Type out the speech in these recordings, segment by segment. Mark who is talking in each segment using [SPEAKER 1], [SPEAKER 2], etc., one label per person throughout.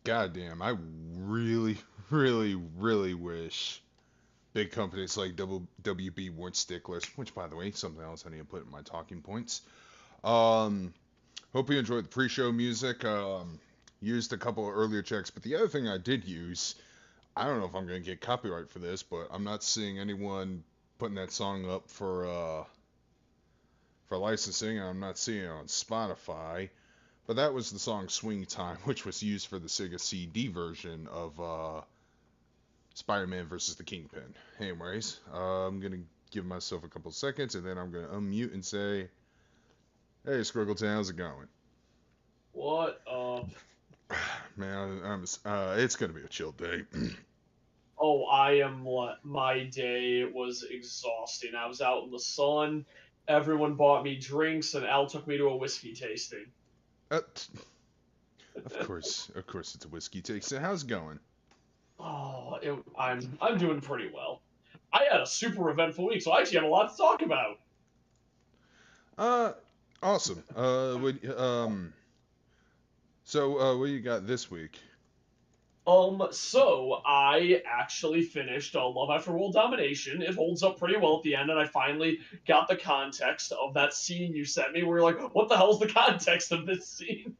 [SPEAKER 1] goddamn, I really, really, really wish big companies like WB weren't sticklers. Which, by the way, something else I need to put in my talking points. Um, Hope you enjoyed the pre-show music. Used a couple of earlier checks, but the other thing I did use, I don't know if I'm gonna get copyright for this, but I'm not seeing anyone putting that song up for licensing. I'm not seeing it on Spotify. But that was the song Swing Time, which was used for the Sega CD version of Spider-Man versus the Kingpin. Anyways, I'm going to give myself a couple seconds, and then I'm going to unmute and say, hey, Squiggleton, how's it going?
[SPEAKER 2] What up?
[SPEAKER 1] Man, it's going to be a chill day.
[SPEAKER 2] Oh, my day was exhausting. I was out in the sun. Everyone bought me drinks, and Al took me to a whiskey tasting.
[SPEAKER 1] uh, of course, it's a whiskey tasting. How's it going?
[SPEAKER 2] Oh, I'm doing pretty well. I had a super eventful week, so I actually have a lot to talk about.
[SPEAKER 1] Uh, awesome. What you got this week?
[SPEAKER 2] So I actually finished Love After World Domination. It holds up pretty well at the end, and I finally got the context of that scene you sent me where you're like, what the hell's the context of this scene?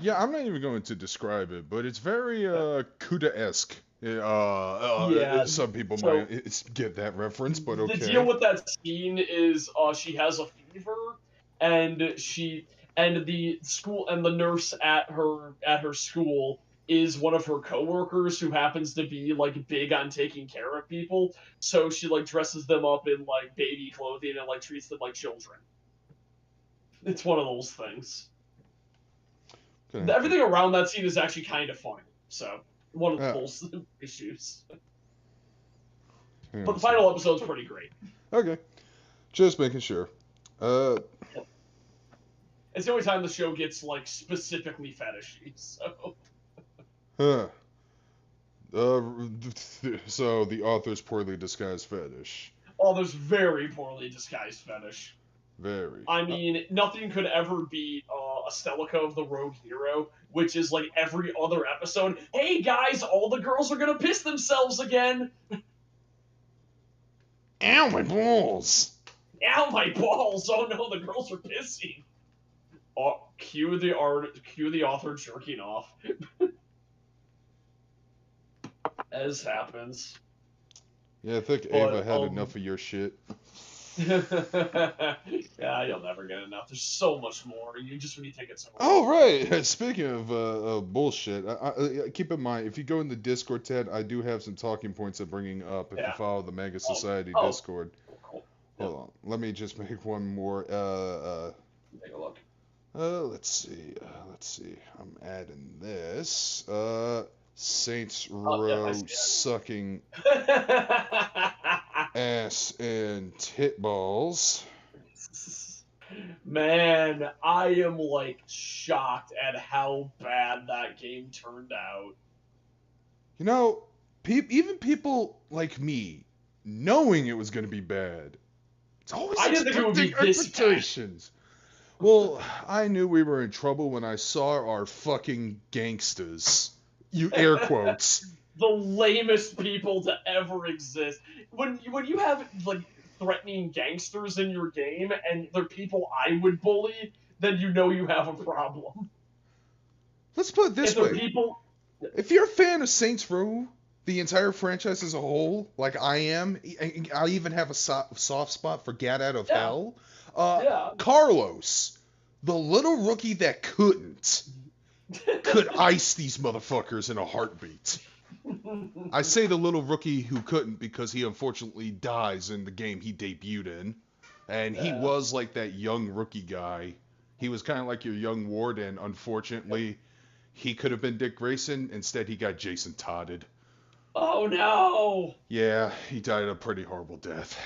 [SPEAKER 1] Yeah, I'm not even going to describe it, but it's very Kuda-esque.
[SPEAKER 2] Yeah,
[SPEAKER 1] Some people
[SPEAKER 2] so
[SPEAKER 1] might get that reference, but
[SPEAKER 2] the deal
[SPEAKER 1] okay.
[SPEAKER 2] with that scene is she has a fever, and the school and the nurse at her school is one of her coworkers who happens to be like big on taking care of people. So she like dresses them up in like baby clothing and like treats them like children. It's one of those things.
[SPEAKER 1] Gonna have to.
[SPEAKER 2] Everything around that scene is actually kind of funny. So one of
[SPEAKER 1] Uh,
[SPEAKER 2] those issues.
[SPEAKER 1] Hang
[SPEAKER 2] But
[SPEAKER 1] on
[SPEAKER 2] the
[SPEAKER 1] a second.
[SPEAKER 2] final episode's pretty great.
[SPEAKER 1] Okay, just making sure. Uh,
[SPEAKER 2] It's the only time the show gets like specifically fetishy. So
[SPEAKER 1] huh. Uh, so the author's poorly disguised fetish.
[SPEAKER 2] oh, there's very poorly disguised fetish.
[SPEAKER 1] Very.
[SPEAKER 2] I mean, nothing could ever beat Astelica of the Rogue Hero, which is like every other episode. Hey guys, all the girls are gonna piss themselves again.
[SPEAKER 1] Ow, my balls!
[SPEAKER 2] Ow, my balls! Oh no, the girls are pissing. Oh, cue the author jerking off. As happens.
[SPEAKER 1] Yeah, I think
[SPEAKER 2] But
[SPEAKER 1] Ava had enough of your shit.
[SPEAKER 2] yeah, you'll never get enough. There's so much more. You just when you take it somewhere.
[SPEAKER 1] Oh, right. Speaking of bullshit, keep in mind, if you go in the Discord tab, I do have some talking points I'm bringing up if you
[SPEAKER 2] Yeah.
[SPEAKER 1] follow the Mega
[SPEAKER 2] Oh,
[SPEAKER 1] Society
[SPEAKER 2] oh,
[SPEAKER 1] Discord.
[SPEAKER 2] cool.
[SPEAKER 1] Hold on. Let me just make one more.
[SPEAKER 2] Take a look.
[SPEAKER 1] Let's see. Let's see. I'm adding this. Saints
[SPEAKER 2] Oh, yeah, I
[SPEAKER 1] Row
[SPEAKER 2] see
[SPEAKER 1] sucking
[SPEAKER 2] it.
[SPEAKER 1] ass and tit balls.
[SPEAKER 2] Man, I am like shocked at how bad that game turned out.
[SPEAKER 1] You know, even people like me, knowing it was going to be bad, it's always
[SPEAKER 2] I didn't think it would be
[SPEAKER 1] expecting
[SPEAKER 2] this bad.
[SPEAKER 1] expectations. Well, I knew we were in trouble when I saw our fucking gangsters. You air quotes.
[SPEAKER 2] The lamest people to ever exist. When you have like threatening gangsters in your game and they're people I would bully, then you know you have a problem.
[SPEAKER 1] Let's put it
[SPEAKER 2] If
[SPEAKER 1] this
[SPEAKER 2] they're
[SPEAKER 1] way.
[SPEAKER 2] people,
[SPEAKER 1] If you're a fan of Saints Row, the entire franchise as a whole, like I am, I even have a soft spot for Gat Out of
[SPEAKER 2] yeah,
[SPEAKER 1] Hell.
[SPEAKER 2] yeah.
[SPEAKER 1] Carlos, the little rookie that could ice these motherfuckers in a heartbeat. I say the little rookie who couldn't because he unfortunately dies in the game he debuted in. And he
[SPEAKER 2] Yeah.
[SPEAKER 1] was like that young rookie guy. He was kind of like your young Ward, and unfortunately, he could have been Dick Grayson. Instead, he got Jason Todded.
[SPEAKER 2] Oh no!
[SPEAKER 1] Yeah, he died a pretty horrible death.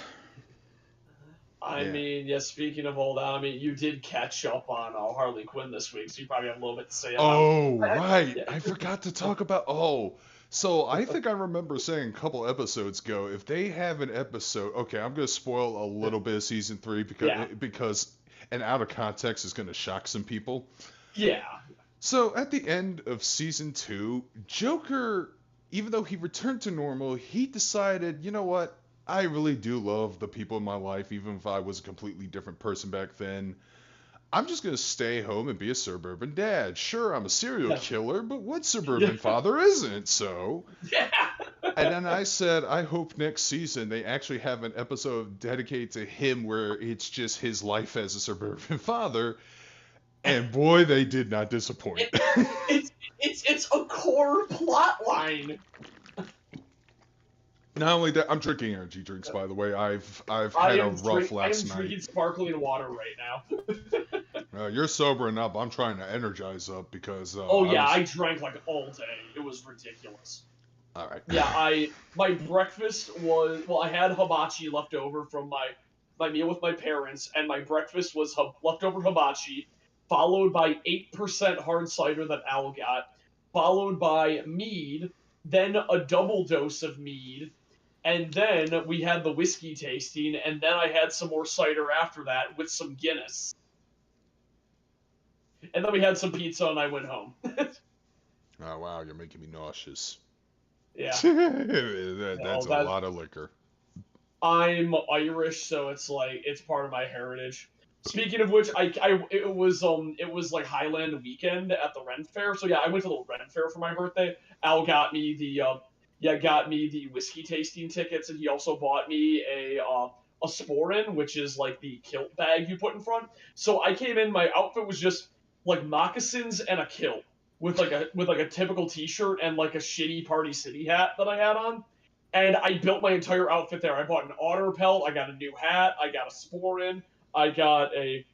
[SPEAKER 2] I
[SPEAKER 1] Yeah.
[SPEAKER 2] mean, yeah, speaking of old, I mean, you did catch up on Harley Quinn this week, so you probably have a little bit to say about
[SPEAKER 1] Oh,
[SPEAKER 2] it.
[SPEAKER 1] right.
[SPEAKER 2] Yeah.
[SPEAKER 1] I forgot to talk about. Oh, so I think I remember saying a couple episodes ago, if they have an episode, okay, I'm gonna spoil a little bit of season 3
[SPEAKER 2] Yeah.
[SPEAKER 1] because an out of context is gonna shock some people.
[SPEAKER 2] Yeah.
[SPEAKER 1] So at the end of season 2, Joker, even though he returned to normal, he decided, you know what? I really do love the people in my life, even if I was a completely different person back then. I'm just gonna stay home and be a suburban dad. Sure, I'm a serial
[SPEAKER 2] Yeah.
[SPEAKER 1] killer, but what
[SPEAKER 2] Yeah.
[SPEAKER 1] suburban father isn't? So,
[SPEAKER 2] Yeah.
[SPEAKER 1] and then I said, I hope next season they actually have an episode dedicated to him where it's just his life as a suburban father. And boy, they did not disappoint.
[SPEAKER 2] It, it's a core plot line.
[SPEAKER 1] Not only that, I'm drinking energy drinks. By the way, I've
[SPEAKER 2] I
[SPEAKER 1] had a
[SPEAKER 2] am
[SPEAKER 1] rough
[SPEAKER 2] I am
[SPEAKER 1] last night.
[SPEAKER 2] drinking sparkling water right now.
[SPEAKER 1] You're sobering up. I'm trying to energize up because
[SPEAKER 2] Oh
[SPEAKER 1] I
[SPEAKER 2] yeah,
[SPEAKER 1] was.
[SPEAKER 2] I drank like all day. It was ridiculous.
[SPEAKER 1] All right.
[SPEAKER 2] Yeah, my breakfast was, well, I had hibachi left over from my meal with my parents, and my breakfast was leftover hibachi, followed by 8% hard cider that Al got, followed by mead, then a double dose of mead, and then we had the whiskey tasting, and then I had some more cider after that with some Guinness. And then we had some pizza and I went home.
[SPEAKER 1] Oh wow, you're making me nauseous.
[SPEAKER 2] Yeah.
[SPEAKER 1] That's a
[SPEAKER 2] That
[SPEAKER 1] lot of liquor.
[SPEAKER 2] I'm Irish, so it's like it's part of my heritage. Speaking of which, it was like Highland weekend at the Ren Fair. So yeah, I went to the Ren Fair for my birthday. Al got me the whiskey tasting tickets, and he also bought me a sporran, which is like the kilt bag you put in front. So I came in, my outfit was just like moccasins and a kilt with like a typical t-shirt and like a shitty Party City hat that I had on, and I built my entire outfit there. I bought an otter pelt, I got a new hat, I got a sporran, I got a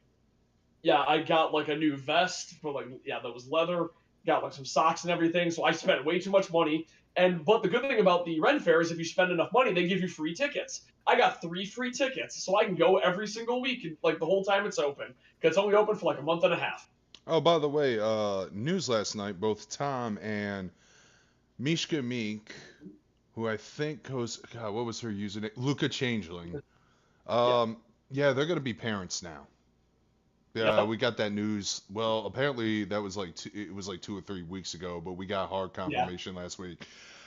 [SPEAKER 2] I got like a new vest for like that was leather, got like some socks and everything. So I spent way too much money. And but the good thing about the Ren Fair is if you spend enough money, they give you free tickets. I got 3 free tickets, so I can go every single week, like the whole time it's open. Cause it's only open for like a month and a half.
[SPEAKER 1] Oh, by the way, news last night, both Tom and Mishka Meek, who I think was, God, what was her username? Luca Changeling.
[SPEAKER 2] Yeah.
[SPEAKER 1] Um, yeah, they're gonna be parents now. Yeah,
[SPEAKER 2] Yep.
[SPEAKER 1] we got that news. Well, apparently that was like it was like 2 or 3 weeks ago, but we got hard
[SPEAKER 2] Yeah.
[SPEAKER 1] confirmation last week.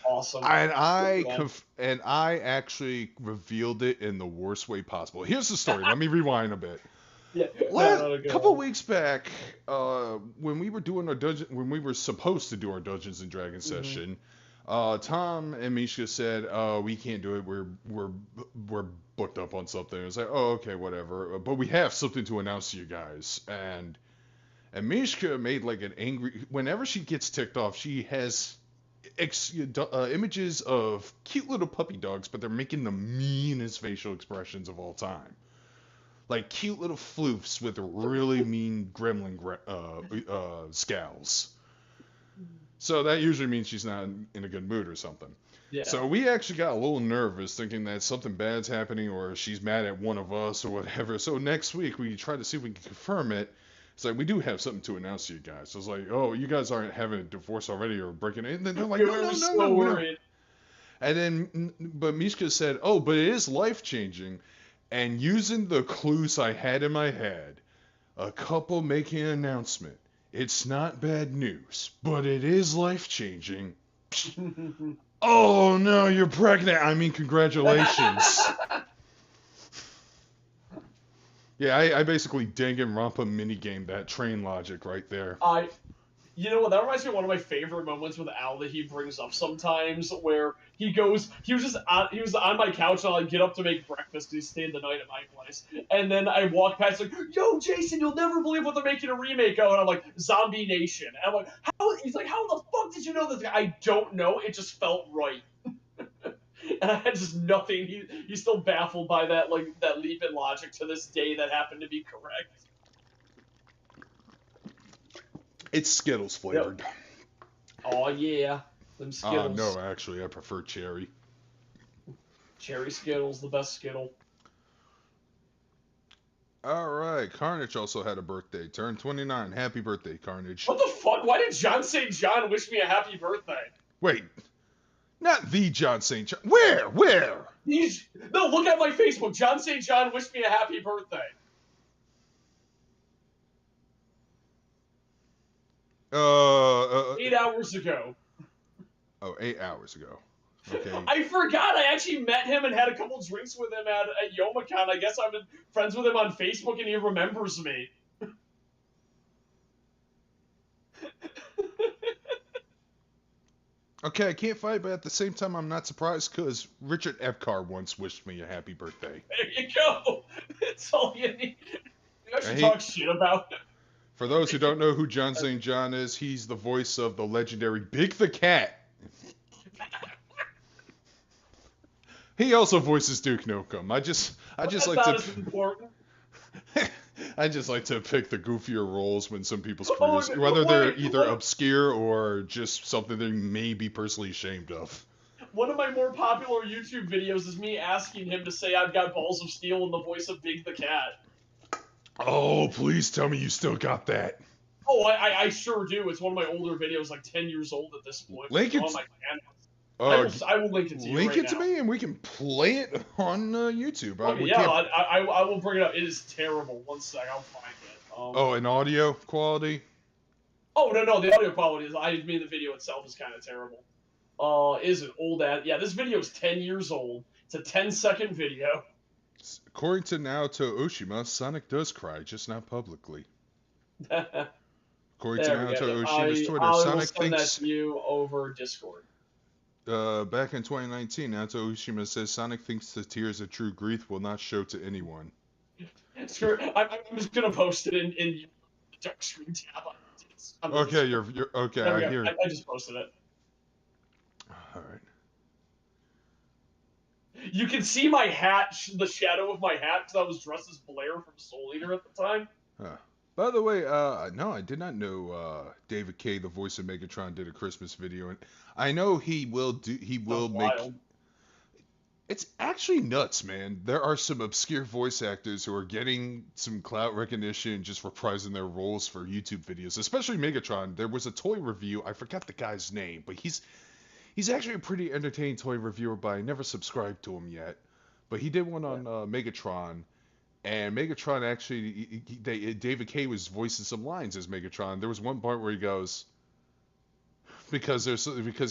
[SPEAKER 2] Awesome.
[SPEAKER 1] And I actually revealed it in the worst way possible. Here's the story. Let me rewind a bit.
[SPEAKER 2] Yeah.
[SPEAKER 1] Last
[SPEAKER 2] No, go
[SPEAKER 1] couple
[SPEAKER 2] on.
[SPEAKER 1] weeks back, when we were doing our when we were supposed to do our Dungeons and Dragons
[SPEAKER 2] Mm-hmm.
[SPEAKER 1] session, Tom and Misha said, "We can't do it. We're booked up on something." I was like, "Oh, okay, whatever." But we have something to announce to you guys. And Mishka made like an angry. Whenever she gets ticked off, she has images of cute little puppy dogs, but they're making the meanest facial expressions of all time. Like cute little floofs with really mean gremlin scowls. So that usually means she's not in a good mood or something.
[SPEAKER 2] Yeah.
[SPEAKER 1] So we actually got a little nervous thinking that something bad's happening or she's mad at one of us or whatever. So next week we tried to see if we can confirm it. It's like, we do have something to announce to you guys. So it's like, oh, you guys aren't having a divorce already or breaking it. And then they're like,
[SPEAKER 2] We
[SPEAKER 1] no,
[SPEAKER 2] were
[SPEAKER 1] no, no,
[SPEAKER 2] so
[SPEAKER 1] no, no.
[SPEAKER 2] worried.
[SPEAKER 1] And then, but Mishka said, oh, but it is life changing. And using the clues I had in my head, a couple making an announcement. It's not bad news, but it is life changing. Oh no, you're pregnant. I mean, congratulations. Yeah, I basically Danganronpa minigame that train logic right there.
[SPEAKER 2] You know what? That reminds me of one of my favorite moments with Al that he brings up sometimes, where he was on my couch and I get up to make breakfast. He's staying the night at my place, and then I walk past like, "Yo, Jason, you'll never believe what they're making a remake of." And I'm like, "Zombie Nation." And I'm like, "How?" He's like, "How the fuck did you know this?" I don't know. It just felt right. And I had just nothing. He's still baffled by that, like that leap in logic to this day that happened to be correct.
[SPEAKER 1] It's Skittles flavored.
[SPEAKER 2] Yep. Oh yeah, them Skittles.
[SPEAKER 1] No, actually, I prefer cherry.
[SPEAKER 2] Cherry Skittles, the best Skittle.
[SPEAKER 1] All right, Carnage also had a birthday. Turned 29. Happy birthday, Carnage.
[SPEAKER 2] What the fuck? Why did John St. John wish me a happy birthday?
[SPEAKER 1] Wait, not the John St. John. Where?
[SPEAKER 2] No, look at my Facebook. John St. John wished me a happy birthday. 8 hours ago.
[SPEAKER 1] Oh, 8 hours ago. Okay.
[SPEAKER 2] I forgot. I actually met him and had a couple drinks with him at YomaCon. I guess I've been friends with him on Facebook, and he remembers me.
[SPEAKER 1] Okay, I can't fight, but at the same time, I'm not surprised because Richard Epcar once wished me a happy birthday.
[SPEAKER 2] There you go. It's all you need. You should
[SPEAKER 1] And
[SPEAKER 2] talk shit about him.
[SPEAKER 1] for those who don't know who John St. John is, he's the voice of the legendary Big the Cat. He also voices Duke Nukem. I just like to.
[SPEAKER 2] As important.
[SPEAKER 1] I just like to pick the goofier roles when some people's
[SPEAKER 2] Oh,
[SPEAKER 1] careers, whether they're either
[SPEAKER 2] what?
[SPEAKER 1] obscure or just something they may be personally ashamed of.
[SPEAKER 2] One of my more popular YouTube videos is me asking him to say I've got balls of steel in the voice of Big the Cat.
[SPEAKER 1] Oh, please tell me you still got that.
[SPEAKER 2] Oh, I sure do. It's one of my older videos, like 10 years old at this point.
[SPEAKER 1] Link it.
[SPEAKER 2] On my channel. I will link it to you.
[SPEAKER 1] Link
[SPEAKER 2] right
[SPEAKER 1] it to
[SPEAKER 2] now.
[SPEAKER 1] me and we can play it on YouTube.
[SPEAKER 2] Okay, yeah, I will bring it up. It is terrible. One sec, I'll find it.
[SPEAKER 1] Oh, in audio quality?
[SPEAKER 2] Oh, no, the audio quality is. I mean, the video itself is kind of terrible. Is it old ad? Yeah, this video is 10 years old. It's a 10-second video.
[SPEAKER 1] According to Naoto Oshima, Sonic does cry, just not publicly. According to Naoto Oshima's Twitter,
[SPEAKER 2] I will
[SPEAKER 1] Sonic
[SPEAKER 2] send
[SPEAKER 1] thinks.
[SPEAKER 2] that to you over Discord.
[SPEAKER 1] Back in 2019, Naoto Oshima says Sonic thinks the tears of true grief will not show to anyone.
[SPEAKER 2] Sure, I'm just gonna post it in the dark screen tab.
[SPEAKER 1] Okay, you're okay. I hear.
[SPEAKER 2] I just posted it.
[SPEAKER 1] All right.
[SPEAKER 2] You can see my hat, the shadow of my hat, because I was dressed as Blair from Soul Eater at the time.
[SPEAKER 1] Huh. By the way, no, I did not know David K, the voice of Megatron, did a Christmas video, and I know he will do. He will make.
[SPEAKER 2] Wild.
[SPEAKER 1] It's actually nuts, man. There are some obscure voice actors who are getting some clout recognition just reprising their roles for YouTube videos, especially Megatron. There was a toy review. I forgot the guy's name, but he's actually a pretty entertaining toy reviewer, but I never subscribed to him yet. But he did one on Megatron, and Megatron actually, David K was voicing some lines as Megatron. There was one part where he goes, because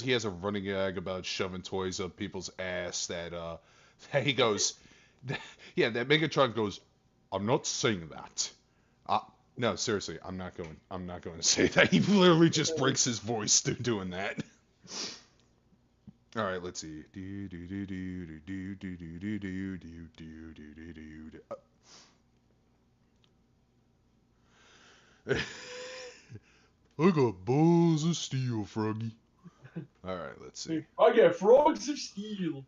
[SPEAKER 1] he has a running gag about shoving toys up people's ass that he goes, yeah, that Megatron goes, I'm not saying that. No, seriously, I'm not going to say that. He literally just breaks his voice doing that. All right, let's see. I got balls of steel, Froggy. All right, let's see.
[SPEAKER 2] I got frogs of steel.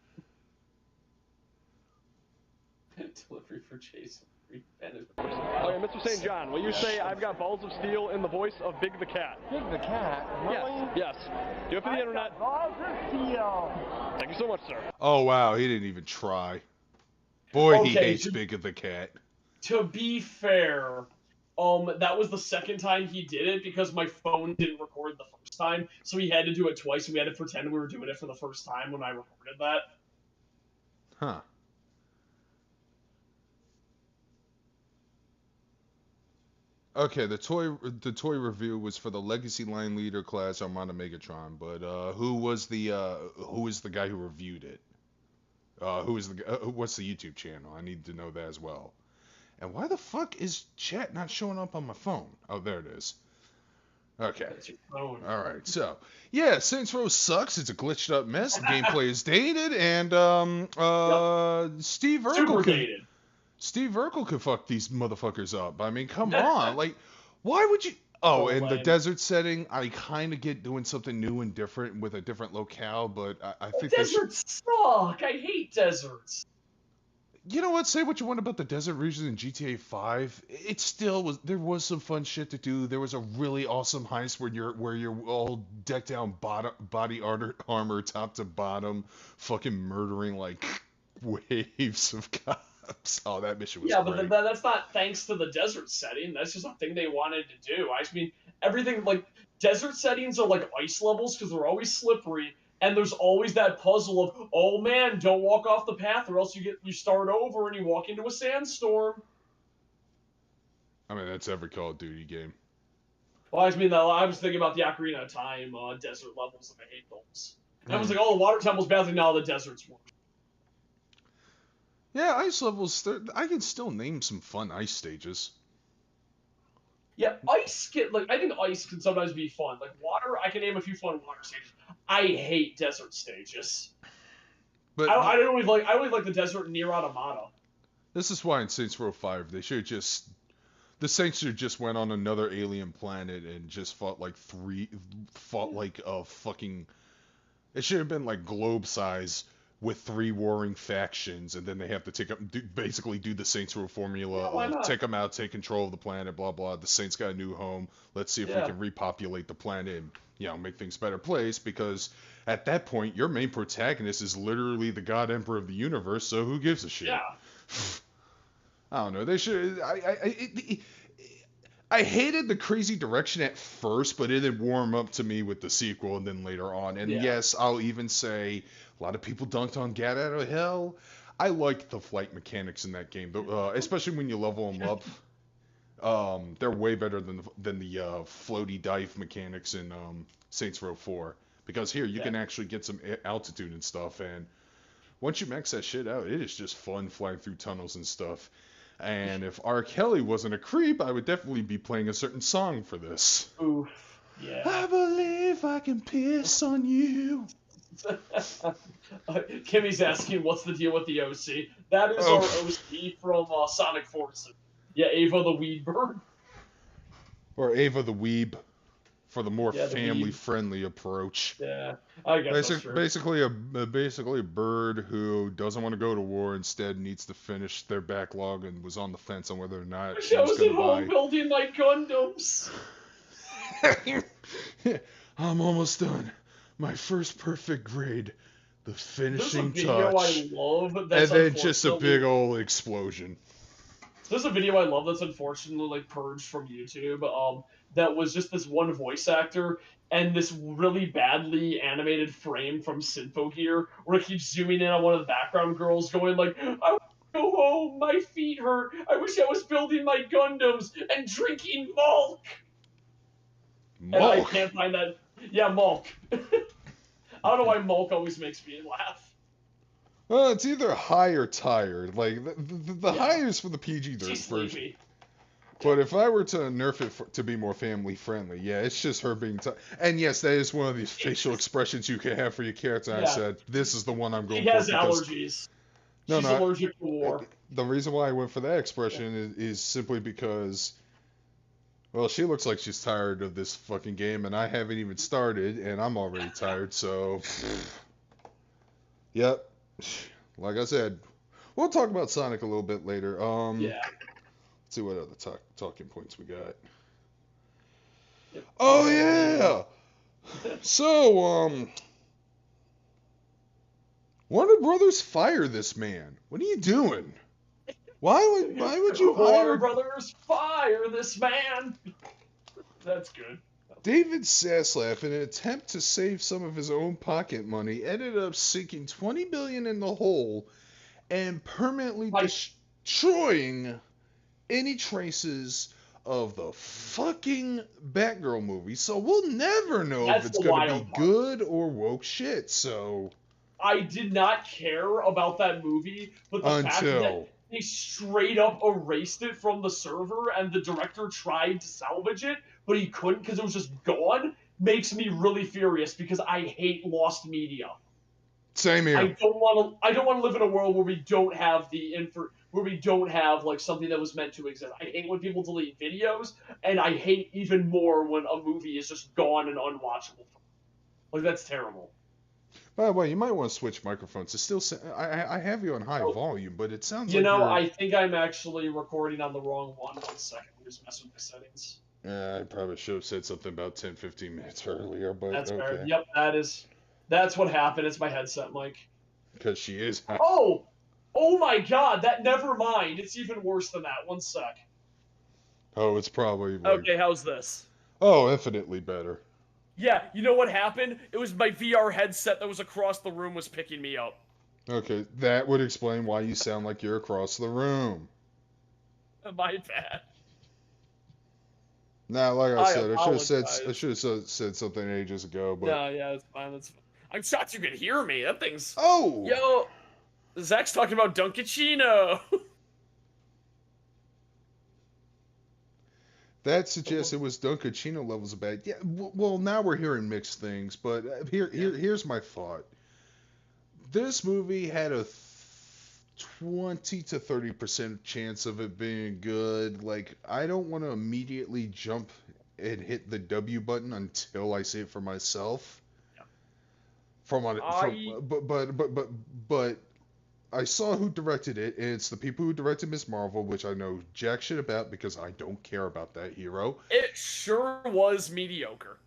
[SPEAKER 2] Delivery for Jason.
[SPEAKER 3] Okay, Mr. St. John, will you say I've got balls of steel in the voice of Big the Cat?
[SPEAKER 4] Big the Cat? Really?
[SPEAKER 3] Yes. Do it for the internet.
[SPEAKER 4] Balls of steel.
[SPEAKER 3] Thank you so much, sir.
[SPEAKER 1] Oh wow, he didn't even try. Boy, he
[SPEAKER 2] Okay,
[SPEAKER 1] hates Big of the Cat.
[SPEAKER 2] To be fair, that was the second time he did it because my phone didn't record the first time, so he had to do it twice, and we had to pretend we were doing it for the first time when I recorded that.
[SPEAKER 1] Huh. Okay, the toy review was for the Legacy Line Leader class Armada Megatron, but who is the guy who reviewed it? What's the YouTube channel? I need to know that as well. And why the fuck is chat not showing up on my phone? Oh, there it is. Okay.
[SPEAKER 2] That's your phone.
[SPEAKER 1] All right. So, yeah, Saints Row sucks. It's a glitched up mess. The gameplay is dated, and Steve Urkel
[SPEAKER 2] Super
[SPEAKER 1] can
[SPEAKER 2] dated.
[SPEAKER 1] Steve Urkel could fuck these motherfuckers up. I mean, come on. Like, why would you? Oh,
[SPEAKER 2] So
[SPEAKER 1] and the
[SPEAKER 2] lame.
[SPEAKER 1] desert setting, I kind of get doing something new and different with a different locale, but I think they should.
[SPEAKER 2] Deserts suck. I hate deserts.
[SPEAKER 1] You know what? Say what you want about the desert region in GTA 5. It still was. There was some fun shit to do. There was a really awesome heist where you're all decked out body armor top to bottom, fucking murdering like waves of cops. Oh, that mission was
[SPEAKER 2] Yeah,
[SPEAKER 1] great.
[SPEAKER 2] but that's not thanks to the desert setting. That's just a thing they wanted to do. I mean, everything like desert settings are like ice levels because they're always slippery, and there's always that puzzle of, oh man, don't walk off the path or else you start over and you walk into a sandstorm.
[SPEAKER 1] I mean, that's every Call of Duty game.
[SPEAKER 2] Well, I mean, I was thinking about the Ocarina of Time desert levels, and I hate those. And I was like, oh, the water temple's bad. Like, no, the desert's worse.
[SPEAKER 1] Yeah, ice levels. I can still name some fun ice stages.
[SPEAKER 2] Yeah, ice I think ice can sometimes be fun. Like water, I can name a few fun water stages. I hate desert stages.
[SPEAKER 1] But
[SPEAKER 2] I don't even like. I only like the desert near Automata.
[SPEAKER 1] this is why in Saints Row 5 they should just. The Saints should just went on another alien planet and just fought like a fucking. It should have been like globe size with 3 warring factions, and then they have to basically do the Saints Row formula of take them out, take control of the planet, blah blah. The Saints got a new home. Let's see if we can repopulate the planet and make things a better place. Because at that point, your main protagonist is literally the God Emperor of the universe. So who gives a shit?
[SPEAKER 2] Yeah.
[SPEAKER 1] I don't know. They should. I hated the crazy direction at first, but it did warm up to me with the sequel and then later on. And yes, I'll even say a lot of people dunked on Gat Out of Hell. I liked the flight mechanics in that game, especially when you level them up. They're way better than the floaty dive mechanics in Saints Row 4. Because here you can actually get some altitude and stuff, and once you max that shit out, it is just fun flying through tunnels and stuff. And if R. Kelly wasn't a creep, I would definitely be playing a certain song for this.
[SPEAKER 2] Oof. Yeah.
[SPEAKER 1] I believe I can piss on you.
[SPEAKER 2] Kimmy's asking, what's the deal with the OC? That is our OC from Sonic Forces. Yeah, Ava the Weed Bird.
[SPEAKER 1] Or Ava the Weeb, for the more
[SPEAKER 2] the
[SPEAKER 1] family-friendly approach.
[SPEAKER 2] Yeah, I guess that's true.
[SPEAKER 1] Basically a bird who doesn't want to go to war, instead needs to finish their backlog and was on the fence on whether or not
[SPEAKER 2] I was at home building my Gundams.
[SPEAKER 1] I'm almost done. My first perfect grade. The finishing
[SPEAKER 2] There's a video
[SPEAKER 1] touch.
[SPEAKER 2] I love
[SPEAKER 1] And then just a big old explosion.
[SPEAKER 2] There's a video I love that's unfortunately purged from YouTube. That was just this one voice actor and this really badly animated frame from Symphogear where it keeps zooming in on one of the background girls going like, I want to go home, my feet hurt, I wish I was building my Gundams and drinking Malk. And I can't find that. Yeah, Malk. I don't know why Malk always makes me laugh.
[SPEAKER 1] Well, it's either high or tired. Like, the high is for the PG version. But if I were to nerf it to be more family-friendly, it's just her being tired. And yes, that is one of these facial expressions you can have for your character. I said, this is the one I'm going for.
[SPEAKER 2] He has allergies. She's allergic to war.
[SPEAKER 1] The reason why I went for that expression is simply because, well, she looks like she's tired of this fucking game, and I haven't even started, and I'm already tired, so... Yep. Like I said, we'll talk about Sonic a little bit later. Let's see what other talking points we got. Yep. Oh, yeah! So, Warner Brothers fire this man. What are you doing? Why would you hire...
[SPEAKER 2] Warner Brothers fire this man! That's good.
[SPEAKER 1] David Zaslav, in an attempt to save some of his own pocket money, ended up sinking $20 billion in the hole and permanently destroying any traces of the fucking Batgirl movie. So we'll never know if it's going to be good or woke shit. So
[SPEAKER 2] I did not care about that movie, but the fact that they straight up erased it from the server and the director tried to salvage it, but he couldn't because it was just gone, makes me really furious because I hate lost media.
[SPEAKER 1] Same here.
[SPEAKER 2] I don't want to live in a world where we don't have like something that was meant to exist. I hate when people delete videos, and I hate even more when a movie is just gone and unwatchable. Like, that's terrible.
[SPEAKER 1] By the way, you might want to switch microphones. It's still I have you on high volume, but it sounds
[SPEAKER 2] I think I'm actually recording on the wrong one. 1 second. I'm just messing with my settings.
[SPEAKER 1] I probably should have said something about 10-15 minutes earlier, but
[SPEAKER 2] that's
[SPEAKER 1] okay.
[SPEAKER 2] Fair. Yep, that's what happened. It's my headset mic.
[SPEAKER 1] Because she is.
[SPEAKER 2] Oh my God! Never mind. It's even worse than that. 1 sec.
[SPEAKER 1] Oh, it's probably.
[SPEAKER 2] Okay, how's this?
[SPEAKER 1] Oh, infinitely better.
[SPEAKER 2] Yeah, you know what happened? It was my VR headset that was across the room was picking me up.
[SPEAKER 1] Okay, that would explain why you sound like you're across the room.
[SPEAKER 2] My bad.
[SPEAKER 1] Nah, like I
[SPEAKER 2] I
[SPEAKER 1] said, I should
[SPEAKER 2] apologize.
[SPEAKER 1] have said something ages ago, but
[SPEAKER 2] No, yeah, it's fine. That's fine. I'm shocked you could hear me. That thing's.
[SPEAKER 1] oh,
[SPEAKER 2] Yo, Zach's talking about Dunkachino.
[SPEAKER 1] that suggests it was Dunkachino levels of bad. Yeah, well, now we're hearing mixed things, but here's my thought. This movie had a 20 to 30% chance of it being good. Like, I don't want to immediately jump and hit the W button until I see it for myself.
[SPEAKER 2] I
[SPEAKER 1] But I saw who directed it, and it's the people who directed Miss Marvel, which I know jack shit about because I don't care about that hero.
[SPEAKER 2] It sure was mediocre.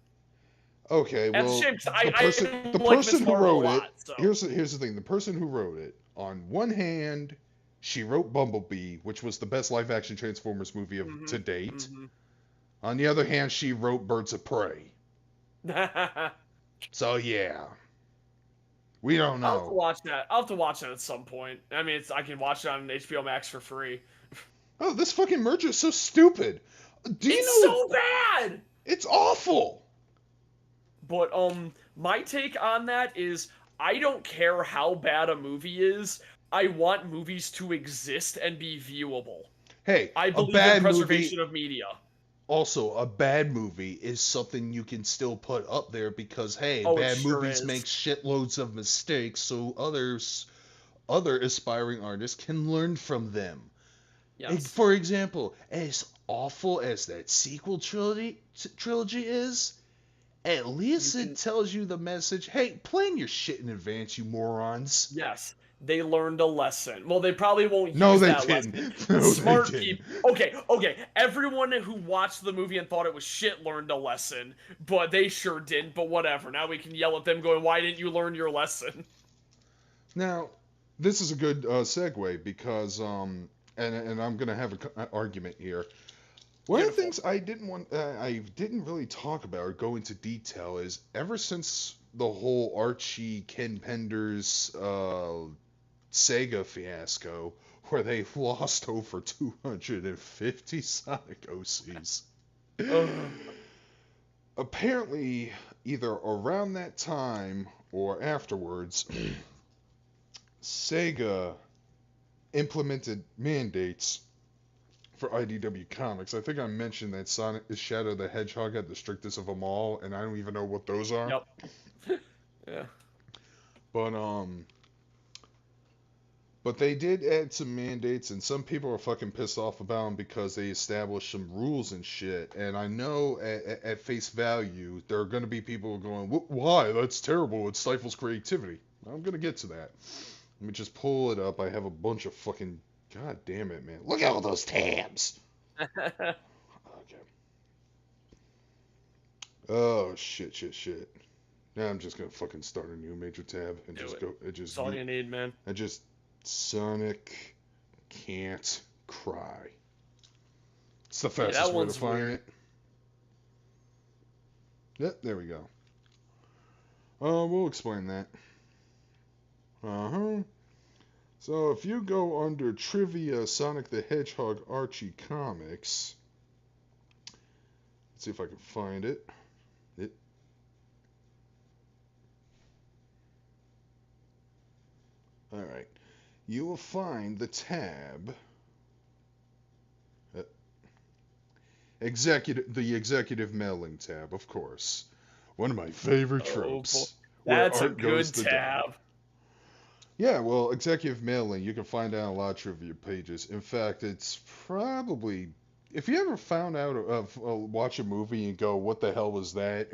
[SPEAKER 1] Okay,
[SPEAKER 2] That's a
[SPEAKER 1] well,
[SPEAKER 2] shame 'cause
[SPEAKER 1] the
[SPEAKER 2] like Miss
[SPEAKER 1] person who
[SPEAKER 2] Marvel a
[SPEAKER 1] wrote it,
[SPEAKER 2] lot. So
[SPEAKER 1] here's the thing, the person who wrote it, on one hand, she wrote Bumblebee, which was the best live action Transformers movie to date. On the other hand, she wrote Birds of Prey. So yeah. We don't
[SPEAKER 2] I'll have to
[SPEAKER 1] know.
[SPEAKER 2] watch that. I'll have to watch that at some point. I mean, I can watch it on HBO Max for free.
[SPEAKER 1] Oh, this fucking merger is so stupid. Do you
[SPEAKER 2] It's
[SPEAKER 1] know
[SPEAKER 2] so bad.
[SPEAKER 1] it's awful.
[SPEAKER 2] But my take on that is I don't care how bad a movie is. I want movies to exist and be viewable.
[SPEAKER 1] Hey,
[SPEAKER 2] I
[SPEAKER 1] a
[SPEAKER 2] believe
[SPEAKER 1] bad
[SPEAKER 2] in preservation
[SPEAKER 1] movie.
[SPEAKER 2] of media.
[SPEAKER 1] Also, a bad movie is something you can still put up there because hey,
[SPEAKER 2] Oh, it
[SPEAKER 1] bad
[SPEAKER 2] sure
[SPEAKER 1] movies
[SPEAKER 2] is.
[SPEAKER 1] make shitloads of mistakes, so other aspiring artists can learn from them.
[SPEAKER 2] Yes.
[SPEAKER 1] For example, as awful as that sequel trilogy is, at least it tells you the message. Hey, plan your shit in advance, you morons.
[SPEAKER 2] Yes. They learned a lesson. Well, they probably won't use
[SPEAKER 1] No, they
[SPEAKER 2] that
[SPEAKER 1] didn't.
[SPEAKER 2] lesson.
[SPEAKER 1] No,
[SPEAKER 2] Smart
[SPEAKER 1] they didn't.
[SPEAKER 2] people. Okay. Everyone who watched the movie and thought it was shit learned a lesson, but they sure didn't. But whatever. Now we can yell at them, going, "Why didn't you learn your lesson?"
[SPEAKER 1] Now, this is a good segue because and I'm gonna have an argument here. One of the things I didn't really talk about or go into detail is ever since the whole Archie Ken Penders Sega fiasco, where they lost over 250 Sonic OCs. Apparently, either around that time or afterwards, Sega implemented mandates for IDW Comics. I think I mentioned that Sonic Shadow the Hedgehog had the strictest of them all, and I don't even know what those are.
[SPEAKER 2] Yep. Yeah.
[SPEAKER 1] But they did add some mandates, and some people are fucking pissed off about them because they established some rules and shit. And I know at face value, there are going to be people going, why? That's terrible. It stifles creativity. I'm going to get to that. Let me just pull it up. I have a bunch of fucking... God damn it, man. Look at all those tabs! Okay. Oh, shit. Now I'm just going to fucking start a new major tab and
[SPEAKER 2] Do
[SPEAKER 1] just
[SPEAKER 2] it.
[SPEAKER 1] go...
[SPEAKER 2] That's all you need, man.
[SPEAKER 1] I just... Sonic Can't Cry. It's the fastest way to find it. Yep, there we go. We'll explain that. So if you go under Trivia Sonic the Hedgehog Archie Comics, let's see if I can find it. Alright. You will find the tab the executive mailing tab, of course. One of my favorite tropes.
[SPEAKER 2] That's a good tab.
[SPEAKER 1] Yeah, well, executive mailing, you can find out a lot of trivia pages. In fact, it's probably, if you ever found out watch a movie and go, what the hell was that?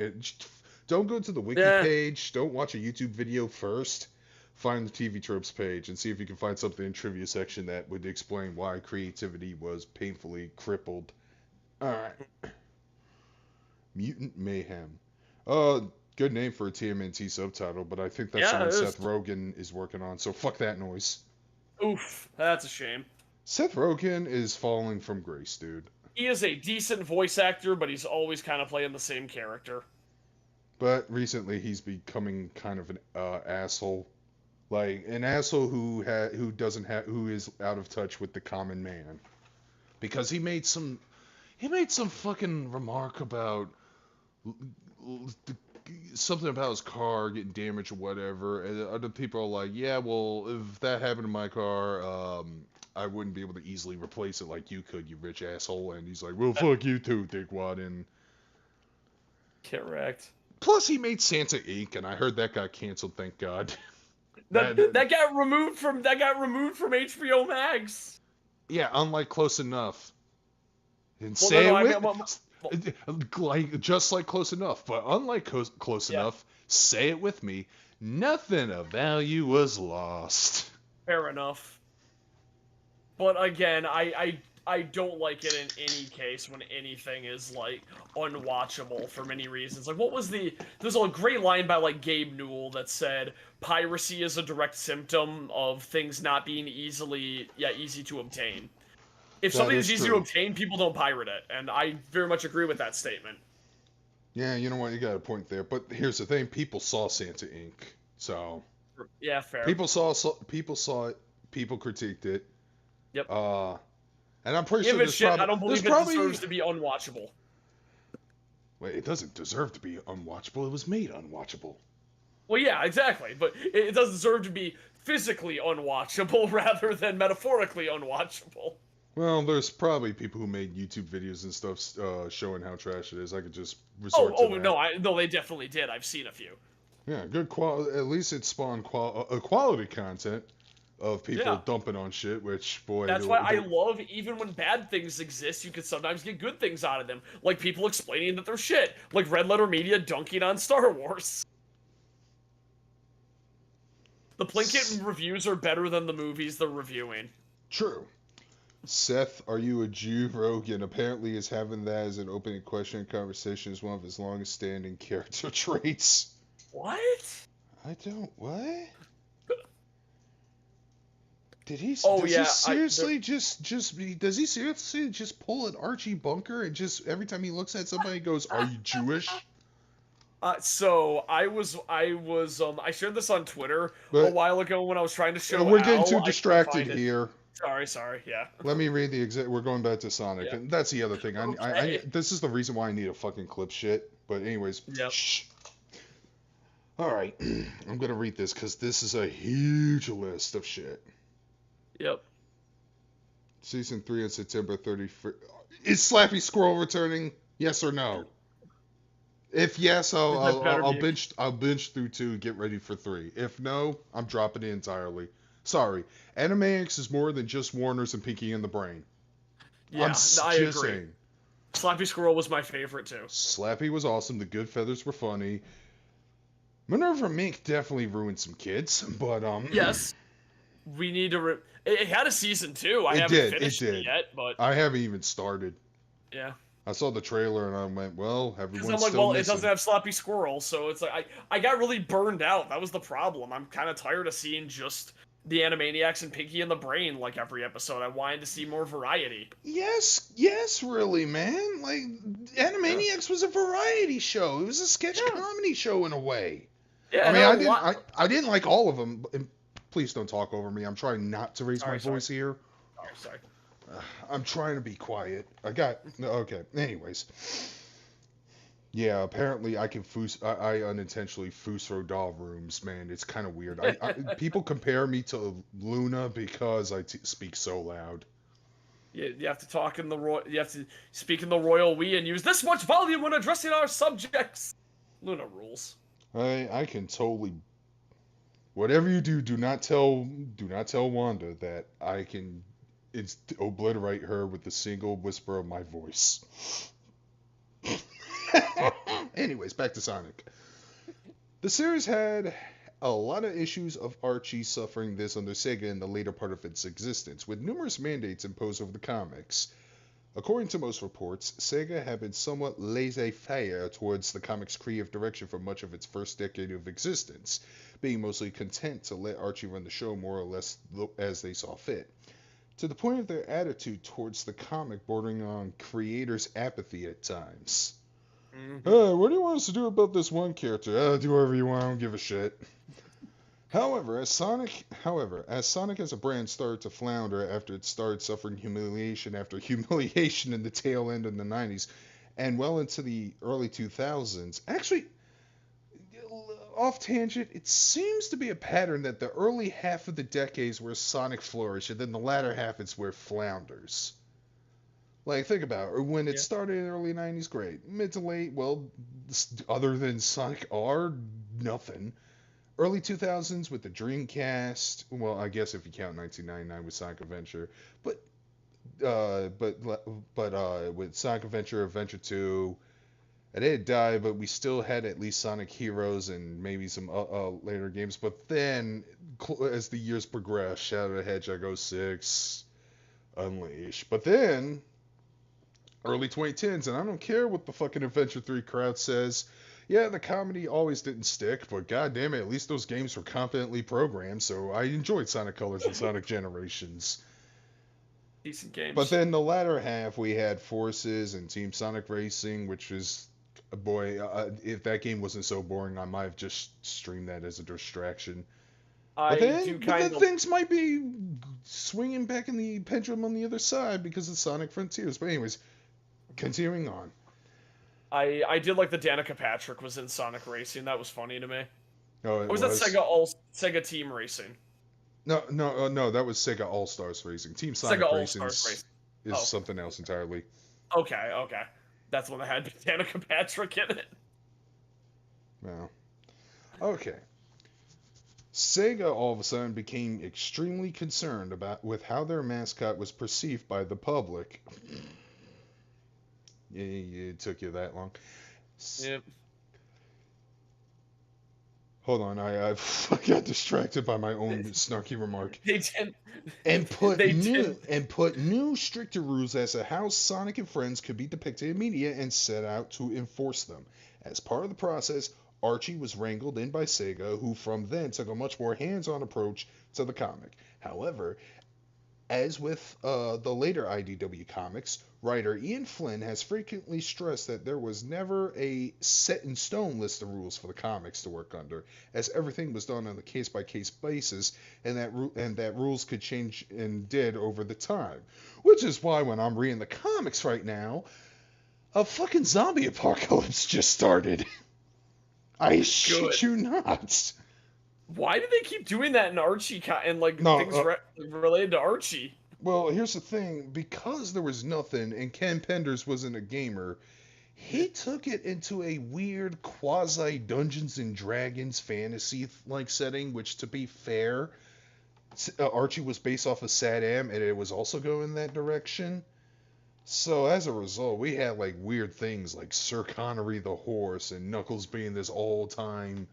[SPEAKER 1] Don't go to the wiki page. Don't watch a YouTube video first. Find the TV tropes page and see if you can find something in trivia section that would explain why creativity was painfully crippled. Alright. Mutant Mayhem. Good name for a TMNT subtitle, but I think that's something Seth Rogen is working on, so fuck that noise.
[SPEAKER 2] Oof, that's a shame.
[SPEAKER 1] Seth Rogen is falling from grace, dude.
[SPEAKER 2] He is a decent voice actor, but he's always kind of playing the same character.
[SPEAKER 1] But recently he's becoming kind of an asshole. Like, an asshole who is out of touch with the common man. Because he made some he made some fucking remark about something about his car getting damaged or whatever, and other people are like, yeah, well, if that happened to my car, I wouldn't be able to easily replace it like you could, you rich asshole. And he's like, well, fuck you too, dickwad. And
[SPEAKER 5] correct.
[SPEAKER 1] plus, he made Santa Inc., and I heard that got canceled. Thank God.
[SPEAKER 5] That got removed from HBO Max.
[SPEAKER 1] Yeah, unlike Close Enough. And
[SPEAKER 5] Well,
[SPEAKER 1] say
[SPEAKER 5] no,
[SPEAKER 1] it
[SPEAKER 5] I
[SPEAKER 1] with like just like Close Enough, but unlike Close Enough, say it with me. Nothing of value was lost.
[SPEAKER 5] Fair enough. But again, I don't like it in any case when anything is like unwatchable for many reasons. Like there's a great line by like Gabe Newell that said piracy is a direct symptom of things not being easy to obtain. If something is easy to obtain, people don't pirate it, and I very much agree with that statement.
[SPEAKER 1] Yeah, you know what, you got a point there. But here's the thing: people saw Santa Inc., so
[SPEAKER 5] yeah, fair.
[SPEAKER 1] People saw it. People critiqued it.
[SPEAKER 5] Yep.
[SPEAKER 1] And I'm pretty sure
[SPEAKER 5] I don't believe it deserves to be unwatchable.
[SPEAKER 1] Wait, it doesn't deserve to be unwatchable. It was made unwatchable.
[SPEAKER 5] Well, yeah, exactly. But it does deserve to be physically unwatchable rather than metaphorically unwatchable.
[SPEAKER 1] Well, there's probably people who made YouTube videos and stuff showing how trash it is. I could just resort to that.
[SPEAKER 5] No, they definitely did. I've seen a few.
[SPEAKER 1] Yeah, good quality. At least it spawned quality content of people dumping on shit, which, boy...
[SPEAKER 5] That's why I love, even when bad things exist, you can sometimes get good things out of them. Like people explaining that they're shit. Like Red Letter Media dunking on Star Wars. The Plinkett reviews are better than the movies they're reviewing.
[SPEAKER 1] True. Seth, are you a Jew? Rogan apparently is having that as an opening question in conversation as one of his longest standing character traits.
[SPEAKER 5] What?
[SPEAKER 1] I don't... What? Does he seriously just pull an Archie Bunker and just every time he looks at somebody he goes, "Are you Jewish?"
[SPEAKER 5] So I shared this on Twitter a while ago when I was trying to show.
[SPEAKER 1] We're getting too distracted here.
[SPEAKER 5] Sorry, yeah.
[SPEAKER 1] Let me read the exact. We're going back to Sonic, and that's the other thing.
[SPEAKER 5] Okay.
[SPEAKER 1] This is the reason why I need a fucking clip shit. But anyways, shh. All right, I'm gonna read this because this is a huge list of shit.
[SPEAKER 5] Yep.
[SPEAKER 1] Season 3 on September 31st. Is Slappy Squirrel returning? Yes or no? If yes, I'll binge through 2 and get ready for 3. If no, I'm dropping it entirely. Sorry. Animaniacs is more than just Warner's and Pinky and the Brain.
[SPEAKER 5] Yeah, I agree. Saying. Slappy Squirrel was my favorite too.
[SPEAKER 1] Slappy was awesome. The Good Feathers were funny. Minerva Mink definitely ruined some kids, but
[SPEAKER 5] Yes. We need to. It had a season 2. I haven't finished it yet, but
[SPEAKER 1] I haven't even started.
[SPEAKER 5] Yeah.
[SPEAKER 1] I saw the trailer and I went, well, everyone's
[SPEAKER 5] I'm like,
[SPEAKER 1] still
[SPEAKER 5] it
[SPEAKER 1] missing.
[SPEAKER 5] doesn't have Slappy Squirrel, so it's like I got really burned out. That was the problem. I'm kind of tired of seeing just the Animaniacs and Pinky and the Brain like every episode. I wanted to see more variety.
[SPEAKER 1] Yes, really, man. Like Animaniacs was a variety show. It was a sketch comedy show in a way.
[SPEAKER 5] Yeah.
[SPEAKER 1] I mean, I didn't like all of them. Please don't talk over me. I'm trying not to raise my voice here.
[SPEAKER 5] Oh, sorry.
[SPEAKER 1] I'm trying to be quiet. Okay. Anyways. Yeah, apparently I unintentionally throw doll rooms, man. It's kind of weird. People compare me to Luna because I speak so loud.
[SPEAKER 5] Yeah, you have to talk in you have to speak in the royal we and use this much volume when addressing our subjects. Luna rules.
[SPEAKER 1] I can totally. Whatever you do, do not tell Wanda that I can obliterate her with the single whisper of my voice. Anyways, back to Sonic. The series had a lot of issues of Archie suffering this under Sega in the later part of its existence, with numerous mandates imposed over the comics. According to most reports, Sega had been somewhat laissez-faire towards the comics' creative direction for much of its first decade of existence, being mostly content to let Archie run the show more or less as they saw fit, to the point of their attitude towards the comic bordering on creators' apathy at times. Mm-hmm. Hey, what do you want us to do about this one character? Do whatever you want, I don't give a shit. As Sonic as a brand started to flounder after it started suffering humiliation after humiliation in the tail end of the 90s and well into the early 2000s, actually, off tangent, it seems to be a pattern that the early half of the decade is where Sonic flourished, and then the latter half is where it flounders. Like, think about it. When it
[SPEAKER 5] Yeah.
[SPEAKER 1] started in the early 90s, great. Mid to late, well, other than Sonic R, nothing. Early 2000s with the Dreamcast, well, I guess if you count 1999 with Sonic Adventure, but with Sonic Adventure, Adventure 2, it had died, but we still had at least Sonic Heroes and maybe some later games. But then, as the years progressed, Shadow the Hedgehog 06, Unleash. But then, early 2010s, and I don't care what the fucking Adventure 3 crowd says. Yeah, the comedy always didn't stick, but goddamn it, at least those games were competently programmed, so I enjoyed Sonic Colors and Sonic Generations.
[SPEAKER 5] Decent games.
[SPEAKER 1] But then the latter half, we had Forces and Team Sonic Racing, which is, boy, if that game wasn't so boring, I might have just streamed that as a distraction. But then things might be swinging back in the pendulum on the other side because of Sonic Frontiers. But anyways, continuing on.
[SPEAKER 5] I did like the Danica Patrick was in Sonic Racing. That was funny to me.
[SPEAKER 1] Oh,
[SPEAKER 5] Or was that Sega Team Racing?
[SPEAKER 1] No, that was Sega All Stars Racing. Team Sonic
[SPEAKER 5] Sega
[SPEAKER 1] Racing
[SPEAKER 5] All-Stars
[SPEAKER 1] is something else entirely.
[SPEAKER 5] Okay. That's the one that had Danica Patrick in it.
[SPEAKER 1] No. Okay. Sega all of a sudden became extremely concerned with how their mascot was perceived by the public. Yeah, it took you that long.
[SPEAKER 5] Yep.
[SPEAKER 1] Hold on, I got distracted by my own snarky remark.
[SPEAKER 5] They did.
[SPEAKER 1] And put
[SPEAKER 5] They
[SPEAKER 1] new stricter rules as to how Sonic and friends could be depicted in media and set out to enforce them. As part of the process, Archie was wrangled in by Sega, who from then took a much more hands-on approach to the comic. However, as with the later IDW comics, writer Ian Flynn has frequently stressed that there was never a set-in-stone list of rules for the comics to work under, as everything was done on a case-by-case basis, and that rules could change and did over the time. Which is why when I'm reading the comics right now, a fucking zombie apocalypse just started. I shit you not.
[SPEAKER 5] Why do they keep doing that in Archie and things related to Archie?
[SPEAKER 1] Well, here's the thing. Because there was nothing and Ken Penders wasn't a gamer, he took it into a weird quasi Dungeons and Dragons fantasy-like setting, which, to be fair, Archie was based off of Sad-Am, and it was also going that direction. So as a result, we had like weird things like Sir Connery the horse and Knuckles being this all-time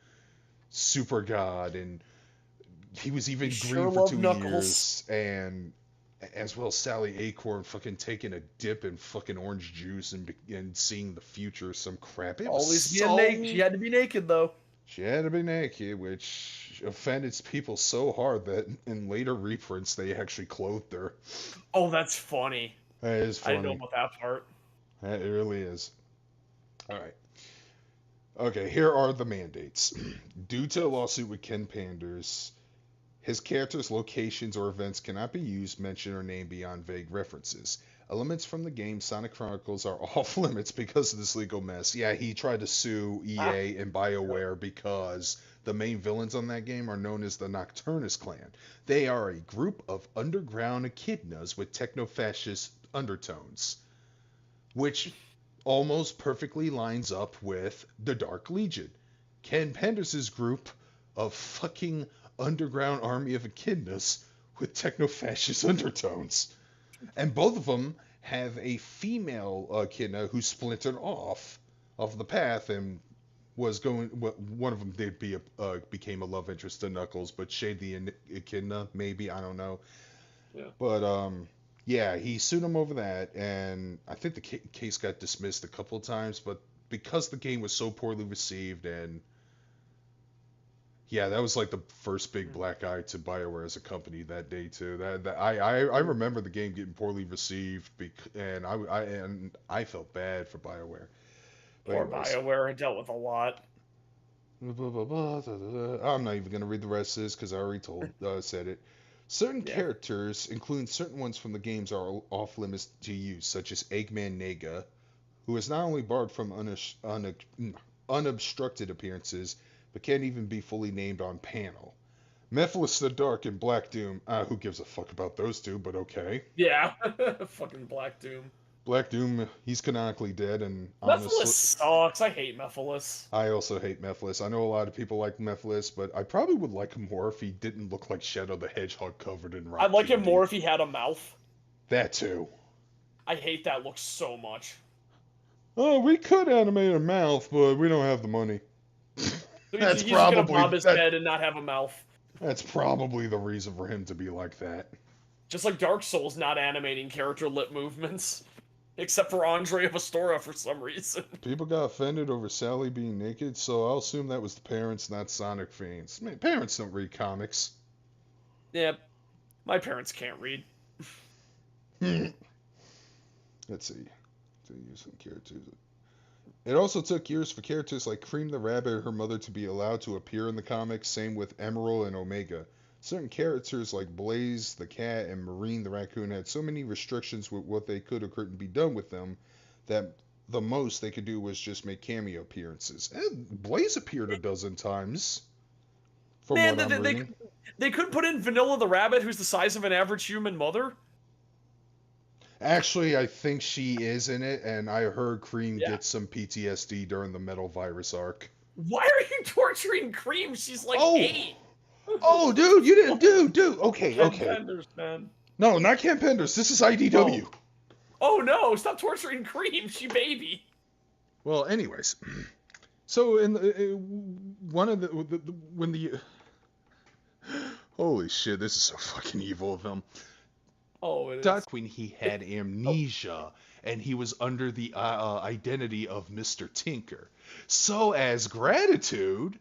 [SPEAKER 1] super god, and he was even green for 2 years, and as well as Sally Acorn fucking taking a dip in fucking orange juice and seeing the future, some crap. It was
[SPEAKER 5] She had to be naked though.
[SPEAKER 1] She had to be naked, which offended people so hard that in later reprints they actually clothed her.
[SPEAKER 5] Oh, that's funny.
[SPEAKER 1] That is funny.
[SPEAKER 5] I didn't know about that part.
[SPEAKER 1] It really is. All right. Okay, here are the mandates. Due to a lawsuit with Ken Penders, his characters, locations, or events cannot be used, mentioned, or named beyond vague references. Elements from the game Sonic Chronicles are off limits because of this legal mess. Yeah, he tried to sue EA and BioWare because the main villains on that game are known as the Nocturnus Clan. They are a group of underground echidnas with techno-fascist undertones, which almost perfectly lines up with the Dark Legion, Ken Penders' group of fucking underground army of echidnas with techno-fascist undertones. And both of them have a female echidna who splintered off the path and was going. One of them became a love interest to Knuckles, but Shade the echidna, maybe, I don't know.
[SPEAKER 2] Yeah.
[SPEAKER 1] But yeah, he sued him over that, and I think the case got dismissed a couple of times. But because the game was so poorly received, and yeah, that was like the first big black eye to BioWare as a company that day too. I remember the game getting poorly received, and I felt bad for BioWare.
[SPEAKER 5] Poor BioWare had dealt with a lot.
[SPEAKER 1] blah, blah, blah, da, da, da. I'm not even gonna read the rest of this because I already said it. Certain
[SPEAKER 5] Yeah.
[SPEAKER 1] characters, including certain ones from the games, are off limits to use, such as Eggman Nega, who is not only barred from unobstructed appearances, but can't even be fully named on panel. Mephiles the Dark and Black Doom. Who gives a fuck about those two? But okay.
[SPEAKER 5] Yeah. Fucking Black Doom.
[SPEAKER 1] Black Doom, he's canonically dead, and
[SPEAKER 5] Mephiles
[SPEAKER 1] honestly,
[SPEAKER 5] sucks. I hate Mephiles.
[SPEAKER 1] I also hate Mephiles. I know a lot of people like Mephiles, but I probably would like him more if he didn't look like Shadow the Hedgehog covered in rock
[SPEAKER 5] I'd like him
[SPEAKER 1] candy.
[SPEAKER 5] more if he had a mouth.
[SPEAKER 1] That too.
[SPEAKER 5] I hate that look so much.
[SPEAKER 1] Oh, we could animate a mouth, but we don't have the money. That's
[SPEAKER 5] He's gonna
[SPEAKER 1] probably
[SPEAKER 5] bob his head and not have a mouth.
[SPEAKER 1] That's probably the reason for him to be like that.
[SPEAKER 5] Just like Dark Souls not animating character lip movements. Except for Andre of Astora for some reason.
[SPEAKER 1] People got offended over Sally being naked, so I'll assume that was the parents, not Sonic fans. Man, parents don't read comics.
[SPEAKER 5] Yeah, my parents can't read.
[SPEAKER 1] Let's see. To use some characters. It also took years for characters like Cream the Rabbit and her mother to be allowed to appear in the comics, same with Emerald and Omega. Certain characters like Blaze the Cat and Marine the Raccoon had so many restrictions with what they could or couldn't be done with them that the most they could do was just make cameo appearances. And Blaze appeared a dozen times. From
[SPEAKER 5] Man,
[SPEAKER 1] what I'm reading.
[SPEAKER 5] they could put in Vanilla the Rabbit, who's the size of an average human mother.
[SPEAKER 1] Actually, I think she is in it, and I heard Cream
[SPEAKER 5] Yeah.
[SPEAKER 1] get some PTSD during the Metal Virus arc.
[SPEAKER 5] Why are you torturing Cream? She's like
[SPEAKER 1] Oh.
[SPEAKER 5] 8.
[SPEAKER 1] Oh, dude, you didn't, dude. Okay.
[SPEAKER 5] Penders, man.
[SPEAKER 1] No, not Camp Penders. This is IDW.
[SPEAKER 5] Oh no! Stop torturing Cream. She baby.
[SPEAKER 1] Well, anyways, so in one of when the holy shit, this is so fucking evil of him.
[SPEAKER 5] Oh, it is.
[SPEAKER 1] That's when he had amnesia and he was under the identity of Mr. Tinker. So as gratitude,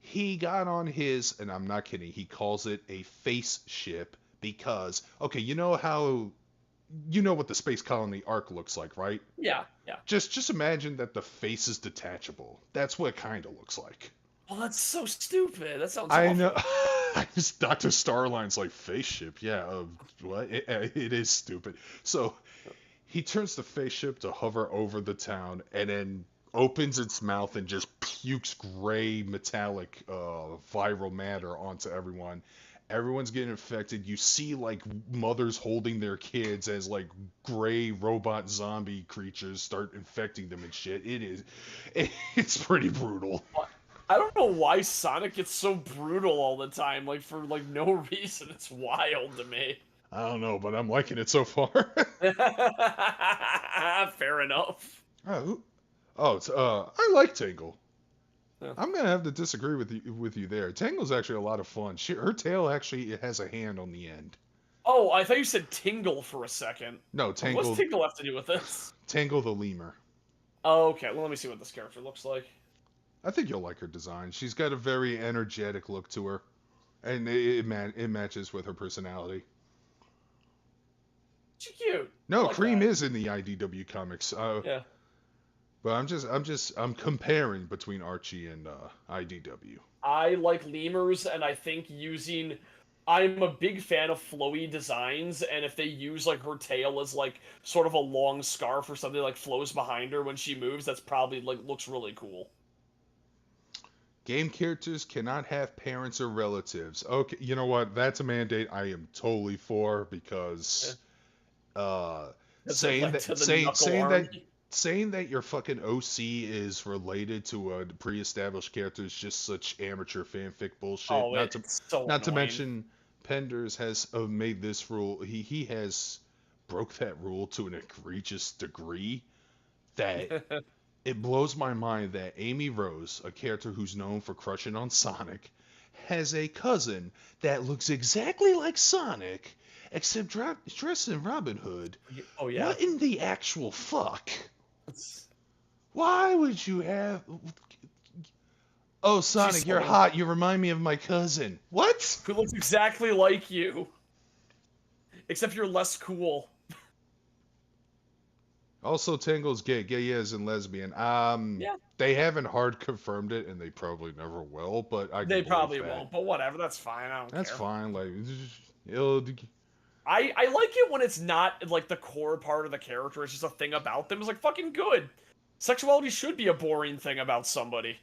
[SPEAKER 1] he got on his, and I'm not kidding, he calls it a face ship because, okay, you know what the space colony arc looks like, right?
[SPEAKER 5] Yeah.
[SPEAKER 1] Just imagine that the face is detachable. That's what it kind of looks like.
[SPEAKER 5] Oh, that's so stupid. That sounds
[SPEAKER 1] I
[SPEAKER 5] awful.
[SPEAKER 1] know. Dr. Starline's like, face ship? Yeah, what? It is stupid. So he turns the face ship to hover over the town and then opens its mouth and just pukes gray metallic viral matter onto everyone. Everyone's getting infected. You see like mothers holding their kids as like gray robot zombie creatures start infecting them and shit. It's pretty brutal.
[SPEAKER 5] I don't know why Sonic gets so brutal all the time. Like for like no reason. It's wild to me.
[SPEAKER 1] I don't know, but I'm liking it so far.
[SPEAKER 5] Fair enough.
[SPEAKER 1] I like Tangle.
[SPEAKER 5] Yeah.
[SPEAKER 1] I'm gonna have to disagree with you there. Tangle's actually a lot of fun. Her tail actually has a hand on the end.
[SPEAKER 5] Oh, I thought you said Tingle for a second.
[SPEAKER 1] No, Tangle.
[SPEAKER 5] What's Tingle have to do with this?
[SPEAKER 1] Tangle the lemur.
[SPEAKER 5] Oh, okay. Well, let me see what this character looks like.
[SPEAKER 1] I think you'll like her design. She's got a very energetic look to her, and it matches with her personality.
[SPEAKER 5] She's cute.
[SPEAKER 1] No,
[SPEAKER 5] I like
[SPEAKER 1] Cream
[SPEAKER 5] that.
[SPEAKER 1] is in the IDW comics.
[SPEAKER 5] Yeah.
[SPEAKER 1] But I'm comparing between Archie and IDW.
[SPEAKER 5] I like lemurs, and I think I'm a big fan of flowy designs, and if they use like her tail as like sort of a long scarf or something like flows behind her when she moves, that's probably like looks really cool.
[SPEAKER 1] Game characters cannot have parents or relatives. Okay, you know what? That's a mandate I am totally for because saying that your fucking OC is related to a pre-established character is just such amateur fanfic bullshit.
[SPEAKER 5] Oh, it's so
[SPEAKER 1] not to
[SPEAKER 5] annoying.
[SPEAKER 1] mention, Penders has made this rule. He has broke that rule to an egregious degree that it blows my mind that Amy Rose, a character who's known for crushing on Sonic, has a cousin that looks exactly like Sonic, except dressed in Robin Hood.
[SPEAKER 5] Oh yeah.
[SPEAKER 1] What in the actual fuck? Why would you have... Oh, Sonic, you're hot. You remind me of my cousin. What?
[SPEAKER 5] Who looks exactly like you. Except you're less cool.
[SPEAKER 1] Also, Tangle's gay. Gay as in lesbian.
[SPEAKER 5] Yeah.
[SPEAKER 1] They haven't hard confirmed it, and they probably never will. But I can
[SPEAKER 5] They
[SPEAKER 1] believe
[SPEAKER 5] probably
[SPEAKER 1] that.
[SPEAKER 5] won't, but whatever. That's fine. I don't
[SPEAKER 1] That's
[SPEAKER 5] care.
[SPEAKER 1] fine. Like, it'll,
[SPEAKER 5] I like it when it's not like the core part of the character. It's just a thing about them. It's like fucking good. Sexuality should be a boring thing about somebody.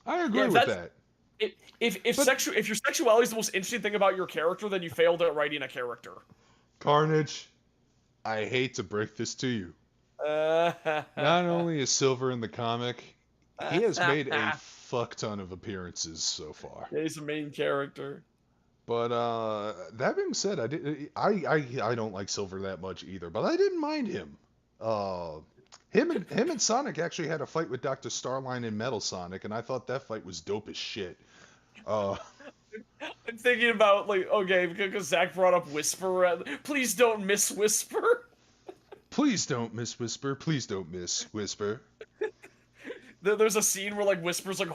[SPEAKER 1] I agree with that.
[SPEAKER 5] If your sexuality is the most interesting thing about your character, then you failed at writing a character.
[SPEAKER 1] Carnage, I hate to break this to you. Not only is Silver in the comic, he has made a fuck ton of appearances so far.
[SPEAKER 5] Yeah, he's the main character.
[SPEAKER 1] But that being said, I don't like Silver that much either, but I didn't mind him. Him and Sonic actually had a fight with Dr. Starline and Metal Sonic, and I thought that fight was dope as shit.
[SPEAKER 5] I'm thinking about, like, okay, because Zach brought up Whisper. Please don't miss Whisper.
[SPEAKER 1] Please don't miss Whisper. Please don't miss Whisper.
[SPEAKER 5] There's a scene where, like, Whisper's, like,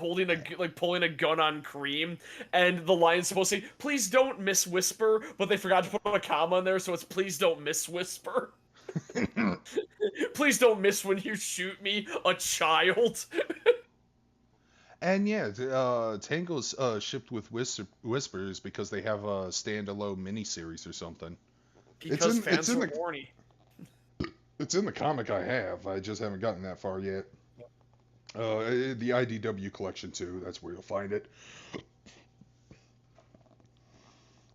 [SPEAKER 5] pulling a gun on Cream, and the line's supposed to say, please don't miss Whisper, but they forgot to put a comma in there, so it's please don't miss Whisper. Please don't miss when you shoot me, a child.
[SPEAKER 1] And yeah, Tangle's shipped with Whispers because they have a standalone miniseries or something.
[SPEAKER 5] Because fans are horny.
[SPEAKER 1] It's in the comic I have. I just haven't gotten that far yet. The IDW collection too. That's where you'll find it.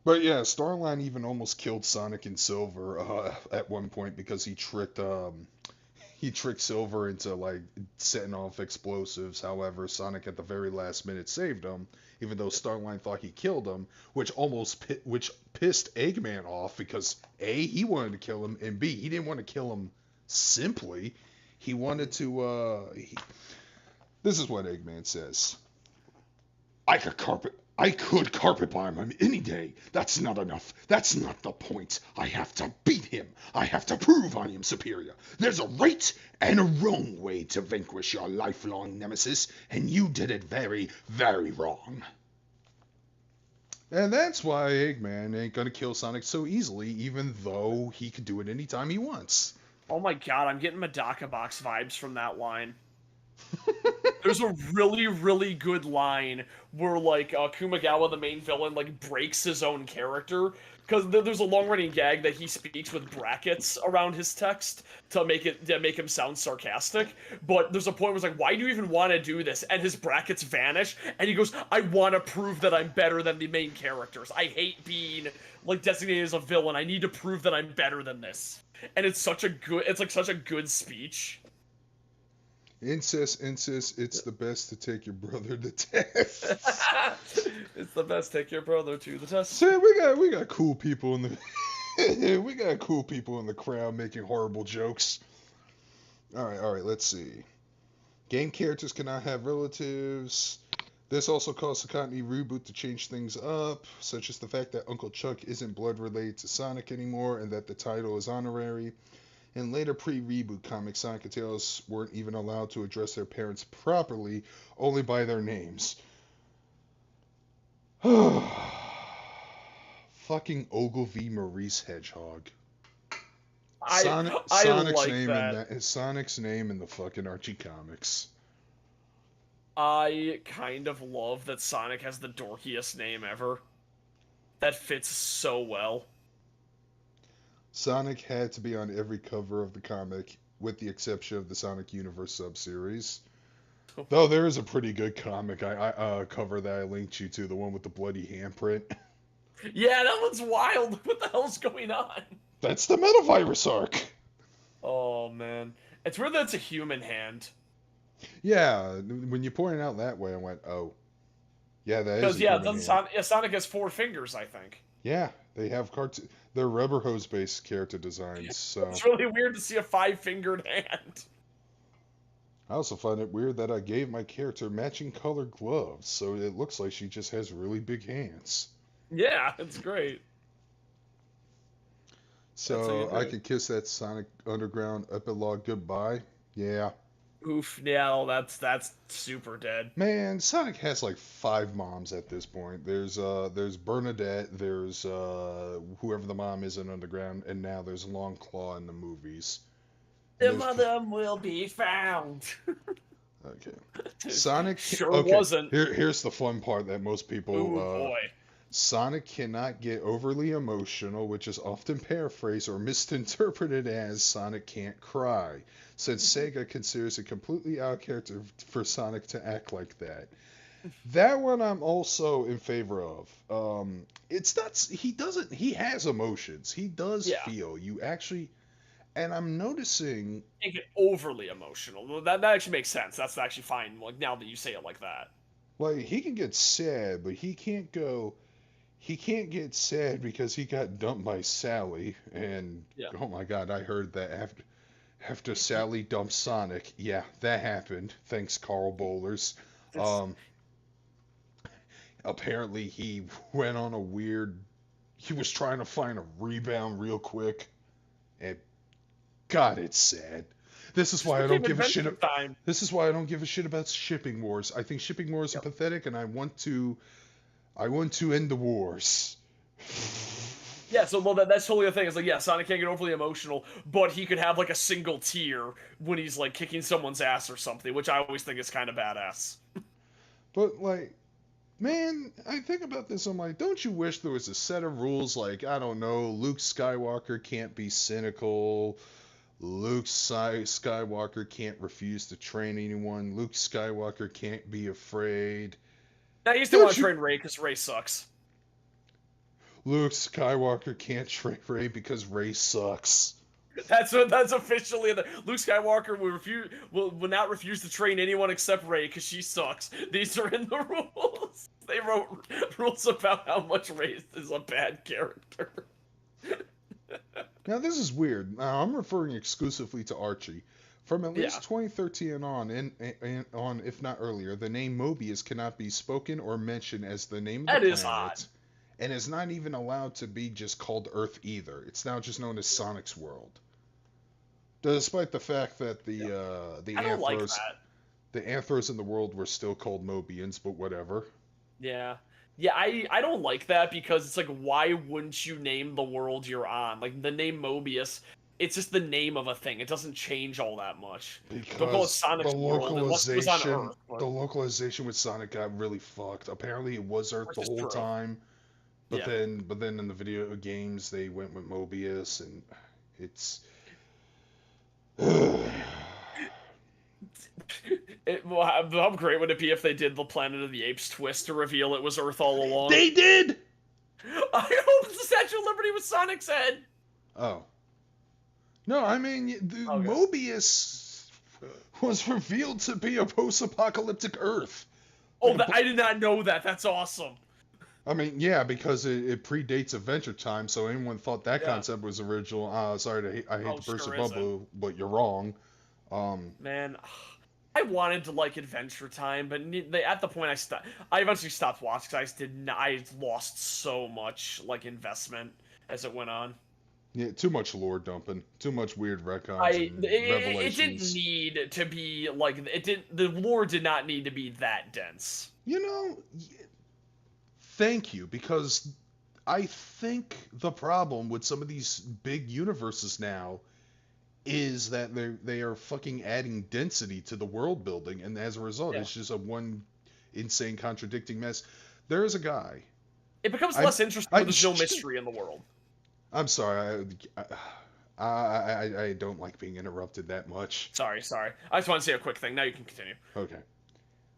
[SPEAKER 1] But yeah, Starline even almost killed Sonic and Silver at one point because he tricked Silver into like setting off explosives. However, Sonic at the very last minute saved him, even though Starline thought he killed him, which pissed Eggman off because A, he wanted to kill him, and B, he didn't want to kill him simply. He wanted to. This is what Eggman says. I could carpet bomb him any day. That's not enough. That's not the point. I have to beat him. I have to prove I am superior. There's a right and a wrong way to vanquish your lifelong nemesis, and you did it very, very wrong. And that's why Eggman ain't gonna kill Sonic so easily, even though he can do it anytime he wants.
[SPEAKER 5] Oh my god, I'm getting Medaka Box vibes from that line. There's a really, really good line where, like, Kumagawa, the main villain, like, breaks his own character. Because there's a long-running gag that he speaks with brackets around his text to make him sound sarcastic. But there's a point where it's like, why do you even want to do this? And his brackets vanish, and he goes, I want to prove that I'm better than the main characters. I hate being, like, designated as a villain. I need to prove that I'm better than this. And it's such a good speech.
[SPEAKER 1] Incest, it's the best to take your brother to test.
[SPEAKER 5] It's the best, take your brother to the test.
[SPEAKER 1] See, we got cool people in the we got cool people in the crowd making horrible jokes. All right, let's see. Game characters cannot have relatives. This also caused the continuity reboot to change things up, such as the fact that Uncle Chuck isn't blood related to Sonic anymore and that the title is honorary. In later pre-reboot comics, Sonic and Tails weren't even allowed to address their parents properly, only by their names. Fucking Ogilvy Maurice Hedgehog. Sonic's name in the fucking Archie comics.
[SPEAKER 5] I kind of love that Sonic has the dorkiest name ever. That fits so well.
[SPEAKER 1] Sonic had to be on every cover of the comic, with the exception of the Sonic Universe sub-series. Though there is a pretty good comic cover that I linked you to, the one with the bloody handprint.
[SPEAKER 5] Yeah, that one's wild. What the hell's going on?
[SPEAKER 1] That's the Metavirus arc.
[SPEAKER 5] Oh, man. It's weird that it's a human hand.
[SPEAKER 1] Yeah, when you point it out that way, I went, oh. Yeah, that is a human hand.
[SPEAKER 5] Sonic has 4 fingers, I think.
[SPEAKER 1] Yeah, they have they're rubber hose based character designs, so
[SPEAKER 5] it's really weird to see a 5-fingered hand.
[SPEAKER 1] I also find it weird that I gave my character matching colored gloves, so it looks like she just has really big hands.
[SPEAKER 5] Yeah, it's great.
[SPEAKER 1] So I could kiss that Sonic Underground epilogue goodbye. Yeah.
[SPEAKER 5] Oof, yeah, well, that's super dead.
[SPEAKER 1] Man, Sonic has like 5 moms at this point. There's Bernadette, there's whoever the mom is in Underground, and now there's Longclaw in the movies. And
[SPEAKER 5] The
[SPEAKER 1] there's
[SPEAKER 5] mother will be found.
[SPEAKER 1] okay. Sonic
[SPEAKER 5] Sure
[SPEAKER 1] okay.
[SPEAKER 5] wasn't.
[SPEAKER 1] Here's the fun part that most people
[SPEAKER 5] Oh boy.
[SPEAKER 1] Sonic cannot get overly emotional, which is often paraphrased or misinterpreted as Sonic can't cry, since Sega considers it completely out of character for Sonic to act like that. That one I'm also in favor of. It's not, he has emotions. He does
[SPEAKER 5] Yeah.
[SPEAKER 1] feel. You actually, and I'm noticing,
[SPEAKER 5] Can't get overly emotional. That actually makes sense. That's actually fine. Like now that you say it like that.
[SPEAKER 1] like, he can get sad, but he can't get sad because he got dumped by Sally, and
[SPEAKER 5] Yeah.
[SPEAKER 1] oh my God, I heard that after Sally dumped Sonic, yeah, that happened. Thanks, Carl Bowlers. Apparently he went on a weird. He was trying to find a rebound real quick, and God, it's sad. This is why I don't give a shit. This is why I don't give a shit about shipping wars. I think shipping wars are pathetic, and I want to end the wars.
[SPEAKER 5] Yeah, so well, that's totally the thing. It's like, yeah, Sonic can't get overly emotional, but he could have like a single tear when he's like kicking someone's ass or something, which I always think is kind of badass.
[SPEAKER 1] But like, man, I think about this. I'm like, don't you wish there was a set of rules? Like, I don't know, Luke Skywalker can't be cynical. Luke Skywalker can't refuse to train anyone. Luke Skywalker can't be afraid.
[SPEAKER 5] Now, you still want to train Rey because Rey sucks.
[SPEAKER 1] Luke Skywalker can't train Rey because Rey sucks.
[SPEAKER 5] That's officially the Luke Skywalker will not refuse to train anyone except Rey because she sucks. These are in the rules. They wrote rules about how much Rey is a bad character.
[SPEAKER 1] Now this is weird. Now I'm referring exclusively to Archie. From at least 2013 and on, if not earlier, the name Mobius cannot be spoken or mentioned as the name of the planet.
[SPEAKER 5] That is odd.
[SPEAKER 1] And is not even allowed to be just called Earth either. It's now just known as Sonic's World. Despite the fact that the Anthros in the world were still called Mobians, but whatever.
[SPEAKER 5] Yeah. Yeah, I don't like that because it's like, why wouldn't you name the world you're on? Like, the name Mobius, it's just the name of a thing. It doesn't change all that much.
[SPEAKER 1] Because
[SPEAKER 5] Sonic's
[SPEAKER 1] the localization with Sonic got really fucked. Apparently it was Earth the whole time. But then in the video games they went with Mobius, and it's
[SPEAKER 5] how great would it be if they did the Planet of the Apes twist to reveal it was Earth all along?
[SPEAKER 1] They did!
[SPEAKER 5] I hope the Statue of Liberty was Sonic's head!
[SPEAKER 1] Oh. No, I mean, Mobius was revealed to be a post-apocalyptic Earth.
[SPEAKER 5] Oh, I did not know that. That's awesome.
[SPEAKER 1] I mean, yeah, because it predates Adventure Time, so anyone thought that concept was original. Sorry, I hate to burst your bubble, but you're wrong.
[SPEAKER 5] Man, I wanted to like Adventure Time, but at the point I eventually stopped watching because I lost so much like investment as it went on.
[SPEAKER 1] Yeah, too much lore dumping, too much weird retcons and revelations.
[SPEAKER 5] It didn't need to be like the lore did not need to be that dense.
[SPEAKER 1] You know. Thank you, because I think the problem with some of these big universes now is that they are fucking adding density to the world building, and as a result, it's just a one insane contradicting mess. There is a guy.
[SPEAKER 5] It becomes less interesting when there's no mystery in the world.
[SPEAKER 1] I'm sorry, I don't like being interrupted that much.
[SPEAKER 5] Sorry. I just want to say a quick thing. Now you can continue.
[SPEAKER 1] Okay.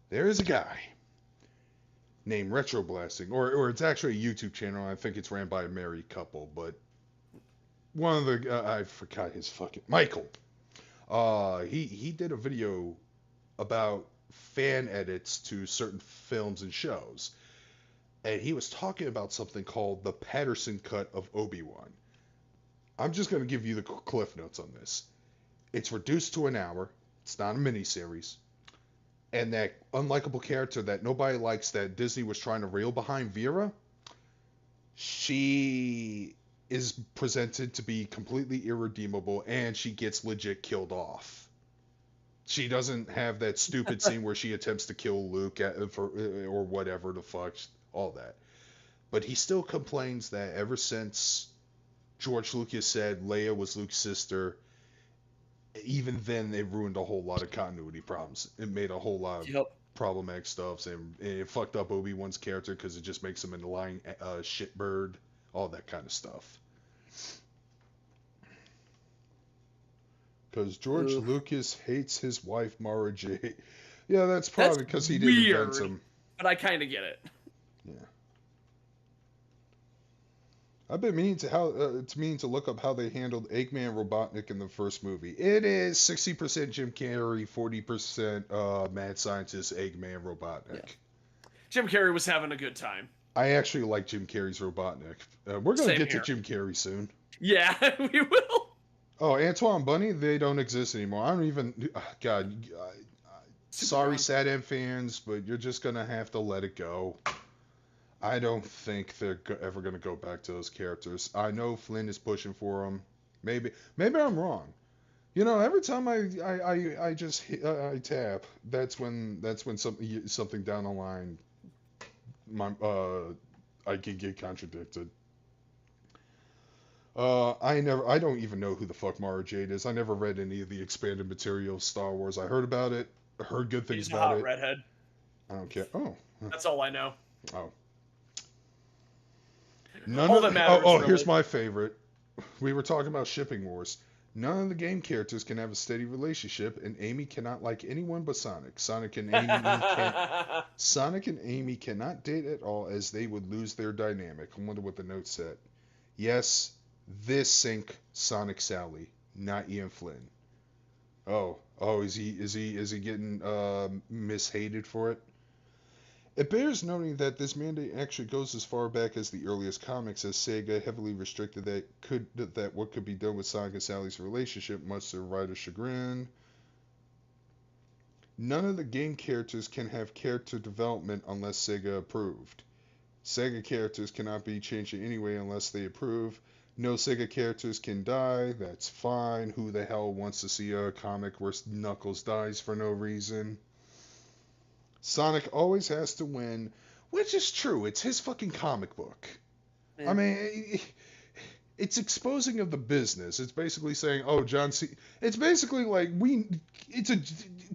[SPEAKER 1] There is a guy named Retro Blasting, or it's actually a YouTube channel. I think it's ran by a married couple, but one of the I forgot his fucking Michael. He did a video about fan edits to certain films and shows, and he was talking about something called the Patterson cut of Obi-Wan. I'm just gonna give you the cliff notes on this. It's reduced to an hour. It's not a miniseries. And that unlikable character that nobody likes that Disney was trying to reel behind, Vera, she is presented to be completely irredeemable, and she gets legit killed off. She doesn't have that stupid scene where she attempts to kill Luke or whatever the fuck, all that. But he still complains that ever since George Lucas said Leia was Luke's sister, even then it ruined a whole lot of continuity problems. It made a whole lot of problematic stuff, and it fucked up Obi-Wan's character because it just makes him a lying shitbird, all that kind of stuff. Because George Lucas hates his wife Mara Jade. Yeah, that's probably because he didn't invent him.
[SPEAKER 5] But I kind of get it.
[SPEAKER 1] Yeah. I've been meaning to look up how they handled Eggman Robotnik in the first movie. It is 60% Jim Carrey, 40% mad scientist Eggman Robotnik.
[SPEAKER 5] Yeah. Jim Carrey was having a good time.
[SPEAKER 1] I actually like Jim Carrey's Robotnik. We're going to get to Jim Carrey soon.
[SPEAKER 5] Yeah, we will.
[SPEAKER 1] Oh, Antoine Bunny, they don't exist anymore. I don't even... God, sorry, Sad fans, but you're just going to have to let it go. I don't think they're ever going to go back to those characters. I know Flynn is pushing for them. Maybe I'm wrong. You know, every time I just tap, that's when something down the line I can get contradicted. I don't even know who the fuck Mara Jade is. I never read any of the expanded material of Star Wars. I heard about it. I heard good things about it.
[SPEAKER 5] She's a hot redhead.
[SPEAKER 1] I don't care. Oh.
[SPEAKER 5] That's all I know.
[SPEAKER 1] Oh. Here's my favorite. We were talking about shipping wars. None of the game characters can have a steady relationship, and Amy cannot like anyone but Sonic. Sonic and Amy cannot date at all, as they would lose their dynamic. I wonder what the note said. Yes, this sync Sonic Sally, not Ian Flynn. Oh, is he getting mishated for it? It bears noting that this mandate actually goes as far back as the earliest comics, as Sega heavily restricted that what could be done with Sonic and Sally's relationship, much to the writer's chagrin. None of the game characters can have character development unless Sega approved. Sega characters cannot be changed in any way unless they approve. No Sega characters can die. That's fine. Who the hell wants to see a comic where Knuckles dies for no reason? Sonic always has to win, which is true. It's his fucking comic book. Yeah. I mean, it's exposing of the business. It's basically saying, oh, John Cena. It's basically like it's a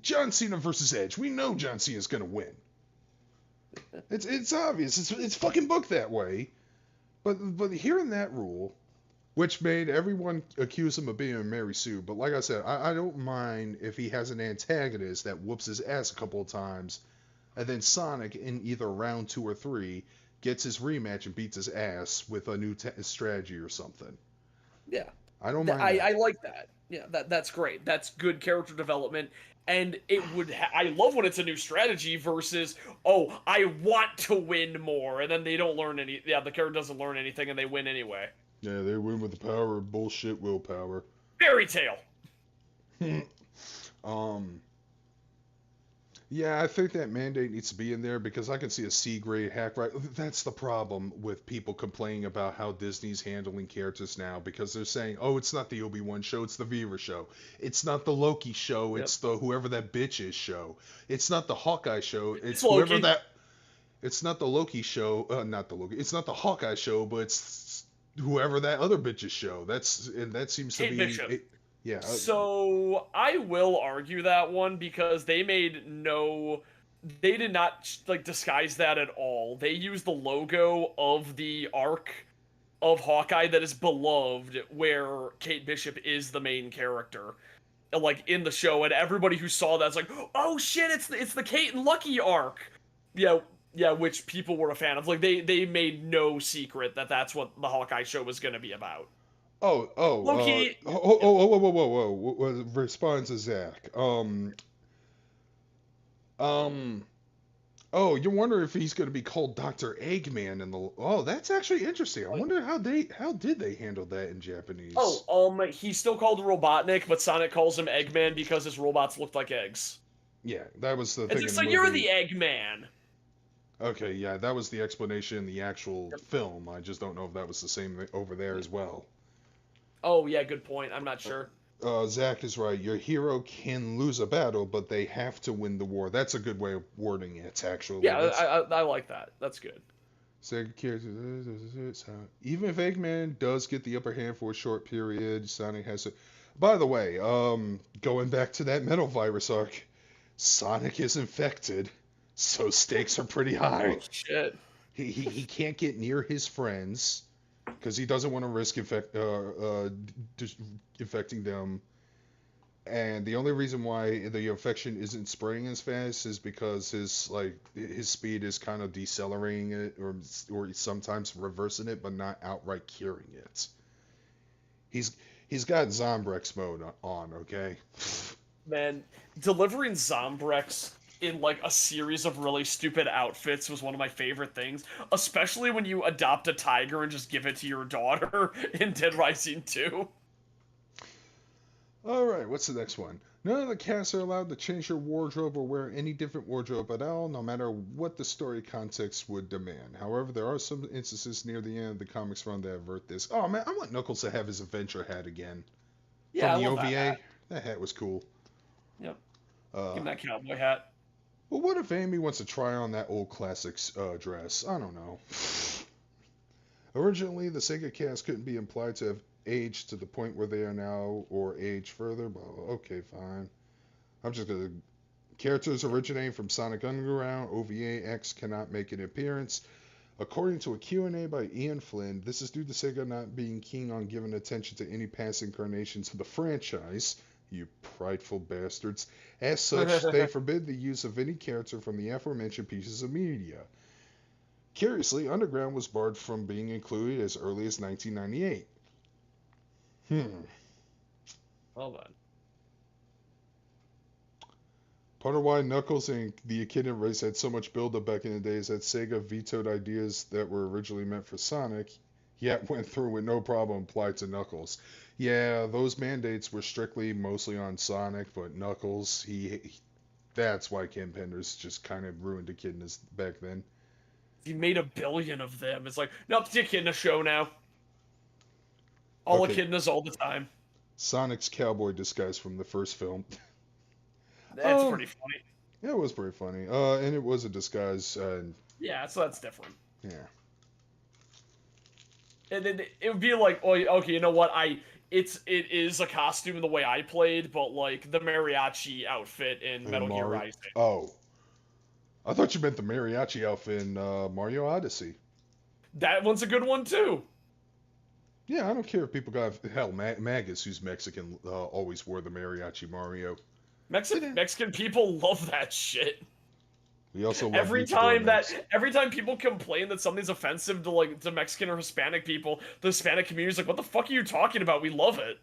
[SPEAKER 1] John Cena versus Edge. We know John Cena's gonna win. It's obvious. It's fucking booked that way. But hearing that rule, which made everyone accuse him of being a Mary Sue. But like I said, I don't mind if he has an antagonist that whoops his ass a couple of times. And then Sonic, in either round 2 or 3, gets his rematch and beats his ass with a new strategy or something.
[SPEAKER 5] Yeah.
[SPEAKER 1] I don't mind
[SPEAKER 5] I like that. Yeah, that's great. That's good character development. And it would I love when it's a new strategy versus, oh, I want to win more. And then they don't learn the character doesn't learn anything and they win anyway.
[SPEAKER 1] Yeah, they win with the power of bullshit willpower.
[SPEAKER 5] Fairy tale!
[SPEAKER 1] Yeah, I think that mandate needs to be in there because I can see a C-grade hack right. That's the problem with people complaining about how Disney's handling characters now, because they're saying, oh, it's not the Obi-Wan show, it's the Viva show. It's not the Loki show, it's the whoever that bitch is show. It's not the Hawkeye show, it's whoever
[SPEAKER 5] Loki.
[SPEAKER 1] It's not the Loki show, it's not the Hawkeye show, but it's whoever that other bitch's show. That seems to
[SPEAKER 5] Kate
[SPEAKER 1] be...
[SPEAKER 5] Bishop.
[SPEAKER 1] Yeah.
[SPEAKER 5] So I will argue that one because they did not disguise that at all. They used the logo of the arc of Hawkeye that is beloved, where Kate Bishop is the main character, in the show, and everybody who saw that's like, oh shit, it's the Kate and Lucky arc. Yeah, which people were a fan of. They made no secret that that's what the Hawkeye show was going to be about.
[SPEAKER 1] Loki. Whoa. Responds to Zach. You're wondering if he's going to be called Dr. Eggman in the... Oh, that's actually interesting. I wonder how did they handle that in Japanese?
[SPEAKER 5] He's still called Robotnik, but Sonic calls him Eggman because his robots looked like eggs.
[SPEAKER 1] Yeah, that was the thing.
[SPEAKER 5] So you're the Eggman.
[SPEAKER 1] Okay, yeah, that was the explanation in the actual film. I just don't know if that was the same over there as well.
[SPEAKER 5] Oh, yeah, good point. I'm not sure.
[SPEAKER 1] Zach is right. Your hero can lose a battle, but they have to win the war. That's a good way of wording it, actually.
[SPEAKER 5] Yeah, I like that. That's good.
[SPEAKER 1] Second character. Even if Eggman does get the upper hand for a short period, Sonic has to. By the way, going back to that metal virus arc, Sonic is infected, so stakes are pretty high.
[SPEAKER 5] Oh shit.
[SPEAKER 1] He can't get near his friends because he doesn't want to risk infecting them. And the only reason why the infection isn't spreading as fast is because his speed is kind of decelerating it, or sometimes reversing it, but not outright curing it. He's got Zombrex mode on, okay?
[SPEAKER 5] Man, delivering Zombrex in like a series of really stupid outfits was one of my favorite things, especially when you adopt a tiger and just give it to your daughter in Dead Rising 2.
[SPEAKER 1] Alright, what's the next one? None of the casts are allowed to change their wardrobe or wear any different wardrobe at all, no matter what the story context would demand. However, there are some instances near the end of the comics run that avert this. Oh man, I want Knuckles to have his adventure hat again.
[SPEAKER 5] Yeah,
[SPEAKER 1] From the
[SPEAKER 5] I love
[SPEAKER 1] OVA.
[SPEAKER 5] that hat.
[SPEAKER 1] That hat was cool.
[SPEAKER 5] Yep. Give him that cowboy hat.
[SPEAKER 1] Well, what if Amy wants to try on that old classics dress? I don't know. Originally, the Sega cast couldn't be implied to have aged to the point where they are now, or age further, but okay, fine. I'm just gonna... Characters originating from Sonic Underground, OVA X cannot make an appearance. According to a Q&A by Ian Flynn, this is due to Sega not being keen on giving attention to any past incarnations of the franchise. You prideful bastards. As such, they forbid the use of any character from the aforementioned pieces of media. Curiously, Underground was barred from being included as early as 1998.
[SPEAKER 5] Well then.
[SPEAKER 1] Part of why Knuckles and the Echidna race had so much build-up back in the day is that Sega vetoed ideas that were originally meant for Sonic, yet went through with no problem applied to Knuckles. Yeah, those mandates were strictly mostly on Sonic, but Knuckles, that's why Ken Penders just kind of ruined Echidnas back then.
[SPEAKER 5] He made 1 billion of them. It's like, nope, it's the Echidna show now. All
[SPEAKER 1] Okay.
[SPEAKER 5] Echidnas all the time.
[SPEAKER 1] Sonic's cowboy disguise from the first film.
[SPEAKER 5] That's pretty funny.
[SPEAKER 1] Yeah, it was pretty funny. And it was a disguise.
[SPEAKER 5] Yeah, so that's different.
[SPEAKER 1] Yeah.
[SPEAKER 5] And then it would be like, oh, okay, you know what? It is a costume the way I played, but like the mariachi outfit in Metal Gear Rising.
[SPEAKER 1] Oh. I thought you meant the mariachi outfit in Mario Odyssey.
[SPEAKER 5] That one's a good one too.
[SPEAKER 1] Yeah, I don't care if people got... Hell, Magus, who's Mexican, always wore the mariachi Mario.
[SPEAKER 5] Mexican people love that shit.
[SPEAKER 1] We also love
[SPEAKER 5] every time people complain that something's offensive to Mexican or Hispanic people, the Hispanic community's like, "What the fuck are you talking about? We love it."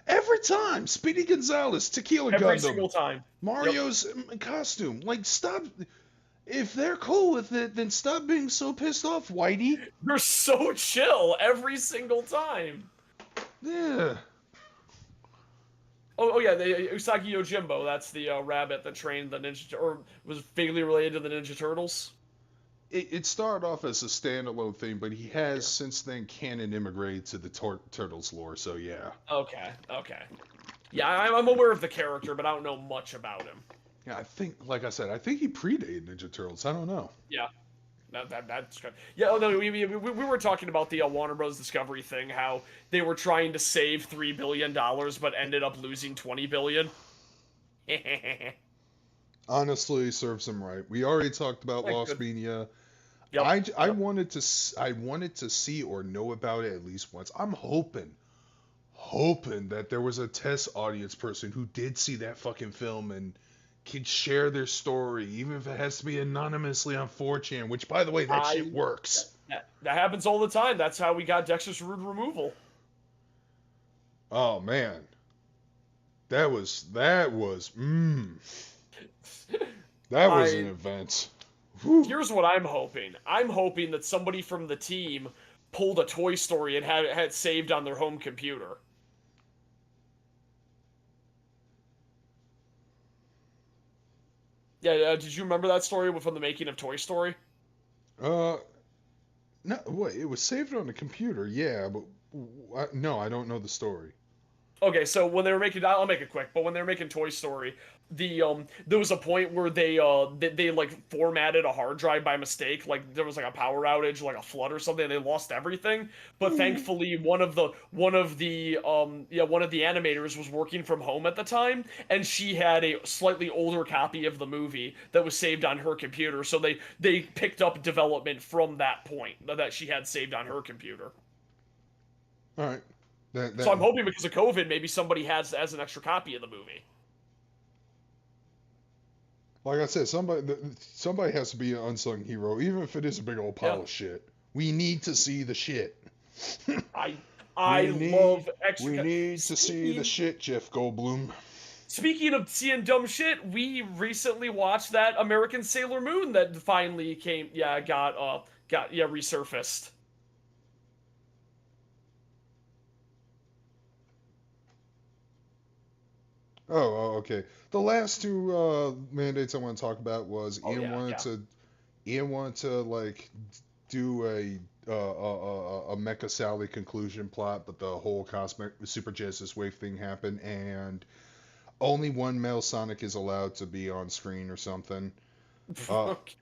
[SPEAKER 1] Every time, Speedy Gonzales, Tequila Gundam,
[SPEAKER 5] Every single time.
[SPEAKER 1] Mario's costume. Like, stop. If they're cool with it, then stop being so pissed off, Whitey.
[SPEAKER 5] You're so chill every single time.
[SPEAKER 1] Yeah.
[SPEAKER 5] Oh yeah, the Usagi Yojimbo. That's the rabbit that trained the ninja, or was vaguely related to the Ninja Turtles.
[SPEAKER 1] It started off as a standalone thing, but he has since then canon immigrated to the Turtles lore. So yeah.
[SPEAKER 5] Okay. Yeah, I'm aware of the character, but I don't know much about him.
[SPEAKER 1] Yeah, I think, like I said, I think he predated Ninja Turtles. I don't know.
[SPEAKER 5] Yeah. That's good. Yeah, oh, no, we were talking about the Warner Bros. Discovery thing, how they were trying to save $3 billion, but ended up losing $20 billion.
[SPEAKER 1] Honestly, serves them right. We already talked about Lost Media.
[SPEAKER 5] Yep.
[SPEAKER 1] I wanted to see or know about it at least once. I'm hoping that there was a test audience person who did see that fucking film and can share their story, even if it has to be anonymously on 4chan, which, by the way, that shit works.
[SPEAKER 5] That happens all the time. That's how we got Dexter's Rude removal.
[SPEAKER 1] Oh, man. That was an event. Whew.
[SPEAKER 5] Here's what I'm hoping. I'm hoping that somebody from the team pulled a Toy Story and had it saved on their home computer. Yeah, did you remember that story from the making of Toy Story?
[SPEAKER 1] No, what? It was saved on the computer, yeah, but no, I don't know the story.
[SPEAKER 5] Okay, so when they were making, I'll make it quick, but when they were making Toy Story, there was a point where they like formatted a hard drive by mistake, like there was like a power outage, like a flood or something, and they lost everything. But thankfully, one of the animators was working from home at the time, and she had a slightly older copy of the movie that was saved on her computer, so they picked up development from that point that she had saved on her computer.
[SPEAKER 1] All right.
[SPEAKER 5] So I'm hoping because of COVID, maybe somebody has an extra copy of the movie.
[SPEAKER 1] Like I said, somebody has to be an unsung hero, even if it is a big old pile of shit. We need to see the shit.
[SPEAKER 5] I love extra.
[SPEAKER 1] We need to see the shit, Jeff Goldblum.
[SPEAKER 5] Speaking of seeing dumb shit, we recently watched that American Sailor Moon that finally got resurfaced.
[SPEAKER 1] Oh, okay. The last two mandates I want to talk about was Ian wanted to like do a Mecha Sally conclusion plot, but the whole Cosmic Super Genesis Wave thing happened, and only one male Sonic is allowed to be on screen or something.
[SPEAKER 5] Okay.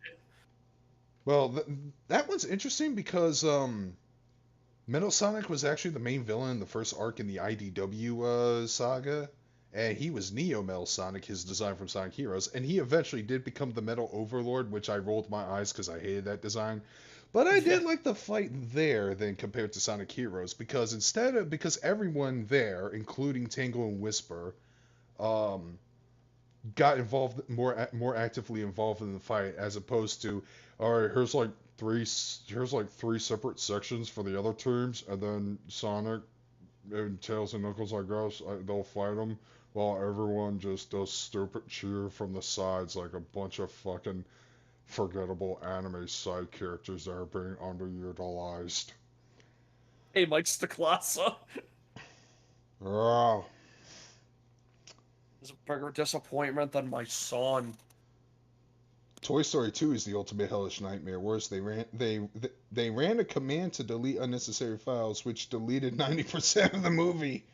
[SPEAKER 1] Well, that one's interesting because Metal Sonic was actually the main villain in the first arc in the IDW saga. And he was Neo Metal Sonic, his design from Sonic Heroes, and he eventually did become the Metal Overlord, which I rolled my eyes because I hated that design. But I did like the fight there than compared to Sonic Heroes, because because everyone there, including Tangle and Whisper, got involved more actively involved in the fight, as opposed to, all right, here's like three separate sections for the other teams, and then Sonic and Tails and Knuckles, I guess, they'll fight them, while everyone just does stupid cheer from the sides like a bunch of fucking forgettable anime side characters that are being underutilized.
[SPEAKER 5] Hey, Mike Stacklasa.
[SPEAKER 1] Oh.
[SPEAKER 5] It's a bigger disappointment than my son.
[SPEAKER 1] Toy Story 2 is the ultimate hellish nightmare. Worse, they ran a command to delete unnecessary files, which deleted 90% of the movie.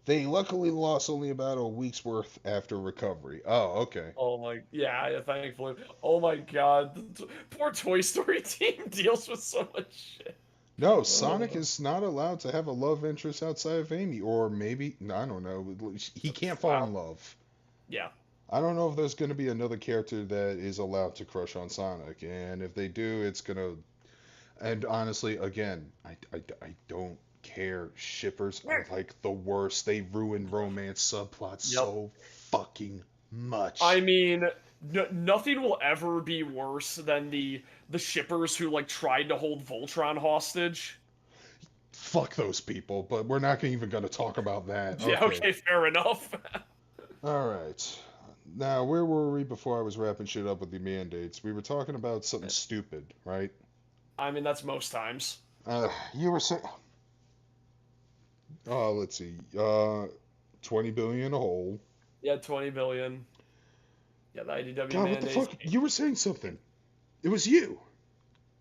[SPEAKER 1] They luckily lost only about a week's worth after recovery. Oh, okay.
[SPEAKER 5] Oh my, yeah, thankfully. Oh my god, the poor Toy Story team deals with so much shit.
[SPEAKER 1] No, Sonic is not allowed to have a love interest outside of Amy, or maybe, I don't know, he can't fall in love.
[SPEAKER 5] Yeah.
[SPEAKER 1] I don't know if there's going to be another character that is allowed to crush on Sonic, and if they do, it's going to... And honestly, again, I don't care. Shippers are like the worst. They ruin romance subplots so fucking much.
[SPEAKER 5] I mean, nothing will ever be worse than the shippers who like tried to hold Voltron hostage.
[SPEAKER 1] Fuck those people, but we're not even going to talk about that.
[SPEAKER 5] Yeah, okay, fair enough.
[SPEAKER 1] All right. Now, where were we before I was wrapping shit up with the mandates? We were talking about something stupid, right?
[SPEAKER 5] I mean, that's most times.
[SPEAKER 1] You were saying... let's see. 20 billion in a hole.
[SPEAKER 5] Yeah, 20 billion. Yeah, the IDW
[SPEAKER 1] God,
[SPEAKER 5] mandates.
[SPEAKER 1] what the fuck? You were saying something. It was you.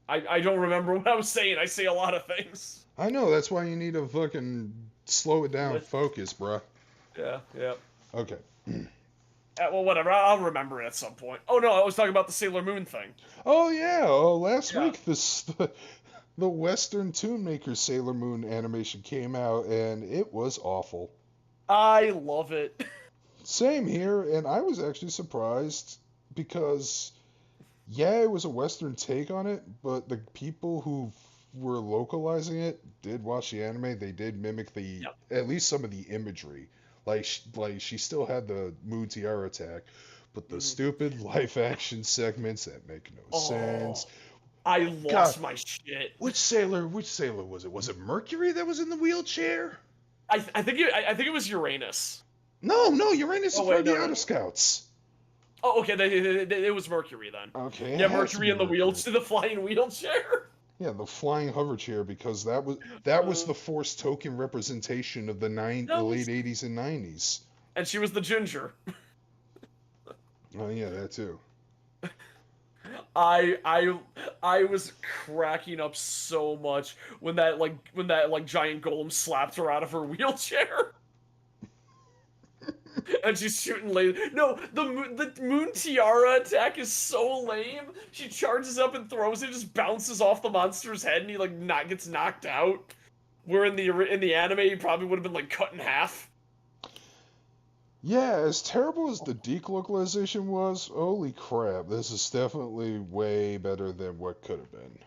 [SPEAKER 5] I don't remember what I was saying. I say a lot of things.
[SPEAKER 1] I know, that's why you need to fucking slow it down and focus, bruh.
[SPEAKER 5] Yeah.
[SPEAKER 1] Okay.
[SPEAKER 5] Well, whatever. I'll remember it at some point. Oh, no, I was talking about the Sailor Moon thing.
[SPEAKER 1] Oh, yeah. Last week, the Western Toon Maker Sailor Moon animation came out, and it was awful.
[SPEAKER 5] I love it.
[SPEAKER 1] Same here, and I was actually surprised because, yeah, it was a Western take on it, but the people who were localizing it did watch the anime. They did mimic at least some of the imagery. Like she still had the Moon Tiara attack, but the stupid live action segments that make no sense.
[SPEAKER 5] I lost my shit.
[SPEAKER 1] Which sailor was it? Was it Mercury that was in the wheelchair?
[SPEAKER 5] I think it was Uranus.
[SPEAKER 1] No, Uranus is for the Outer Scouts.
[SPEAKER 5] Oh, okay, it was Mercury then.
[SPEAKER 1] Okay.
[SPEAKER 5] Yeah, Mercury in the flying wheelchair.
[SPEAKER 1] Yeah, the flying hover chair, because that was the Force token representation of the late 80s and 90s.
[SPEAKER 5] And she was the ginger.
[SPEAKER 1] Oh yeah, that too.
[SPEAKER 5] I was cracking up so much when that giant golem slapped her out of her wheelchair. And she's shooting laser. No, the moon tiara attack is so lame. She charges up and throws it, just bounces off the monster's head, and he like gets knocked out. Where in the anime, he probably would have been like cut in half.
[SPEAKER 1] Yeah, as terrible as the Deke localization was, holy crap, this is definitely way better than what could have been.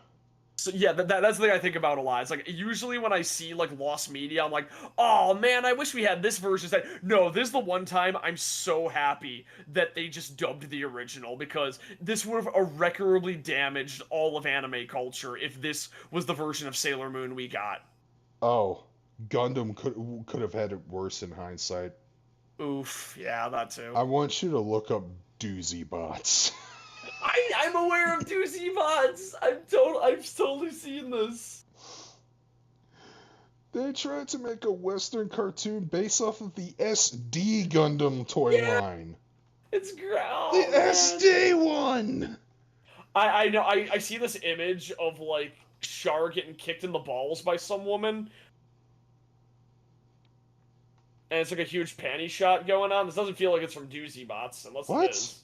[SPEAKER 5] So yeah, that's the thing I think about a lot. It's like usually when I see like lost media, I'm like, oh man, I wish we had this version. No, this is the one time I'm so happy that they just dubbed the original, because this would have irreparably damaged all of anime culture if this was the version of Sailor Moon we got.
[SPEAKER 1] Oh, Gundam could have had it worse in hindsight.
[SPEAKER 5] Oof, yeah, that too.
[SPEAKER 1] I want you to look up Doozy Bots.
[SPEAKER 5] I'm aware of Doozy Bots. I've totally seen this.
[SPEAKER 1] They tried to make a Western cartoon based off of the SD Gundam toy line.
[SPEAKER 5] It's gross.
[SPEAKER 1] The SD one!
[SPEAKER 5] I know, I see this image of, like, Char getting kicked in the balls by some woman. And it's like a huge panty shot going on. This doesn't feel like it's from Doozy Bots, unless
[SPEAKER 1] What?
[SPEAKER 5] it is.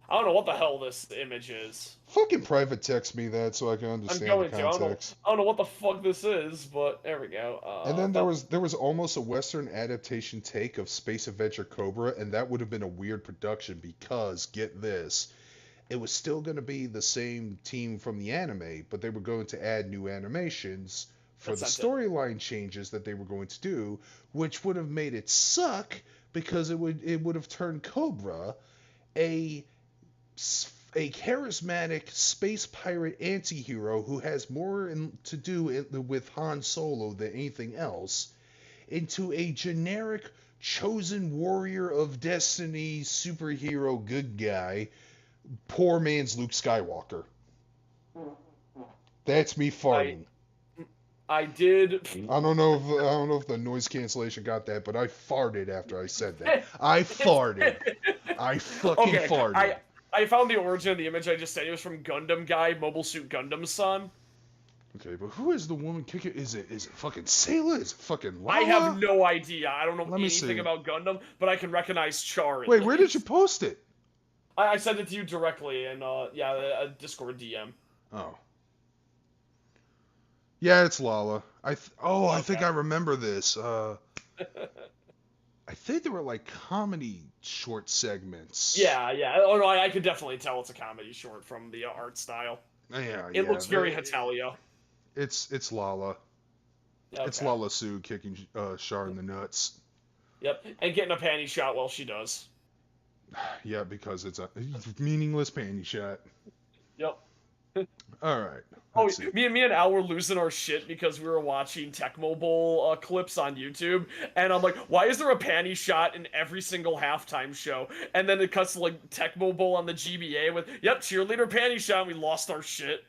[SPEAKER 5] I don't know what the hell this image is.
[SPEAKER 1] Fucking private text me that so I can
[SPEAKER 5] I'm
[SPEAKER 1] understand
[SPEAKER 5] going
[SPEAKER 1] the
[SPEAKER 5] to.
[SPEAKER 1] context.
[SPEAKER 5] I don't know what the fuck this is, but there we go.
[SPEAKER 1] And then there was almost a Western adaptation take of Space Adventure Cobra, and that would have been a weird production because, get this, it was still going to be the same team from the anime, but they were going to add new animations for the storyline changes that they were going to do, which would have made it suck because it would have turned Cobra a charismatic space pirate anti-hero who has more to do with Han Solo than anything else into a generic chosen warrior of destiny superhero good guy, poor man's Luke Skywalker. That's me farting.
[SPEAKER 5] I did.
[SPEAKER 1] I don't know if the noise cancellation got that, but I farted after I said that. I farted. I fucking farted.
[SPEAKER 5] I found the origin of the image I just said. It was from Gundam Guy, Mobile Suit Gundam's son.
[SPEAKER 1] Okay, but who is the woman kicking? Is it fucking Sayla? Is it fucking Lala?
[SPEAKER 5] I have no idea. I don't know anything about Gundam, but I can recognize Char.
[SPEAKER 1] Wait, where did you post it?
[SPEAKER 5] I sent it to you directly in a Discord DM.
[SPEAKER 1] Oh. Yeah, it's Lala. I think I remember this. I think they were like comedy short segments.
[SPEAKER 5] Yeah. Oh no, I could definitely tell it's a comedy short from the art style.
[SPEAKER 1] Yeah.
[SPEAKER 5] It looks very Hetalia.
[SPEAKER 1] It's Lala. Okay. It's Lala Sue kicking Char in the nuts.
[SPEAKER 5] Yep, and getting a panty shot while she does.
[SPEAKER 1] Yeah, because it's a meaningless panty shot.
[SPEAKER 5] Yep.
[SPEAKER 1] All right.
[SPEAKER 5] Me and Al were losing our shit because we were watching Tecmo Bowl clips on YouTube, and I'm like, why is there a panty shot in every single halftime show? And then it cuts to like Tecmo Bowl on the GBA with, yep, cheerleader panty shot, and we lost our shit.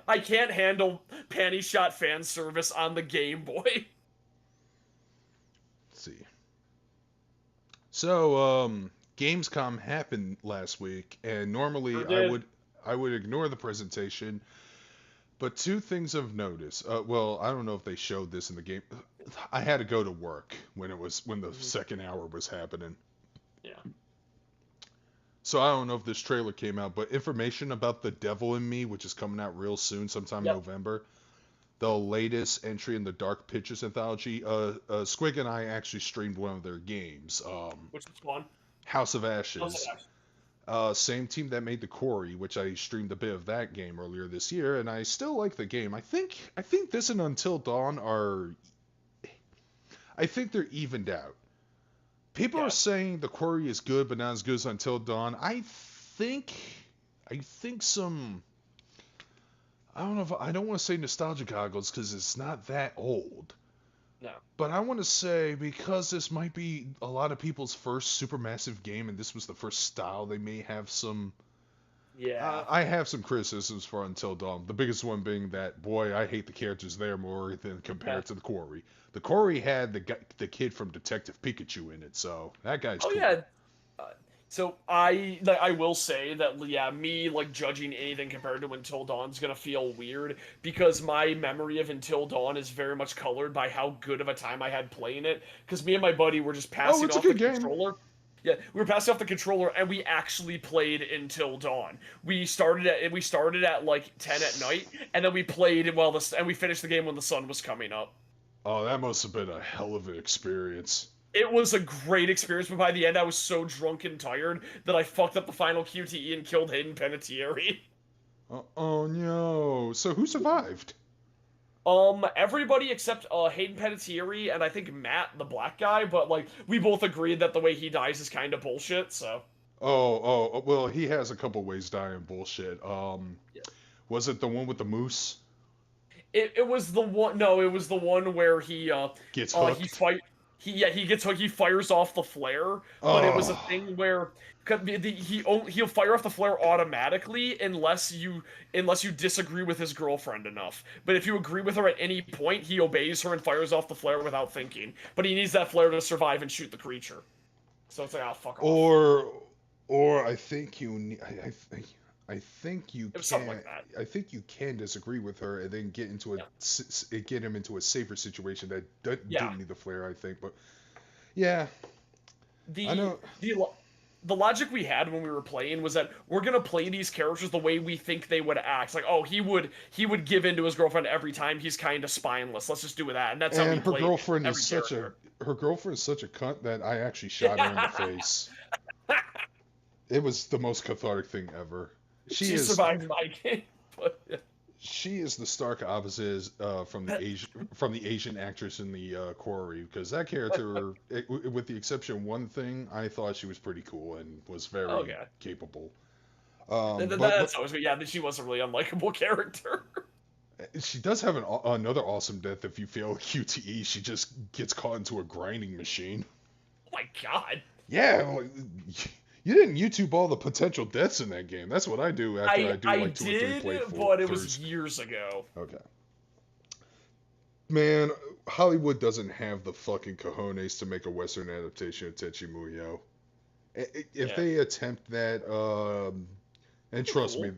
[SPEAKER 5] I can't handle panty shot fan service on the Game Boy.
[SPEAKER 1] Let's see. So, Gamescom happened last week, and normally I would ignore the presentation, but two things of notice. Well, I don't know if they showed this in the game. I had to go to work when the second hour was happening.
[SPEAKER 5] Yeah.
[SPEAKER 1] So I don't know if this trailer came out, but information about The Devil in Me, which is coming out real soon, sometime in November. The latest entry in the Dark Pictures anthology. Squig and I actually streamed one of their games.
[SPEAKER 5] Which one?
[SPEAKER 1] House of Ashes. Same team that made the Quarry, which I streamed a bit of that game earlier this year, and I still like the game. I think this and Until Dawn I think they're evened out. People are saying the Quarry is good, but not as good as Until Dawn. I think some. I don't know if I don't want to say nostalgia goggles because it's not that old.
[SPEAKER 5] No.
[SPEAKER 1] But I want to say, because this might be a lot of people's first supermassive game, and this was the first style, they may have some.
[SPEAKER 5] Yeah.
[SPEAKER 1] I have some criticisms for Until Dawn. The biggest one being that, boy, I hate the characters there more than compared to the Quarry. The Quarry had the kid from Detective Pikachu in it, so that guy's cool.
[SPEAKER 5] Yeah. So I will say that yeah, me like judging anything compared to Until Dawn's gonna feel weird because my memory of Until Dawn is very much colored by how good of a time I had playing it. Because me and my buddy were just
[SPEAKER 1] Oh,
[SPEAKER 5] passing
[SPEAKER 1] it's a
[SPEAKER 5] off the
[SPEAKER 1] good game.
[SPEAKER 5] controller. Yeah, we were passing off the controller and we actually played Until Dawn. We started at like 10 at night and then we played and we finished the game when the sun was coming up.
[SPEAKER 1] Oh, that must have been a hell of an experience.
[SPEAKER 5] It was a great experience, but by the end I was so drunk and tired that I fucked up the final QTE and killed Hayden Panettiere.
[SPEAKER 1] Oh no. So who survived?
[SPEAKER 5] Everybody except Hayden Panettiere and I think Matt, the black guy, but like we both agreed that the way he dies is kind of bullshit. So.
[SPEAKER 1] Well, he has a couple ways dying bullshit.
[SPEAKER 5] Yeah.
[SPEAKER 1] Was it the one with the moose?
[SPEAKER 5] It was the one. No, it was the one where he
[SPEAKER 1] Gets hooked.
[SPEAKER 5] He gets hooked. He fires off the flare, but it was a thing where he'll fire off the flare automatically unless you disagree with his girlfriend enough. But if you agree with her at any point, he obeys her and fires off the flare without thinking. But he needs that flare to survive and shoot the creature. So it's like, oh, fuck off.
[SPEAKER 1] Or I think I think you
[SPEAKER 5] It was
[SPEAKER 1] can.
[SPEAKER 5] something like that.
[SPEAKER 1] I think you can disagree with her and then get him into a safer situation that didn't need the flare. I think, but yeah, I know.
[SPEAKER 5] The logic we had when we were playing was that we're gonna play these characters the way we think they would act. Like, oh, he would give in to his girlfriend every time. He's kind of spineless. Let's just do that, and that's how we
[SPEAKER 1] her
[SPEAKER 5] played
[SPEAKER 1] girlfriend
[SPEAKER 5] every
[SPEAKER 1] is
[SPEAKER 5] character.
[SPEAKER 1] her girlfriend is such a cunt that I actually shot her in the face. It was the most cathartic thing ever. She
[SPEAKER 5] survived my game, but yeah.
[SPEAKER 1] She is the stark opposite from the Asian actress in the Quarry, because that character, with the exception of one thing, I thought she was pretty cool and was very capable.
[SPEAKER 5] That's always good. Yeah, she was a really unlikable character.
[SPEAKER 1] She does have another awesome death. If you fail a QTE, she just gets caught into a grinding machine.
[SPEAKER 5] Oh my god.
[SPEAKER 1] Yeah. You didn't YouTube all the potential deaths in that game. That's what I do after I do like 2 or 3 playthroughs.
[SPEAKER 5] But it was years ago.
[SPEAKER 1] Okay. Man, Hollywood doesn't have the fucking cojones to make a Western adaptation of Tenchi Muyo. If they attempt that, and trust me,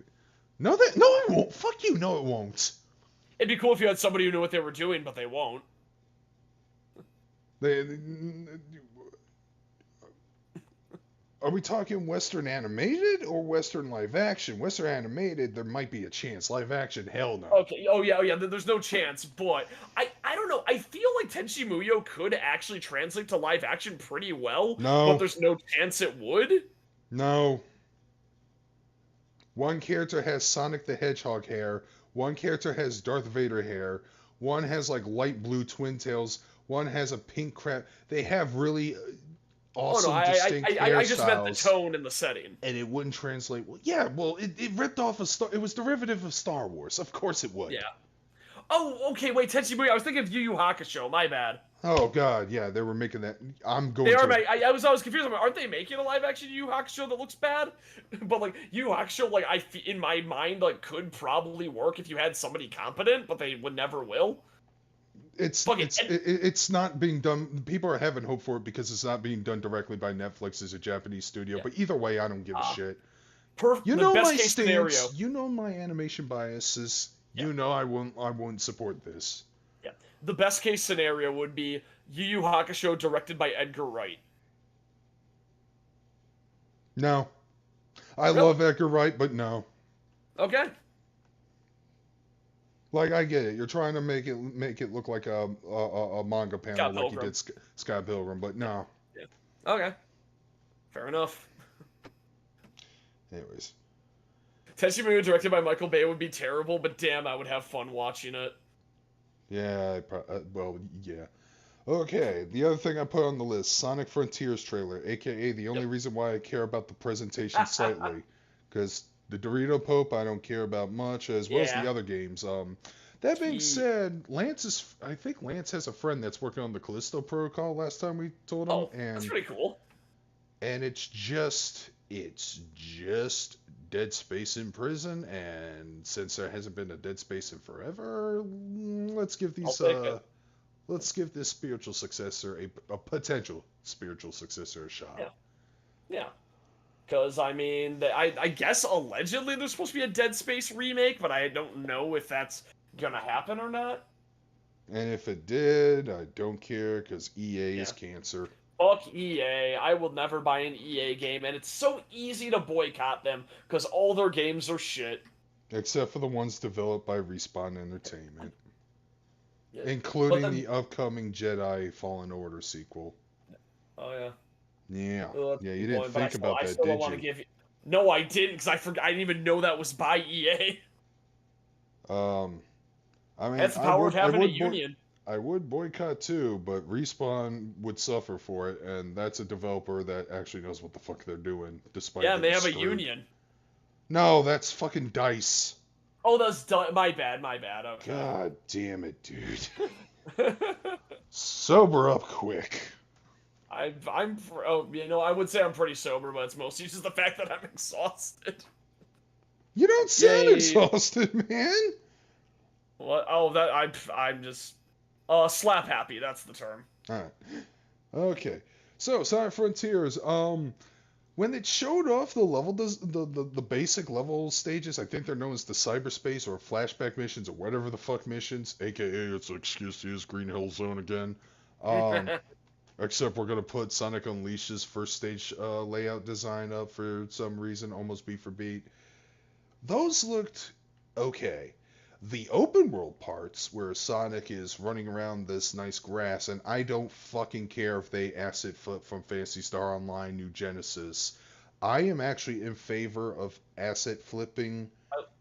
[SPEAKER 1] no, it won't. Fuck you, no, it won't.
[SPEAKER 5] It'd be cool if you had somebody who knew what they were doing, but they won't.
[SPEAKER 1] Are we talking Western animated or Western live action? Western animated, there might be a chance. Live action, hell no.
[SPEAKER 5] Okay. Oh yeah. There's no chance. But I don't know. I feel like Tenchi Muyo could actually translate to live action pretty well.
[SPEAKER 1] No.
[SPEAKER 5] But there's no chance it would.
[SPEAKER 1] No. One character has Sonic the Hedgehog hair. One character has Darth Vader hair. One has like light blue twin tails. One has a pink crab. They have really awesome, distinct hairstyles.
[SPEAKER 5] I just meant the tone and the setting.
[SPEAKER 1] And it wouldn't translate. Well, yeah, well, it ripped off it was derivative of Star Wars. Of course it would.
[SPEAKER 5] Yeah. Oh, okay, wait, Tenchi Muyo. I was thinking of Yu Yu Hakusho. My bad.
[SPEAKER 1] Oh god, yeah, they were making that.
[SPEAKER 5] I was confused. Aren't they making a live action Yu Yu Hakusho that looks bad? But like Yu Yu Hakusho, like in my mind, like could probably work if you had somebody competent, but they would never will.
[SPEAKER 1] It's not being done. People are having hope for it because it's not being done directly by Netflix as a Japanese studio. Yeah. But either way, I don't give a shit. You know my stance. Scenario. You know my animation biases. Yeah. You know I won't support this.
[SPEAKER 5] Yeah. The best case scenario would be Yu Yu Hakusho directed by Edgar Wright.
[SPEAKER 1] No. I love Edgar Wright, but no.
[SPEAKER 5] Okay.
[SPEAKER 1] Like, I get it. You're trying to make it look like a manga panel like you did Sky Pilgrim, but no.
[SPEAKER 5] Yeah. Okay. Fair enough.
[SPEAKER 1] Anyways.
[SPEAKER 5] Tenchi Muyo directed by Michael Bay would be terrible, but damn, I would have fun watching it.
[SPEAKER 1] Yeah, well, yeah. Okay, the other thing I put on the list, Sonic Frontiers trailer, aka the only reason why I care about the presentation slightly, because the Dorito Pope I don't care about much, as well as the other games. That being said, I think Lance has a friend that's working on the Callisto Protocol last time we told him. And
[SPEAKER 5] that's pretty cool.
[SPEAKER 1] And it's just Dead Space in prison, and since there hasn't been a Dead Space in forever, let's give this spiritual successor a potential spiritual successor a shot.
[SPEAKER 5] Yeah. Because, I mean, I guess allegedly there's supposed to be a Dead Space remake, but I don't know if that's gonna happen or not.
[SPEAKER 1] And if it did, I don't care because EA is cancer.
[SPEAKER 5] Fuck EA. I will never buy an EA game, and it's so easy to boycott them because all their games are shit.
[SPEAKER 1] Except for the ones developed by Respawn Entertainment.
[SPEAKER 5] Yeah.
[SPEAKER 1] Including the upcoming Jedi Fallen Order sequel.
[SPEAKER 5] Oh, yeah.
[SPEAKER 1] Yeah.
[SPEAKER 5] Well,
[SPEAKER 1] Yeah, you didn't think about that,
[SPEAKER 5] still
[SPEAKER 1] did
[SPEAKER 5] don't want
[SPEAKER 1] you?
[SPEAKER 5] to give you... No, I didn't, because I didn't even know that was by EA.
[SPEAKER 1] I mean,
[SPEAKER 5] That's the power of having a union.
[SPEAKER 1] I would boycott too, but Respawn would suffer for it, and that's a developer that actually knows what the fuck they're doing, despite
[SPEAKER 5] Yeah, and they
[SPEAKER 1] being
[SPEAKER 5] have a
[SPEAKER 1] screwed.
[SPEAKER 5] union.
[SPEAKER 1] No, that's fucking DICE.
[SPEAKER 5] Oh, that's my bad, okay.
[SPEAKER 1] God damn it, dude. Sober up quick.
[SPEAKER 5] I would say I'm pretty sober, but it's mostly just the fact that I'm exhausted.
[SPEAKER 1] You don't sound
[SPEAKER 5] Yay.
[SPEAKER 1] exhausted, man.
[SPEAKER 5] What? Oh, I'm just slap happy. That's the term.
[SPEAKER 1] All right. Okay. So, Sonic Frontiers. When it showed off the basic level stages, I think they're known as the cyberspace or flashback missions or whatever the fuck missions, aka it's an excuse to use Green Hill Zone again. Except we're gonna put Sonic Unleashed's first stage layout design up for some reason, almost beat for beat. Those looked okay. The open world parts where Sonic is running around this nice grass, and I don't fucking care if they asset flip from Phantasy Star Online New Genesis. I am actually in favor of asset flipping.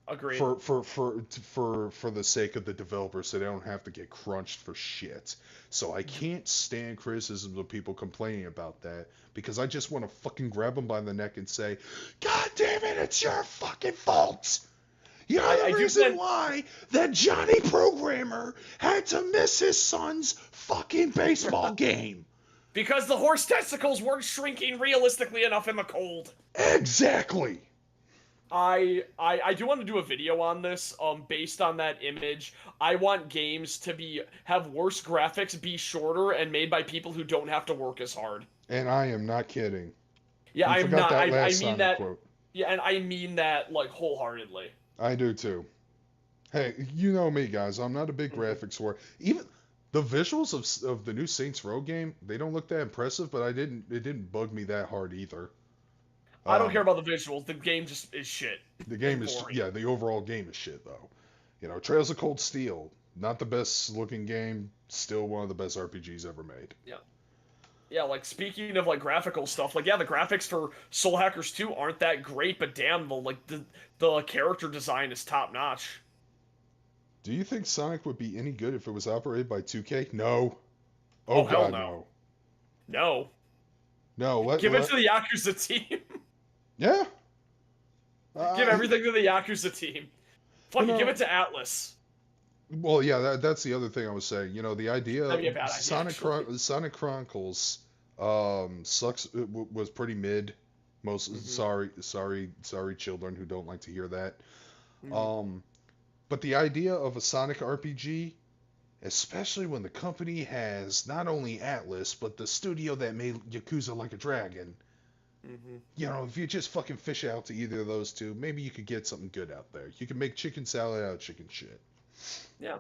[SPEAKER 5] Agreed.
[SPEAKER 1] For the sake of the developers, so they don't have to get crunched for shit. So I can't stand criticisms of people complaining about that, because I just want to fucking grab them by the neck and say, God damn it, it's your fucking fault! You're the reason why that Johnny Programmer had to miss his son's fucking baseball game.
[SPEAKER 5] Because the horse testicles weren't shrinking realistically enough in the cold.
[SPEAKER 1] Exactly.
[SPEAKER 5] I do want to do a video on this, based on that image. I want games to have worse graphics, be shorter, and made by people who don't have to work as hard.
[SPEAKER 1] And I am not kidding.
[SPEAKER 5] Yeah, I'm not. I mean
[SPEAKER 1] Sonic
[SPEAKER 5] that.
[SPEAKER 1] Quote.
[SPEAKER 5] Yeah, and I mean that like wholeheartedly.
[SPEAKER 1] I do too. Hey, you know me, guys. I'm not a big graphics whore. Even the visuals of the new Saints Row game, they don't look that impressive, but it didn't bug me that hard either.
[SPEAKER 5] I don't care about the visuals. The game just is shit.
[SPEAKER 1] The game is the overall game is shit though. You know, Trails of Cold Steel, not the best looking game, still one of the best RPGs ever made.
[SPEAKER 5] Yeah. Yeah, like speaking of like graphical stuff, like the graphics for Soul Hackers 2 aren't that great, but damn, the character design is top notch.
[SPEAKER 1] Do you think Sonic would be any good if it was operated by 2K? No.
[SPEAKER 5] Oh, hell
[SPEAKER 1] God,
[SPEAKER 5] no. No.
[SPEAKER 1] No.
[SPEAKER 5] Give it to the Yakuza team.
[SPEAKER 1] Yeah.
[SPEAKER 5] Give everything to the Yakuza team. Fucking give it to Atlas.
[SPEAKER 1] Well, yeah, that's the other thing I was saying. You know, the idea of Sonic Chronicles was pretty mid. Sorry children who don't like to hear that. But the idea of a Sonic RPG, especially when the company has not only Atlas, but the studio that made Yakuza Like a Dragon, you know, if you just fucking fish out to either of those two, maybe you could get something good out there. You can make chicken salad out of chicken shit.
[SPEAKER 5] Yeah.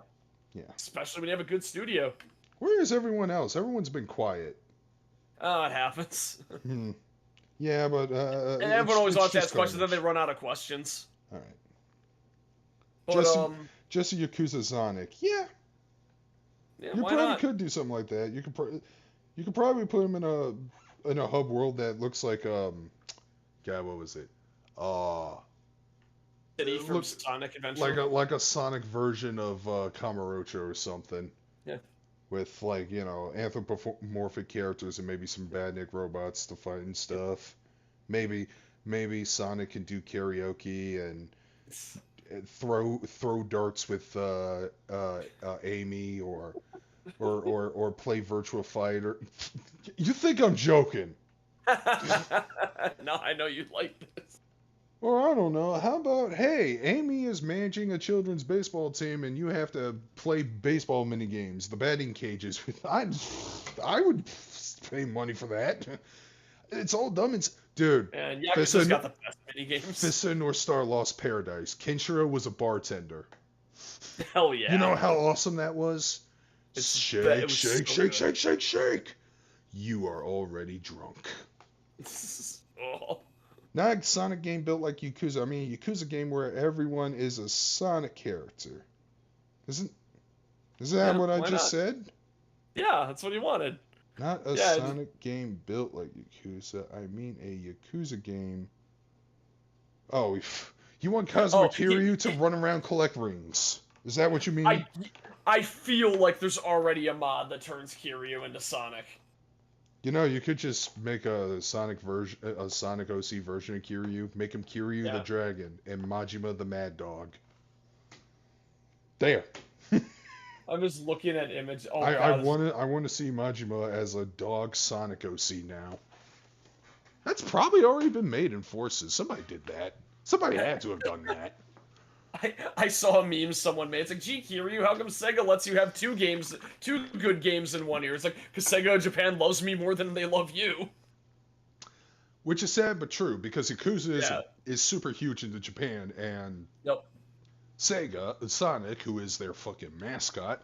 [SPEAKER 1] Yeah.
[SPEAKER 5] Especially when you have a good studio.
[SPEAKER 1] Where is everyone else? Everyone's been quiet.
[SPEAKER 5] Oh, it happens.
[SPEAKER 1] Yeah, but
[SPEAKER 5] and everyone always wants to ask questions, then they run out of questions.
[SPEAKER 1] All right.
[SPEAKER 5] But,
[SPEAKER 1] just a Yakuza Sonic. Yeah.
[SPEAKER 5] Yeah,
[SPEAKER 1] You
[SPEAKER 5] why
[SPEAKER 1] probably
[SPEAKER 5] not?
[SPEAKER 1] could do something like that. You could probably put him in a hub world that looks like God, what was it?
[SPEAKER 5] City from Sonic Adventure.
[SPEAKER 1] Like a Sonic version of Kamurocho or something.
[SPEAKER 5] Yeah.
[SPEAKER 1] With like, you know, anthropomorphic characters and maybe some badnik robots to fight and stuff. Maybe Sonic can do karaoke and throw darts with Amy or play Virtua Fighter. You think I'm joking?
[SPEAKER 5] No, I know you like this.
[SPEAKER 1] Or I don't know. How about, hey, Amy is managing a children's baseball team, and you have to play baseball mini games, the batting cages. I would pay money for that. It's all dumb. Dude,
[SPEAKER 5] And
[SPEAKER 1] Fist
[SPEAKER 5] Yakuza's
[SPEAKER 1] of,
[SPEAKER 5] got the best minigames.
[SPEAKER 1] Fist of North Star Lost Paradise. Kenshiro was a bartender.
[SPEAKER 5] Hell yeah.
[SPEAKER 1] You know how awesome that was?
[SPEAKER 5] It was
[SPEAKER 1] Shake,
[SPEAKER 5] so
[SPEAKER 1] shake,
[SPEAKER 5] good.
[SPEAKER 1] shake, shake, shake. You are already drunk.
[SPEAKER 5] Oh.
[SPEAKER 1] Not a Sonic game built like Yakuza. I mean, a Yakuza game where everyone is a Sonic character. Isn't that what I
[SPEAKER 5] why
[SPEAKER 1] just
[SPEAKER 5] not?
[SPEAKER 1] said?
[SPEAKER 5] Yeah, that's what he wanted.
[SPEAKER 1] Not a
[SPEAKER 5] Yeah,
[SPEAKER 1] Sonic game built like Yakuza. I mean a Yakuza game. Oh, you want Kazuma Kiryu to run around collect rings? Is that what you mean?
[SPEAKER 5] I feel like there's already a mod that turns Kiryu into Sonic.
[SPEAKER 1] You know, you could just make a Sonic OC version of Kiryu. Make him Kiryu the Dragon and Majima the Mad Dog. There.
[SPEAKER 5] I'm just looking at image. Oh,
[SPEAKER 1] I want to see Majima as a dog Sonic OC now. That's probably already been made in Forces. Somebody did that. Somebody had to have done that.
[SPEAKER 5] I saw a meme someone made. It's like, gee, Kiryu, how come Sega lets you have two good games in one year? It's like, because Sega Japan loves me more than they love you.
[SPEAKER 1] Which is sad but true, because Yakuza is super huge into Japan, and Sega, Sonic, who is their fucking mascot,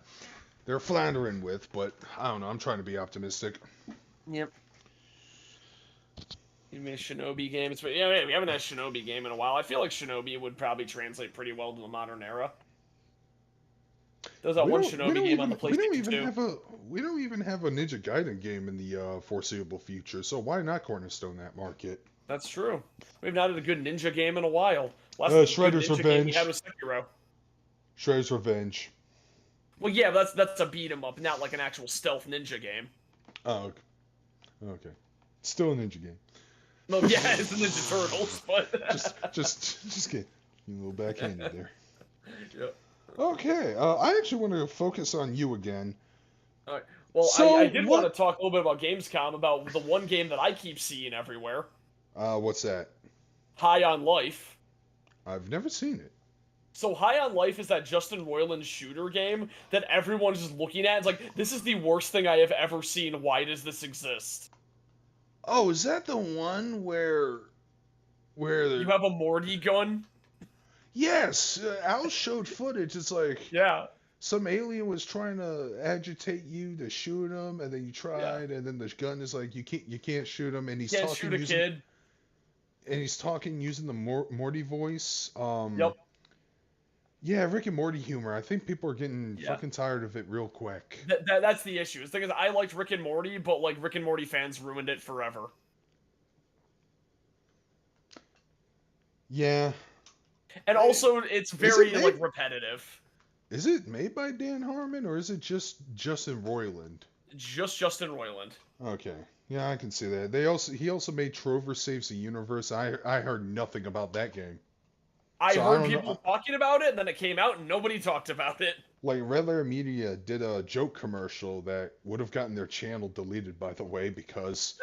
[SPEAKER 1] they're floundering with, but I don't know, I'm trying to be optimistic.
[SPEAKER 5] Yep. You made a Shinobi game. We haven't had a Shinobi game in a while. I feel like Shinobi would probably translate pretty well to the modern era. There's that one Shinobi game on the PlayStation 2.
[SPEAKER 1] We don't even have a Ninja Gaiden game in the foreseeable future, so why not cornerstone that market?
[SPEAKER 5] That's true. We've not had a good ninja game in a while.
[SPEAKER 1] Shredder's Revenge.
[SPEAKER 5] Game we had was Sekiro.
[SPEAKER 1] Shredder's Revenge.
[SPEAKER 5] Well, yeah, but that's a beat 'em up, not like an actual stealth ninja game.
[SPEAKER 1] Oh, okay. Still a ninja game.
[SPEAKER 5] Well, yeah, it's the Ninja Turtles, but
[SPEAKER 1] just get a little backhanded there.
[SPEAKER 5] Yep.
[SPEAKER 1] Okay, I actually want to focus on you again.
[SPEAKER 5] All right. Well,
[SPEAKER 1] so
[SPEAKER 5] I did want to talk a little bit about Gamescom, about the one game that I keep seeing everywhere.
[SPEAKER 1] What's that?
[SPEAKER 5] High on Life.
[SPEAKER 1] I've never seen it.
[SPEAKER 5] So High on Life is that Justin Roiland shooter game that everyone's just looking at. It's like, this is the worst thing I have ever seen. Why does this exist?
[SPEAKER 1] Oh, is that the one where
[SPEAKER 5] you have a Morty gun?
[SPEAKER 1] Yes, Al showed footage. It's like some alien was trying to agitate you to shoot him, and then you tried, and then the gun is like you can't shoot him, and he's
[SPEAKER 5] can't
[SPEAKER 1] talking
[SPEAKER 5] shoot a kid.
[SPEAKER 1] And he's talking using the Morty voice.
[SPEAKER 5] Yep.
[SPEAKER 1] Yeah, Rick and Morty humor. I think people are getting fucking tired of it real quick.
[SPEAKER 5] That's the issue. The thing is, I liked Rick and Morty, but like Rick and Morty fans ruined it forever.
[SPEAKER 1] Yeah.
[SPEAKER 5] And also, it's very like repetitive.
[SPEAKER 1] Is it made by Dan Harmon, or is it just Justin Roiland?
[SPEAKER 5] Just Justin Roiland.
[SPEAKER 1] Okay. Yeah, I can see that. He also made Trover Saves the Universe. I heard nothing about that game.
[SPEAKER 5] I heard people talking about it, and then it came out, and nobody talked about it.
[SPEAKER 1] Like, Red Letter Media did a joke commercial that would have gotten their channel deleted, by the way, because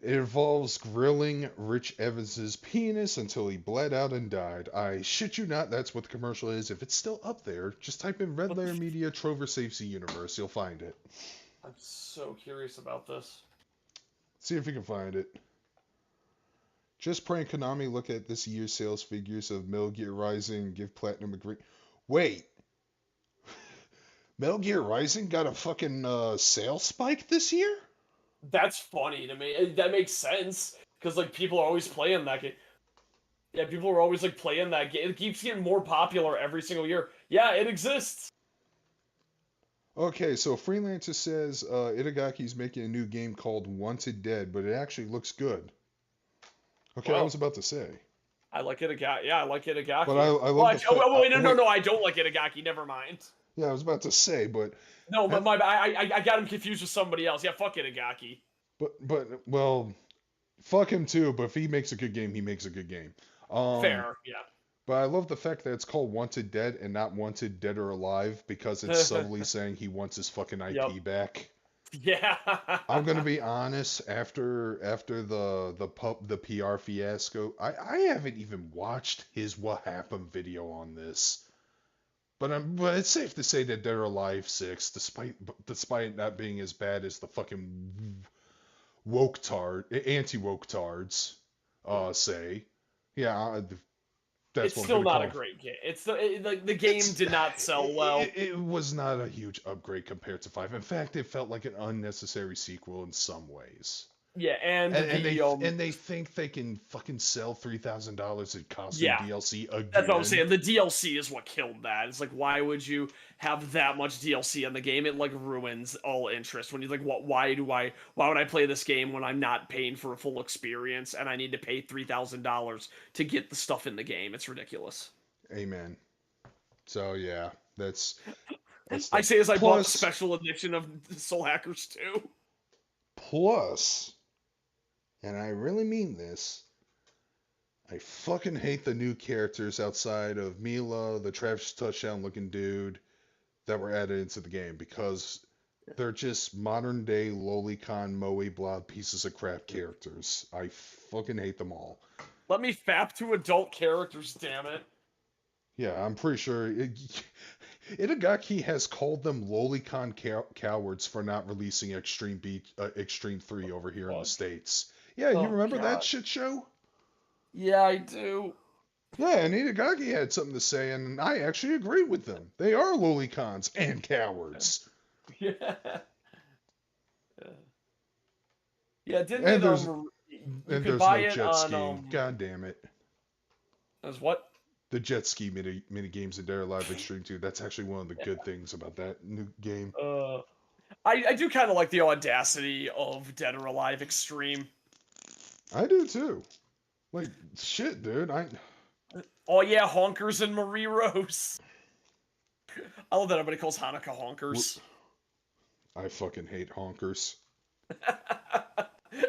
[SPEAKER 1] it involves grilling Rich Evans's penis until he bled out and died. I shit you not, that's what the commercial is. If it's still up there, just type in Red Letter Media Trover Saves the Universe. You'll find it.
[SPEAKER 5] I'm so curious about this.
[SPEAKER 1] See if you can find it. Just praying Konami look at this year's sales figures of Metal Gear Rising and give Platinum a great... Wait. Metal Gear Rising got a fucking sales spike this year?
[SPEAKER 5] That's funny to me. That makes sense. Because, like, people are always playing that game. Yeah, people are always, like, playing that game. It keeps getting more popular every single year. Yeah, it exists.
[SPEAKER 1] Okay, so Freelancer says Itagaki's making a new game called Wanted Dead, but it actually looks good. Okay, I was about to say.
[SPEAKER 5] I like Itagaki. Yeah, I like Itagaki.
[SPEAKER 1] But I love
[SPEAKER 5] no, I don't like Itagaki. Never mind.
[SPEAKER 1] Yeah, I was about to say, but...
[SPEAKER 5] No, but I got him confused with somebody else. Yeah, fuck Itagaki.
[SPEAKER 1] Well, fuck him too, but if he makes a good game, he makes a good game.
[SPEAKER 5] Fair, yeah.
[SPEAKER 1] But I love the fact that it's called Wanted Dead and not Wanted Dead or Alive, because it's subtly saying he wants his fucking IP back.
[SPEAKER 5] Yeah.
[SPEAKER 1] I'm gonna be honest. After the PR fiasco, I haven't even watched his What Happened video on this. But it's safe to say that Dead or Alive 6, despite it not being as bad as the fucking anti-woke tards say. Yeah, that's
[SPEAKER 5] It's
[SPEAKER 1] what I'm
[SPEAKER 5] still
[SPEAKER 1] gonna
[SPEAKER 5] not
[SPEAKER 1] call
[SPEAKER 5] a
[SPEAKER 1] it.
[SPEAKER 5] great game. Like the game did not sell well.
[SPEAKER 1] It was not a huge upgrade compared to 5. In fact, it felt like an unnecessary sequel in some ways.
[SPEAKER 5] Yeah, and
[SPEAKER 1] And they think they can fucking sell $3,000 in costume
[SPEAKER 5] yeah,
[SPEAKER 1] DLC again.
[SPEAKER 5] that's what I'm saying. The DLC is what killed that. It's like, why would you have that much DLC in the game? It like ruins all interest when you're like, what? Why would I play this game when I'm not paying for a full experience and I need to pay $3,000 to get the stuff in the game? It's ridiculous.
[SPEAKER 1] Amen. So yeah, that's
[SPEAKER 5] I say as I bought the
[SPEAKER 1] plus
[SPEAKER 5] special edition of Soul Hackers 2.
[SPEAKER 1] plus, and I really mean this. I fucking hate the new characters outside of Mila, the Travis Touchdown looking dude that were added into the game because they're just modern day lolicon moe blob pieces of crap characters. I fucking hate them all.
[SPEAKER 5] Let me fap to adult characters, damn it.
[SPEAKER 1] Yeah, I'm pretty sure Itagaki has called them lolicon cowards for not releasing Extreme 3 over here in the States. Yeah, you remember that shit show?
[SPEAKER 5] Yeah, I do.
[SPEAKER 1] Yeah, and Itagaki had something to say, and I actually agree with them. They are lolicons and cowards.
[SPEAKER 5] Yeah. Yeah, didn't
[SPEAKER 1] And
[SPEAKER 5] it,
[SPEAKER 1] there's
[SPEAKER 5] you
[SPEAKER 1] and
[SPEAKER 5] could
[SPEAKER 1] there's
[SPEAKER 5] buy
[SPEAKER 1] no
[SPEAKER 5] it
[SPEAKER 1] jet
[SPEAKER 5] on,
[SPEAKER 1] skiing. God damn it.
[SPEAKER 5] As what?
[SPEAKER 1] The jet ski mini games in Dead or Alive Extreme 2. That's actually one of the good things about that new game.
[SPEAKER 5] I do kind of like the audacity of Dead or Alive Extreme.
[SPEAKER 1] I do too. Like, shit, dude.
[SPEAKER 5] Oh yeah, Honkers and Marie Rose. I love that everybody calls Hanukkah Honkers.
[SPEAKER 1] I fucking hate honkers.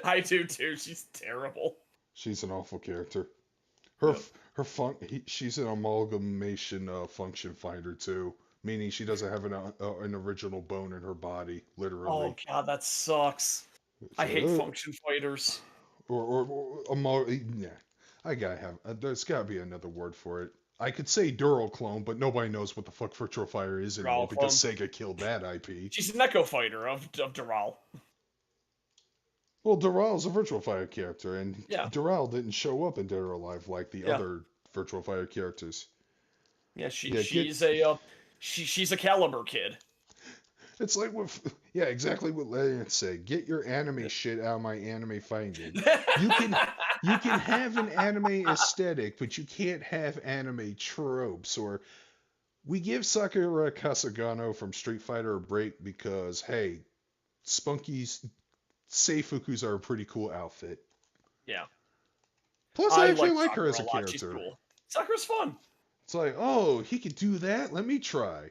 [SPEAKER 5] I do too. She's terrible.
[SPEAKER 1] She's an awful character. She's an amalgamation function finder too, meaning she doesn't have an original bone in her body, literally.
[SPEAKER 5] Oh god, that sucks. I hate function fighters.
[SPEAKER 1] Yeah, I gotta have. There's gotta be another word for it. I could say Dural clone, but nobody knows what the fuck Virtual Fire is anymore because Sega killed that IP.
[SPEAKER 5] She's an Echo Fighter of Dural.
[SPEAKER 1] Well, Dural's a Virtual Fire character, and Dural didn't show up in Dead or Alive like the other Virtual Fire characters.
[SPEAKER 5] Yeah, she's a Caliber kid.
[SPEAKER 1] It's like exactly what Larian said. Get your anime shit out of my anime finding. You can have an anime aesthetic, but you can't have anime tropes. Or we give Sakura Kasagano from Street Fighter a break because hey, Spunky's Seifukus are a pretty cool outfit.
[SPEAKER 5] Yeah.
[SPEAKER 1] Plus, I actually like her as a character.
[SPEAKER 5] She's cool. Sakura's fun.
[SPEAKER 1] It's like, oh, he could do that. Let me try.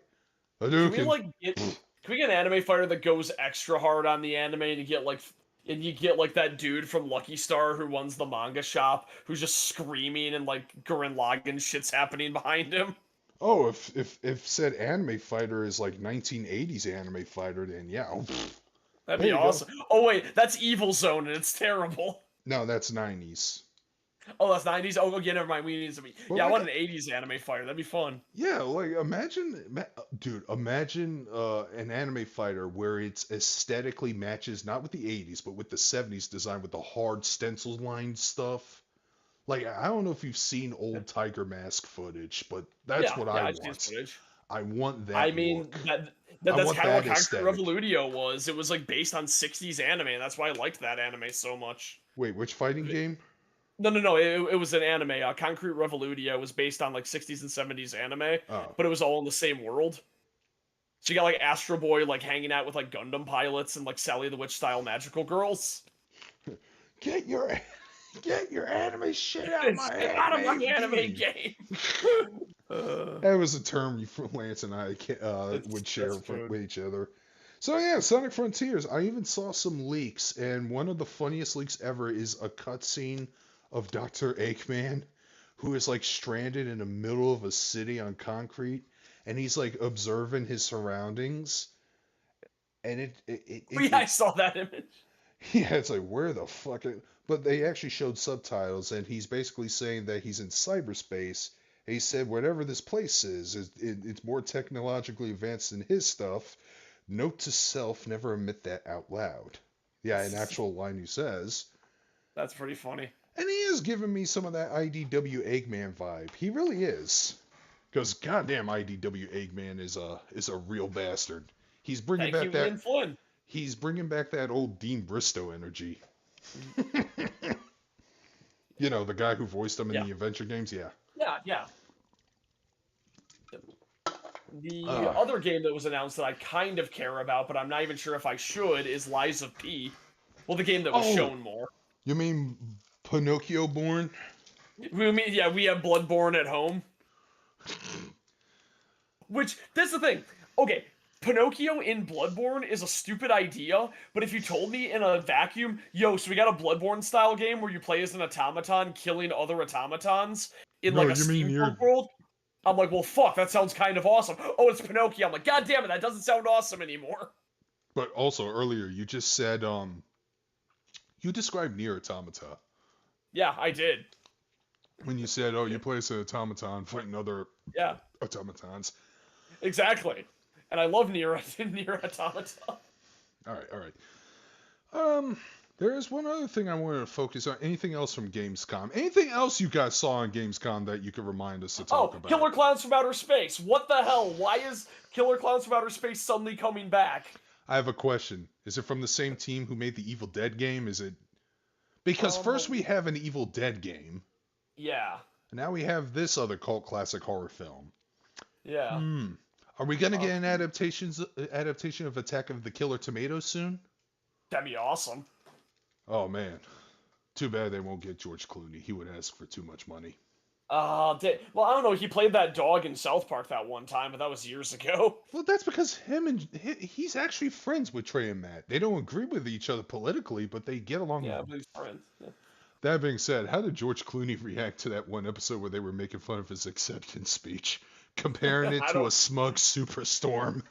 [SPEAKER 5] Can we get an anime fighter that goes extra hard on the anime and you get like that dude from Lucky Star who runs the manga shop who's just screaming and like Gurren Lagann shit's happening behind him?
[SPEAKER 1] Oh, if said anime fighter is like 1980s anime fighter, then yeah.
[SPEAKER 5] That'd be awesome. Oh wait, that's Evil Zone and it's terrible.
[SPEAKER 1] No, that's 90s.
[SPEAKER 5] Oh, that's 90s? Oh, yeah, never mind. We need some... I want an 80s anime fighter. That'd be fun.
[SPEAKER 1] Yeah, like, imagine an anime fighter where it's aesthetically matches, not with the 80s, but with the 70s design with the hard stencil line stuff. Like, I don't know if you've seen old Tiger Mask footage, but that's what I want. I want that look.
[SPEAKER 5] That's kind of what Concrete Revolutio was. It was, like, based on 60s anime, and that's why I liked that anime so much.
[SPEAKER 1] Wait, which fighting game?
[SPEAKER 5] No. It was an anime. Concrete Revolutio was based on like 60s and 70s anime, but it was all in the same world. So you got like Astro Boy like hanging out with like Gundam pilots and like Sally the Witch style magical girls.
[SPEAKER 1] Get your anime shit out of my
[SPEAKER 5] anime game.
[SPEAKER 1] That was a term Lance and I would share with each other. So yeah, Sonic Frontiers. I even saw some leaks, and one of the funniest leaks ever is a cutscene of Dr. Eggman, who is like stranded in the middle of a city on concrete, and he's like observing his surroundings. And
[SPEAKER 5] I saw that image.
[SPEAKER 1] Yeah, it's like where the fuck? But they actually showed subtitles, and he's basically saying that he's in cyberspace. And he said whatever this place is, it's more technologically advanced than his stuff. Note to self: never admit that out loud. Yeah, an actual line he says.
[SPEAKER 5] That's pretty funny.
[SPEAKER 1] And he is giving me some of that IDW Eggman vibe. He really is. Because goddamn, IDW Eggman is a real bastard. He's bringing
[SPEAKER 5] Thank you,
[SPEAKER 1] back that.
[SPEAKER 5] Ian Flynn.
[SPEAKER 1] He's bringing back that old Dean Bristow energy. You know, the guy who voiced him in the adventure games. Yeah.
[SPEAKER 5] Yeah. The other game that was announced that I kind of care about, but I'm not even sure if I should, is Lies of P. Well, the game that was shown more.
[SPEAKER 1] You mean Pinocchio Born?
[SPEAKER 5] We have Bloodborne at home. Which, that's the thing. Okay, Pinocchio in Bloodborne is a stupid idea, but if you told me in a vacuum, so we got a Bloodborne-style game where you play as an automaton killing other automatons in, like, a steampunk world, I'm like, well, fuck, that sounds kind of awesome. Oh, it's Pinocchio. I'm like, god damn it, that doesn't sound awesome anymore.
[SPEAKER 1] But also, earlier, you just said, you described Nier Automata.
[SPEAKER 5] Yeah, I did.
[SPEAKER 1] When you said, you play as an automaton fighting other automatons.
[SPEAKER 5] Exactly. And I love Nier Automata.
[SPEAKER 1] Alright. There is one other thing I wanted to focus on. Anything else from Gamescom? Anything else you guys saw on Gamescom that you could remind us to talk about?
[SPEAKER 5] Killer Clowns from Outer Space. What the hell? Why is Killer Clowns from Outer Space suddenly coming back?
[SPEAKER 1] I have a question. Is it from the same team who made the Evil Dead game? Is it... Because first we have an Evil Dead game.
[SPEAKER 5] Yeah.
[SPEAKER 1] And now we have this other cult classic horror film.
[SPEAKER 5] Yeah.
[SPEAKER 1] Are we going to get an adaptation of Attack of the Killer Tomatoes soon?
[SPEAKER 5] That'd be awesome.
[SPEAKER 1] Oh, man. Too bad they won't get George Clooney. He would ask for too much money.
[SPEAKER 5] Well, I don't know. He played that dog in South Park that one time, but that was years ago.
[SPEAKER 1] Well, that's because he's actually friends with Trey and Matt. They don't agree with each other politically, but they get along.
[SPEAKER 5] Yeah, but he's friends. Yeah.
[SPEAKER 1] That being said, how did George Clooney react to that one episode where they were making fun of his acceptance speech, comparing it to a smug superstorm?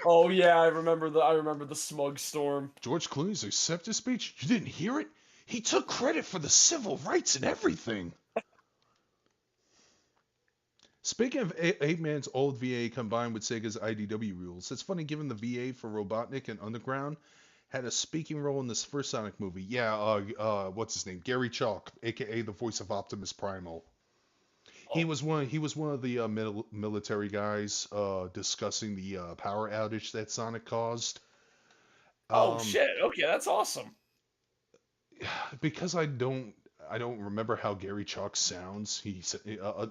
[SPEAKER 5] Oh yeah, I remember the smug storm.
[SPEAKER 1] George Clooney's acceptance speech? You didn't hear it? He took credit for the civil rights and everything. Speaking of Eggman's old VA combined with Sega's IDW rules, it's funny given the VA for Robotnik and Underground had a speaking role in this first Sonic movie. Yeah, what's his name? Gary Chalk, aka the voice of Optimus Primal. He was one of the military guys discussing the power outage that Sonic caused.
[SPEAKER 5] Shit. Okay, that's awesome.
[SPEAKER 1] Because I don't remember how Gary Chalk sounds.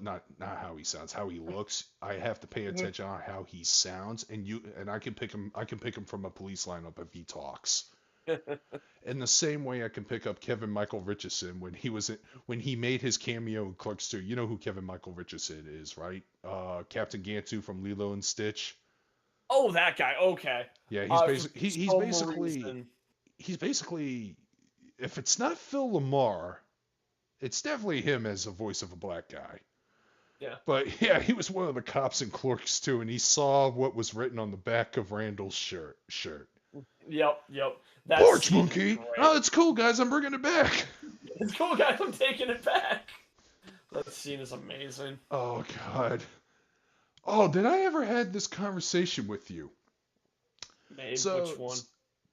[SPEAKER 1] Not how he sounds, how he looks. I have to pay attention on how he sounds, and I can pick him from a police lineup if he talks. In the same way, I can pick up Kevin Michael Richardson when he made his cameo in Clerks 2. You know who Kevin Michael Richardson is, right? Captain Gantu from Lilo and Stitch.
[SPEAKER 5] Oh, that guy. Okay.
[SPEAKER 1] Yeah, he's basically. If it's not Phil Lamar, it's definitely him as a voice of a black guy.
[SPEAKER 5] Yeah.
[SPEAKER 1] But yeah, he was one of the cops in Clerks 2, and he saw what was written on the back of Randall's shirt.
[SPEAKER 5] Yep.
[SPEAKER 1] Porch Monkey! Oh, it's cool, guys. I'm bringing it back.
[SPEAKER 5] It's cool, guys. I'm taking it back. That scene is amazing.
[SPEAKER 1] Oh, God. Oh, did I ever had this conversation with you?
[SPEAKER 5] Maybe. Which one?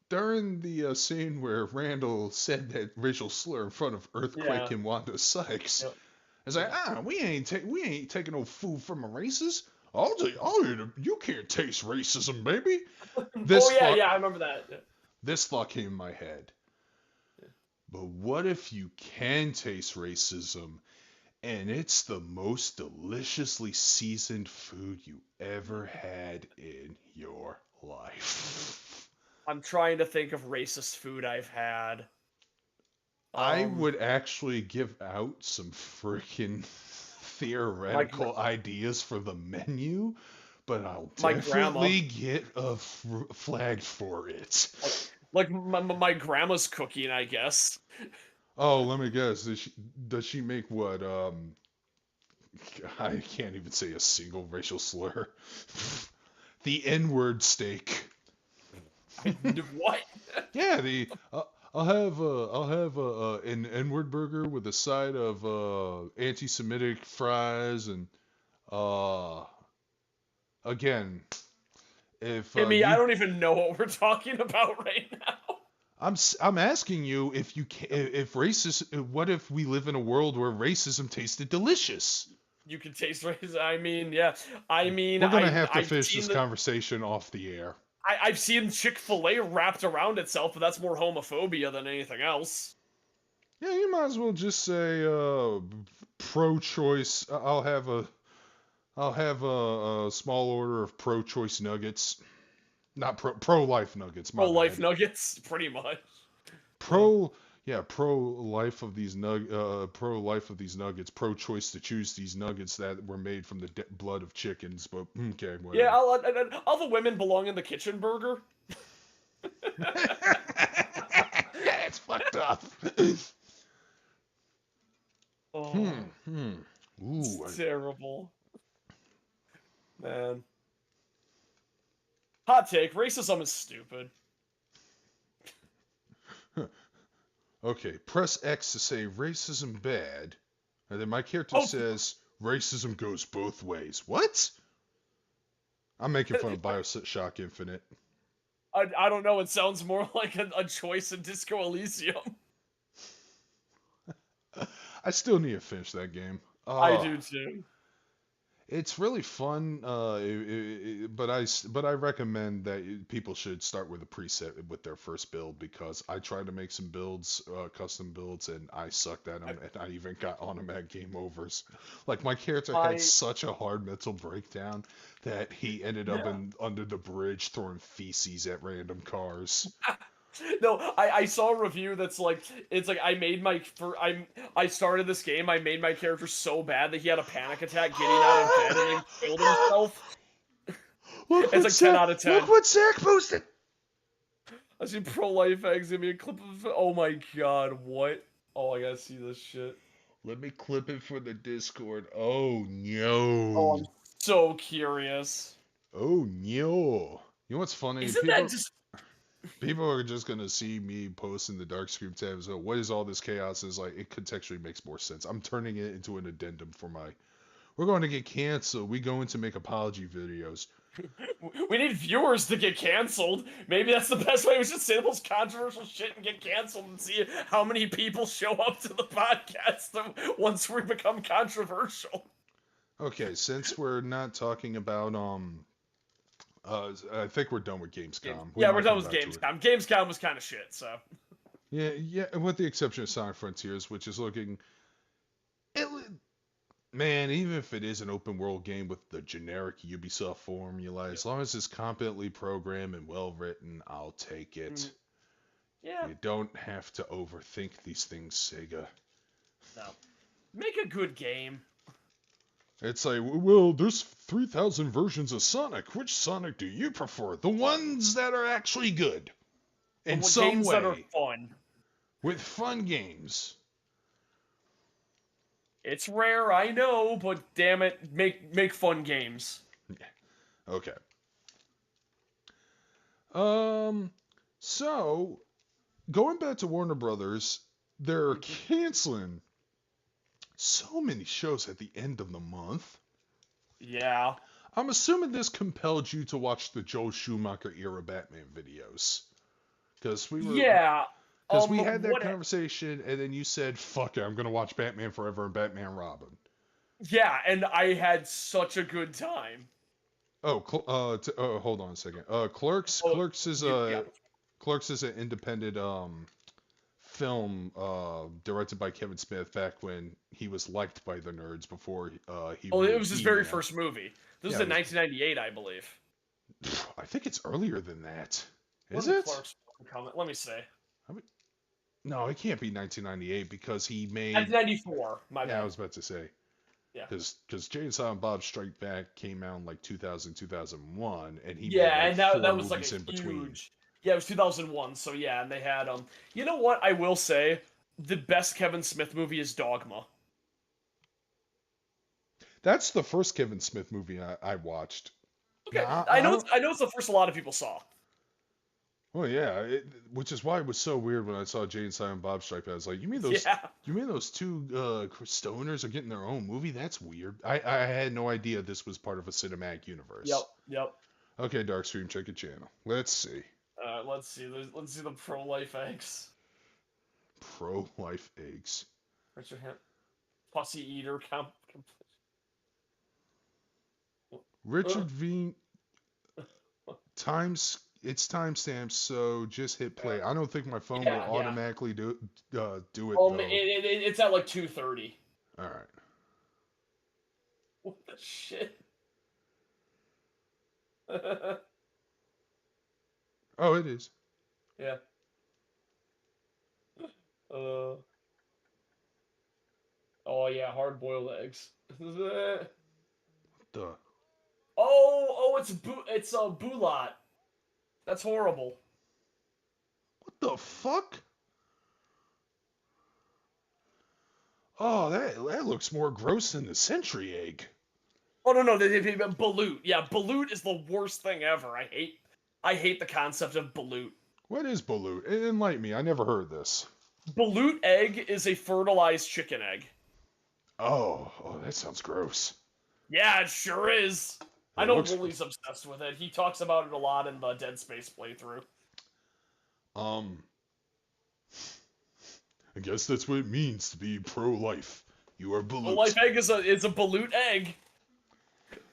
[SPEAKER 1] During the scene where Randall said that racial slur in front of Earthquake and Wanda Sykes, I was like, we ain't taking no food from a racist. You can't taste racism, baby.
[SPEAKER 5] I remember that. Yeah.
[SPEAKER 1] This thought came in my head. But what if you can taste racism, and it's the most deliciously seasoned food you ever had in your life?
[SPEAKER 5] I'm trying to think of racist food I've had.
[SPEAKER 1] I would actually give out some freaking theoretical ideas for the menu, but I'll definitely get flagged for it.
[SPEAKER 5] Like my grandma's cooking, I guess.
[SPEAKER 1] Oh, let me guess. Does she make what? I can't even say a single racial slur. The N-word steak.
[SPEAKER 5] What?
[SPEAKER 1] Yeah, I'll have an N-word burger with a side of anti-Semitic fries and again, if
[SPEAKER 5] I don't even know what we're talking about right now.
[SPEAKER 1] I'm asking you if if racist. What if we live in a world where racism tasted delicious?
[SPEAKER 5] You can taste racism. I mean, yeah. I mean,
[SPEAKER 1] We're gonna have to
[SPEAKER 5] I've
[SPEAKER 1] finish
[SPEAKER 5] seen
[SPEAKER 1] this conversation off the air.
[SPEAKER 5] I've seen Chick-fil-A wrapped around itself, but that's more homophobia than anything else.
[SPEAKER 1] Yeah, you might as well just say pro-choice. I'll have a small order of pro-choice nuggets. Not pro-life nuggets. My
[SPEAKER 5] Pro-life
[SPEAKER 1] bad.
[SPEAKER 5] nuggets, pretty much.
[SPEAKER 1] Pro-life of these pro-life of these nuggets. Pro-choice to choose these nuggets that were made from the blood of chickens. But okay, whatever.
[SPEAKER 5] Yeah, all the women belong in the kitchen burger.
[SPEAKER 1] It's fucked up.
[SPEAKER 5] Oh,
[SPEAKER 1] Ooh.
[SPEAKER 5] it's terrible. Man. Hot take, racism is stupid.
[SPEAKER 1] Okay, press X to say racism bad, and then my character says racism goes both ways. What? I'm making fun of Bioshock Infinite.
[SPEAKER 5] I don't know, it sounds more like a choice in Disco Elysium.
[SPEAKER 1] I still need to finish that game.
[SPEAKER 5] I do too.
[SPEAKER 1] It's really fun, but I recommend that people should start with a preset with their first build, because I tried to make some builds, custom builds, and I sucked at them, and I even got automatic game overs. Like, my character had such a hard mental breakdown that he ended up under the bridge throwing feces at random cars.
[SPEAKER 5] No, I saw a review that's like, it's like I started this game, I made my character so bad that he had a panic attack getting out of bed and then killed himself. It's like 10 out of 10.
[SPEAKER 1] Look what Zach posted!
[SPEAKER 5] I see pro-life eggs, give me a clip of it. Oh my god, what? Oh, I gotta see this shit.
[SPEAKER 1] Let me clip it for the Discord. Oh, no.
[SPEAKER 5] Oh, I'm so curious.
[SPEAKER 1] Oh, no. You know what's funny?
[SPEAKER 5] Isn't that just...
[SPEAKER 1] People are just gonna see me post in the dark screen tab. So what is all this chaos? Is like, it contextually makes more sense. I'm turning it into an addendum for my. We're going to get canceled. We're going to make apology videos.
[SPEAKER 5] We need viewers to get canceled. Maybe that's the best way. We should say the most controversial shit and get canceled and see how many people show up to the podcast once we become controversial.
[SPEAKER 1] Okay, since we're not talking about I think we're done with Gamescom.
[SPEAKER 5] We're done with Gamescom. Gamescom was kind of shit, so.
[SPEAKER 1] Yeah, with the exception of Sonic Frontiers, which is looking. Man, even if it is an open world game with the generic Ubisoft formula, as long as it's competently programmed and well written, I'll take it.
[SPEAKER 5] Yeah.
[SPEAKER 1] You don't have to overthink these things, Sega.
[SPEAKER 5] No. Make a good game.
[SPEAKER 1] It's like, well, there's 3,000 versions of Sonic. Which Sonic do you prefer? The ones that are actually good. In some
[SPEAKER 5] games
[SPEAKER 1] way.
[SPEAKER 5] That are fun.
[SPEAKER 1] With fun games.
[SPEAKER 5] It's rare, I know, but damn it, make fun games.
[SPEAKER 1] Okay. So, going back to Warner Brothers, they're canceling so many shows at the end of the month.
[SPEAKER 5] Yeah.
[SPEAKER 1] I'm assuming this compelled you to watch the Joel Schumacher era Batman videos. Because we were...
[SPEAKER 5] Yeah.
[SPEAKER 1] Because we had that conversation, and then you said, fuck it, I'm going to watch Batman Forever and Batman Robin.
[SPEAKER 5] Yeah, and I had such a good time.
[SPEAKER 1] Hold on a second. Clerks is an independent film directed by Kevin Smith back when he was liked by the nerds before he...
[SPEAKER 5] it was his very first movie. This was in 1998, I believe.
[SPEAKER 1] I think it's earlier than that. Is
[SPEAKER 5] it? Let me say.
[SPEAKER 1] No, it can't be 1998 because he made...
[SPEAKER 5] 1994, my bad.
[SPEAKER 1] Yeah, I was about to say.
[SPEAKER 5] Yeah.
[SPEAKER 1] Because Jay and Silent Bob Strike Back came out in like 2000, 2001, and he
[SPEAKER 5] made
[SPEAKER 1] and
[SPEAKER 5] that was like a huge... Between. Yeah, it was 2001, so yeah, and they had... You know what, I will say, the best Kevin Smith movie is Dogma.
[SPEAKER 1] That's the first Kevin Smith movie I watched.
[SPEAKER 5] Okay, I know it's the first a lot of people saw.
[SPEAKER 1] Well, yeah, which is why it was so weird when I saw Jay and Silent Bob Strike Back. I was like, you mean those two stoners are getting their own movie? That's weird. I had no idea this was part of a cinematic universe.
[SPEAKER 5] Yep.
[SPEAKER 1] Okay, Darkstream, check your channel. Let's see.
[SPEAKER 5] let's see. Let's see the pro-life eggs.
[SPEAKER 1] Pro-life eggs.
[SPEAKER 5] Richard Ham. Pussy eater
[SPEAKER 1] Richard V. It's timestamped, so just hit play. I don't think my phone will automatically do it. Though.
[SPEAKER 5] It's at like 2:30.
[SPEAKER 1] All right.
[SPEAKER 5] What the shit?
[SPEAKER 1] Oh, it is.
[SPEAKER 5] Yeah. Oh yeah, hard-boiled eggs.
[SPEAKER 1] The
[SPEAKER 5] It's a boulat. That's horrible.
[SPEAKER 1] what the fuck? Oh, that looks more gross than the century egg.
[SPEAKER 5] Oh no, balut. Yeah, balut is the worst thing ever. I hate the concept of balut.
[SPEAKER 1] What is balut? Enlighten me. I never heard this.
[SPEAKER 5] Balut egg is a fertilized chicken egg.
[SPEAKER 1] Oh, that sounds gross.
[SPEAKER 5] Yeah, it sure is. I know Lily's obsessed with it. He talks about it a lot in the Dead Space playthrough.
[SPEAKER 1] I guess that's what it means to be pro-life. You are balut.
[SPEAKER 5] Pro-life egg is a balut egg.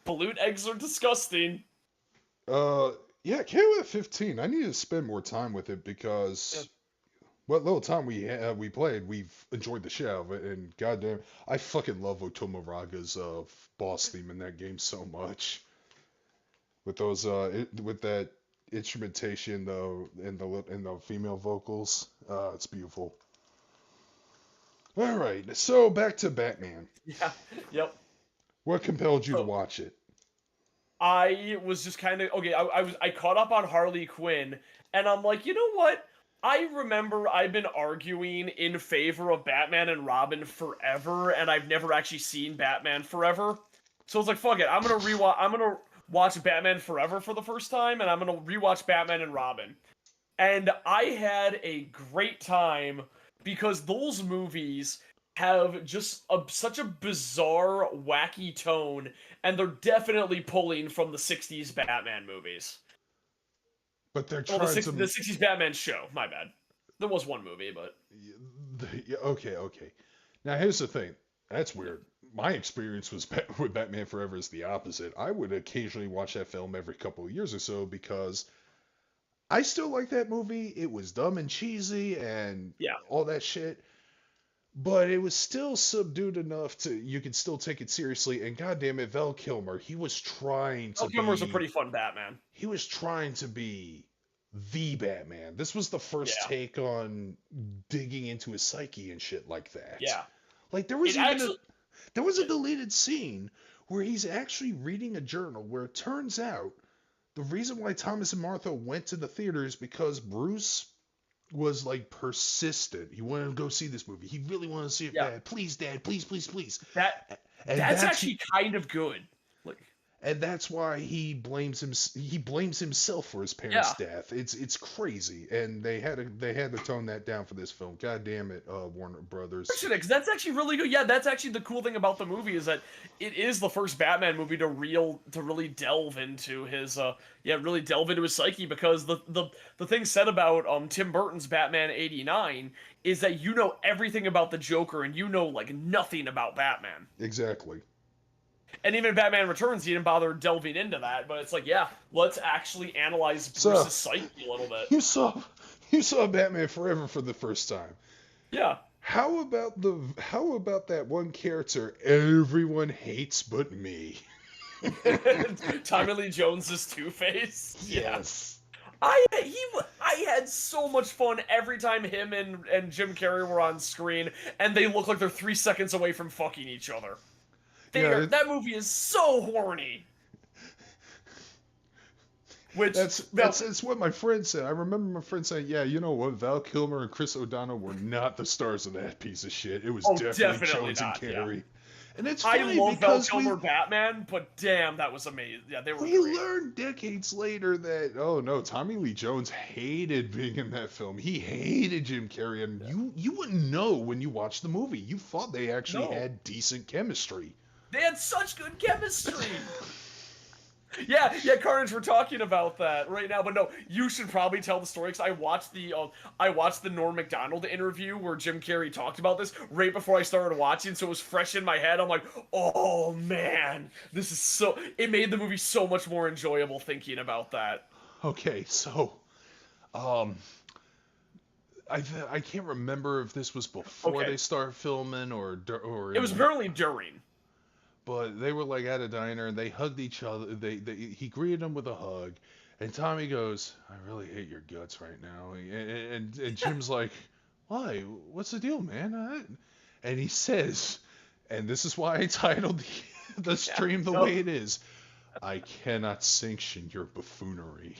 [SPEAKER 5] Balut eggs are disgusting.
[SPEAKER 1] Yeah, KOF 15. I need to spend more time with it because what little time we played, we've enjoyed the shit out of it, and goddamn, I fucking love Otomoraga's boss theme in that game so much. With those with that instrumentation though, and the female vocals, it's beautiful. All right, so back to Batman.
[SPEAKER 5] Yeah. Yep.
[SPEAKER 1] What compelled you to watch it?
[SPEAKER 5] I was just kind of okay. I caught up on Harley Quinn, and I'm like, you know what? I remember I've been arguing in favor of Batman and Robin forever, and I've never actually seen Batman Forever. So I was like, fuck it. I'm gonna watch Batman Forever for the first time, and I'm gonna rewatch Batman and Robin. And I had a great time because those movies have just such a bizarre, wacky tone, and they're definitely pulling from the 60s Batman movies.
[SPEAKER 1] But they're
[SPEAKER 5] trying the 60s Batman show, my bad. There was one movie, but...
[SPEAKER 1] Okay. Now, here's the thing. That's weird. My experience with Batman Forever is the opposite. I would occasionally watch that film every couple of years or so because I still like that movie. It was dumb and cheesy and all that shit. But it was still subdued enough to you could still take it seriously. And goddamn it, Val Kilmer, he was trying to.
[SPEAKER 5] Val Kilmer's a pretty fun Batman.
[SPEAKER 1] He was trying to be the Batman. This was the first take on digging into his psyche and shit like that.
[SPEAKER 5] Yeah,
[SPEAKER 1] like there was a deleted scene where he's actually reading a journal where it turns out the reason why Thomas and Martha went to the theater is because Bruce was like persistent. He wanted to go see this movie. He really wanted to see it bad. Please, Dad, please.
[SPEAKER 5] That's actually kind of good.
[SPEAKER 1] And that's why he blames himself for his parents' death. It's crazy, and they had to tone that down for this film. God damn it, Warner Brothers.
[SPEAKER 5] Because that's actually really good. Yeah, that's actually the cool thing about the movie is that it is the first Batman movie to really delve into his psyche. Because the thing said about Tim Burton's Batman '89 is that you know everything about the Joker and you know like nothing about Batman.
[SPEAKER 1] Exactly.
[SPEAKER 5] And even Batman Returns, he didn't bother delving into that, but it's like, let's actually analyze Bruce's psyche a little bit.
[SPEAKER 1] You saw Batman Forever for the first time.
[SPEAKER 5] Yeah.
[SPEAKER 1] How about that one character everyone hates but me?
[SPEAKER 5] Tommy Lee Jones's Two-Face?
[SPEAKER 1] Yes.
[SPEAKER 5] I had so much fun every time him and Jim Carrey were on screen, and they look like they're 3 seconds away from fucking each other. That movie is so horny. Which
[SPEAKER 1] that's what my friend said. I remember my friend saying, "Yeah, you know what? Val Kilmer and Chris O'Donnell were not the stars of that piece of shit. It was definitely Jones and Carrey." Yeah. And it's funny
[SPEAKER 5] I love Val Kilmer Batman, but damn, that was amazing. Yeah, they were.
[SPEAKER 1] We learned decades later that Tommy Lee Jones hated being in that film. He hated Jim Carrey, and you wouldn't know when you watched the movie. You thought they actually had decent chemistry.
[SPEAKER 5] They had such good chemistry. Yeah, Carnage. We're talking about that right now, but no, you should probably tell the story because I watched the Norm Macdonald interview where Jim Carrey talked about this right before I started watching, so it was fresh in my head. I'm like, oh man, this is so. It made the movie so much more enjoyable thinking about that.
[SPEAKER 1] Okay, so, I can't remember if this was before they started filming or
[SPEAKER 5] It was apparently during.
[SPEAKER 1] But they were like at a diner and they hugged each other. He greeted them with a hug, and Tommy goes, "I really hate your guts right now." And Jim's like, "Why? What's the deal, man?" And he says, and this is why I titled the stream the way it is: "I cannot sanction your buffoonery."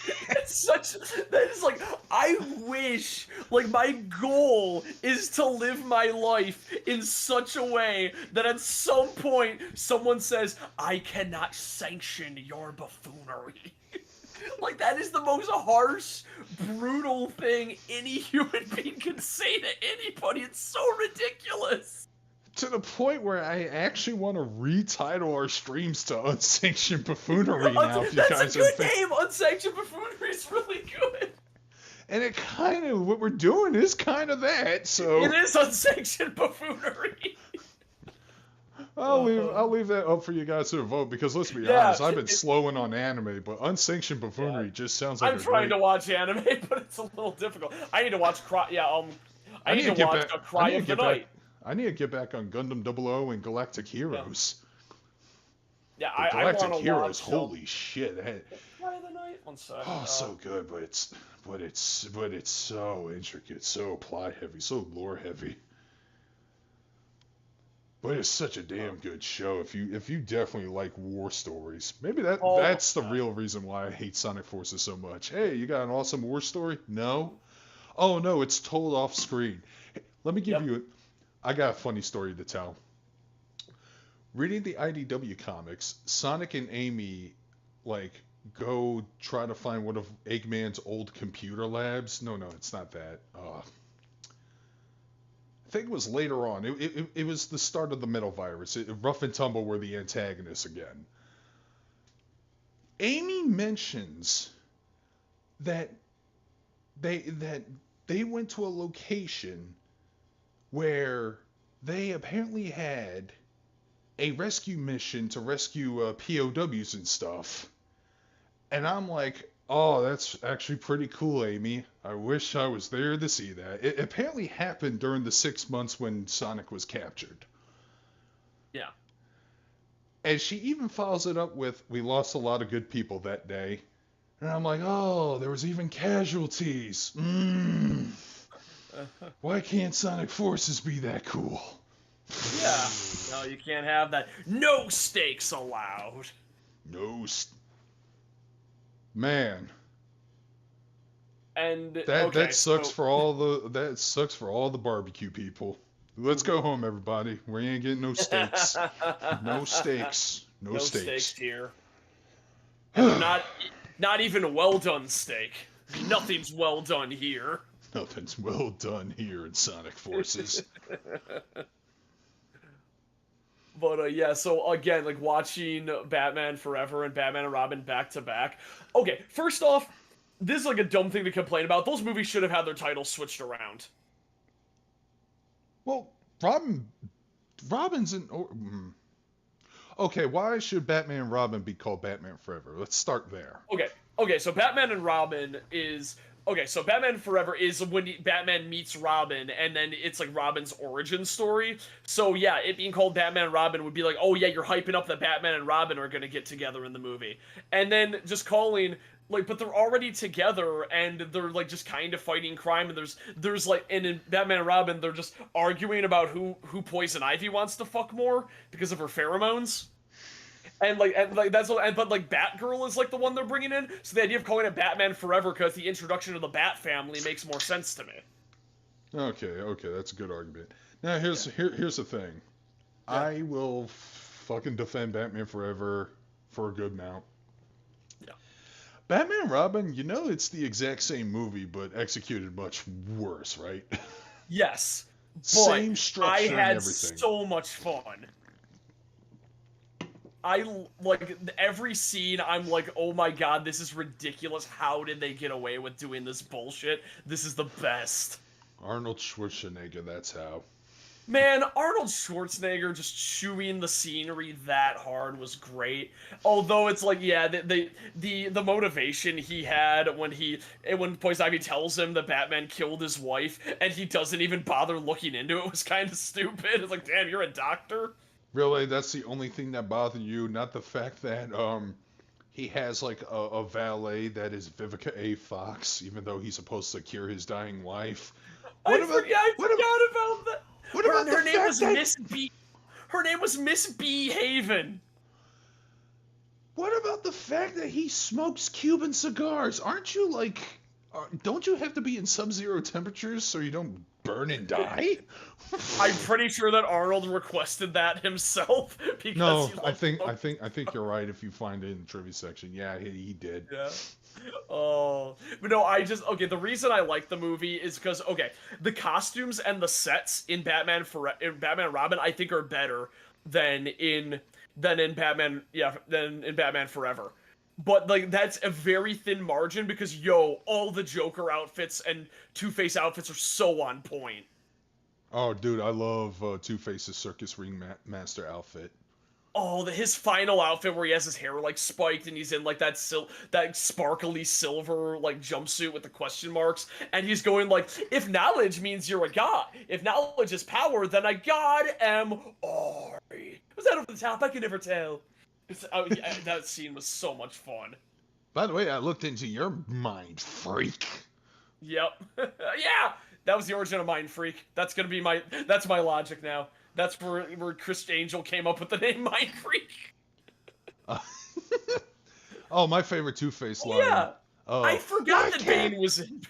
[SPEAKER 5] That is like, I wish, like, my goal is to live my life in such a way that at some point someone says, I cannot sanction your buffoonery. Like, that is the most harsh, brutal thing any human being can say to anybody. It's so ridiculous.
[SPEAKER 1] To the point where I actually want to retitle our streams to Unsanctioned Buffoonery now. If you
[SPEAKER 5] That's
[SPEAKER 1] guys
[SPEAKER 5] a good
[SPEAKER 1] are
[SPEAKER 5] name. Unsanctioned Buffoonery is really good.
[SPEAKER 1] And it kind of, what we're doing is kind of that, so...
[SPEAKER 5] It is Unsanctioned Buffoonery.
[SPEAKER 1] I'll leave that up for you guys to vote, because let's be honest, I've been slowing on anime, but Unsanctioned Buffoonery just sounds like
[SPEAKER 5] I'm trying to watch anime, but it's a little difficult. I need to watch I need to watch A Cry of the Night.
[SPEAKER 1] I need to get back on Gundam 00 and Galactic Heroes.
[SPEAKER 5] Yeah,
[SPEAKER 1] Galactic
[SPEAKER 5] I
[SPEAKER 1] Heroes, holy shit.
[SPEAKER 5] Cry of the Night? One second.
[SPEAKER 1] Oh, so good, but it's so intricate, so plot heavy, so lore heavy. But it's such a damn good show. If you definitely like war stories, maybe that's the real reason why I hate Sonic Forces so much. Hey, you got an awesome war story? No. Oh no, it's told off screen. Hey, let me give you. I got a funny story to tell. Reading the IDW comics, Sonic and Amy go try to find one of Eggman's old computer labs. No, it's not that. I think it was later on. It was the start of the Metal Virus. Rough and Tumble were the antagonists again. Amy mentions that they went to a location where they apparently had a rescue mission to rescue POWs and stuff. And I'm like, oh, that's actually pretty cool, Amy. I wish I was there to see that. It apparently happened during the 6 months when Sonic was captured.
[SPEAKER 5] Yeah.
[SPEAKER 1] And she even follows it up with, we lost a lot of good people that day. And I'm like, oh, there was even casualties. Why can't Sonic Forces be that cool?
[SPEAKER 5] Yeah. No, you can't have that. No stakes allowed.
[SPEAKER 1] Man.
[SPEAKER 5] And
[SPEAKER 1] that sucks for all the barbecue people. Let's go home, everybody. We ain't getting no steaks. No steaks. No steaks
[SPEAKER 5] here. And not even well done steak. Nothing's well done here.
[SPEAKER 1] Nothing's well done here in Sonic Forces.
[SPEAKER 5] But yeah, so again, like watching Batman Forever and Batman and Robin back to back. Okay, first off, this is like a dumb thing to complain about. Those movies should have had their titles switched around.
[SPEAKER 1] Well, Robin's in... Okay, why should Batman and Robin be called Batman Forever? Let's start there.
[SPEAKER 5] Okay, so Batman and Robin is... Okay, so Batman Forever is when Batman meets Robin, and then it's like Robin's origin story. So yeah, it being called Batman and Robin would be like, oh yeah, you're hyping up that Batman and Robin are gonna get together in the movie. And then just calling... Like, but they're already together, and they're, like, just kind of fighting crime, and there's like, and in Batman and Robin, they're just arguing about who Poison Ivy wants to fuck more, because of her pheromones. But, like, Batgirl is, like, the one they're bringing in, so the idea of calling it Batman Forever, because the introduction of the Bat family makes more sense to me.
[SPEAKER 1] Okay, that's a good argument. Now, here's the thing. Yeah. I will fucking defend Batman Forever for a good amount. Batman and Robin, it's the exact same movie, but executed much worse, right?
[SPEAKER 5] Yes.
[SPEAKER 1] Same structure and everything.
[SPEAKER 5] I had so much fun. like every scene. I'm like, oh my god, this is ridiculous. How did they get away with doing this bullshit? This is the best.
[SPEAKER 1] Arnold Schwarzenegger, that's how.
[SPEAKER 5] Man, Arnold Schwarzenegger just chewing the scenery that hard was great. Although it's like, yeah, the motivation he had when Poison Ivy tells him that Batman killed his wife and he doesn't even bother looking into it was kind of stupid. It's like, damn, you're a doctor?
[SPEAKER 1] Really, that's the only thing that bothered you, not the fact that he has like a valet that is Vivica A. Fox, even though he's supposed to cure his dying wife.
[SPEAKER 5] I forgot about that.
[SPEAKER 1] What about
[SPEAKER 5] her
[SPEAKER 1] the
[SPEAKER 5] name
[SPEAKER 1] fact
[SPEAKER 5] was
[SPEAKER 1] that...
[SPEAKER 5] Miss B. Her name was Miss B. Haven.
[SPEAKER 1] What about the fact that he smokes Cuban cigars? Aren't you like... don't you have to be in sub-zero temperatures so you don't burn and die?
[SPEAKER 5] I'm pretty sure that Arnold requested that himself because
[SPEAKER 1] No,
[SPEAKER 5] he
[SPEAKER 1] I think you're right if you find it in the trivia section. Yeah, he did.
[SPEAKER 5] Yeah. Oh, but no, okay, the reason I like the movie is because, okay, the costumes and the sets in Batman and Robin, I think are better than in Batman Forever. But, like, that's a very thin margin because, all the Joker outfits and Two-Face outfits are so on point.
[SPEAKER 1] Oh, dude, I love Two-Face's Circus Ringmaster outfit.
[SPEAKER 5] Oh, his final outfit where he has his hair, like, spiked and he's in, like, that sparkly silver, like, jumpsuit with the question marks. And he's going, like, if knowledge means you're a god, if knowledge is power, then I god am Ori. Was that over the top? I can never tell. Yeah, that scene was so much fun.
[SPEAKER 1] By the way, I looked into your mind, freak.
[SPEAKER 5] Yep. Yeah! That was the origin of Mind Freak. That's my logic now. That's where Chris Angel came up with the name Mind Freak.
[SPEAKER 1] Oh, my favorite Two-Face line.
[SPEAKER 5] Yeah. I forgot that Bane was in.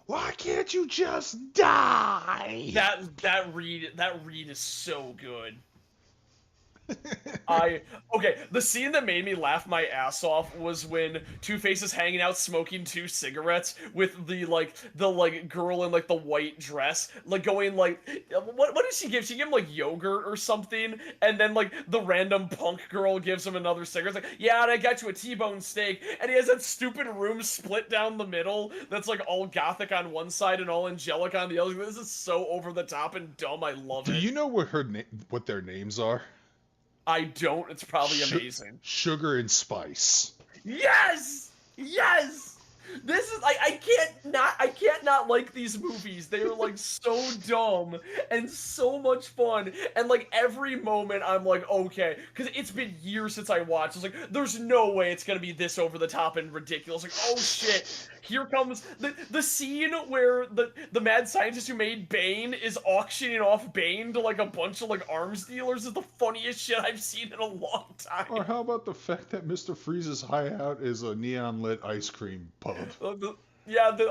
[SPEAKER 1] Why can't you just die?
[SPEAKER 5] That read is so good. The scene that made me laugh my ass off was when Two-Face is hanging out smoking 2 cigarettes with the girl in like the white dress, like going like, what did she give? She gave him like yogurt or something, and then like the random punk girl gives him another cigarette. It's like, yeah, and I got you a T-bone steak, and he has that stupid room split down the middle that's like all gothic on one side and all angelic on the other. This is so over the top and dumb. I love it.
[SPEAKER 1] Do you know what their names are?
[SPEAKER 5] I don't. It's probably amazing.
[SPEAKER 1] Sugar and Spice.
[SPEAKER 5] Yes! Yes! This is like I can't not like these movies. They are like so dumb and so much fun. And like every moment I'm like, okay, because it's been years since I watched. It's like there's no way it's gonna be this over the top and ridiculous. Like, oh shit, here comes the scene where the mad scientist who made Bane is auctioning off Bane to like a bunch of like arms dealers is the funniest shit I've seen in a long time.
[SPEAKER 1] Or how about the fact that Mr. Freeze's hideout is a neon lit ice cream pub?
[SPEAKER 5] The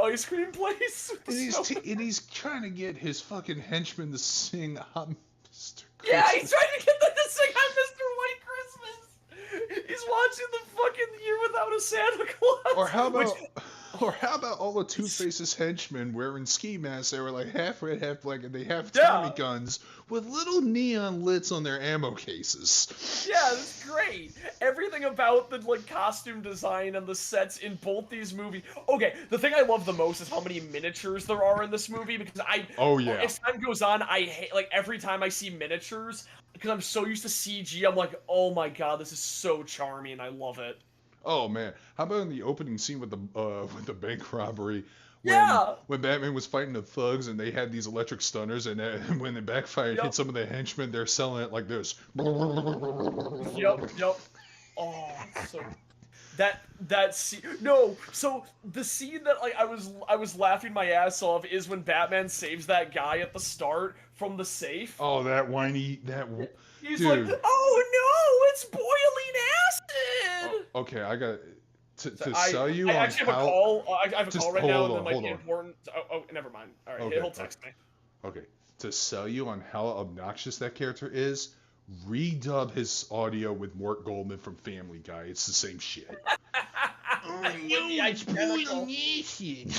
[SPEAKER 5] ice cream place.
[SPEAKER 1] And he's trying to get his fucking henchman to sing "I'm Mr. Christmas."
[SPEAKER 5] Yeah, he's trying to get them to sing "I'm Mr. White Christmas." He's watching the fucking Year Without a Santa Claus.
[SPEAKER 1] Or how about all the Two-Face's henchmen wearing ski masks? They were like half red, half black, and they have Tommy guns with little neon lights on their ammo cases.
[SPEAKER 5] Yeah, that's great. Everything about the like costume design and the sets in both these movies. Okay, the thing I love the most is how many miniatures there are in this movie because as time goes on, I hate like every time I see miniatures because I'm so used to CG. I'm like, oh my god, this is so charming. I love it.
[SPEAKER 1] Oh man, how about in the opening scene with the bank robbery? When Batman was fighting the thugs and they had these electric stunners, and when it backfired, hit some of the henchmen, they're selling it like this.
[SPEAKER 5] Yep. Oh, so that scene. No, so the scene that like I was laughing my ass off is when Batman saves that guy at the start from the safe.
[SPEAKER 1] Oh, that whiny
[SPEAKER 5] He's
[SPEAKER 1] dude.
[SPEAKER 5] like, oh no, it's boiling acid.
[SPEAKER 1] Oh, okay, I got to
[SPEAKER 5] So
[SPEAKER 1] sell you on
[SPEAKER 5] actually have
[SPEAKER 1] how.
[SPEAKER 5] a call. I have a
[SPEAKER 1] Just
[SPEAKER 5] call right now that might
[SPEAKER 1] hold
[SPEAKER 5] be
[SPEAKER 1] on.
[SPEAKER 5] important. Oh, never mind. All right,
[SPEAKER 1] Okay,
[SPEAKER 5] he'll text me.
[SPEAKER 1] Okay, to sell you on how obnoxious that character is, redub his audio with Mort Goldman from Family Guy. It's the same shit.
[SPEAKER 5] Oh no, it's boiling acid.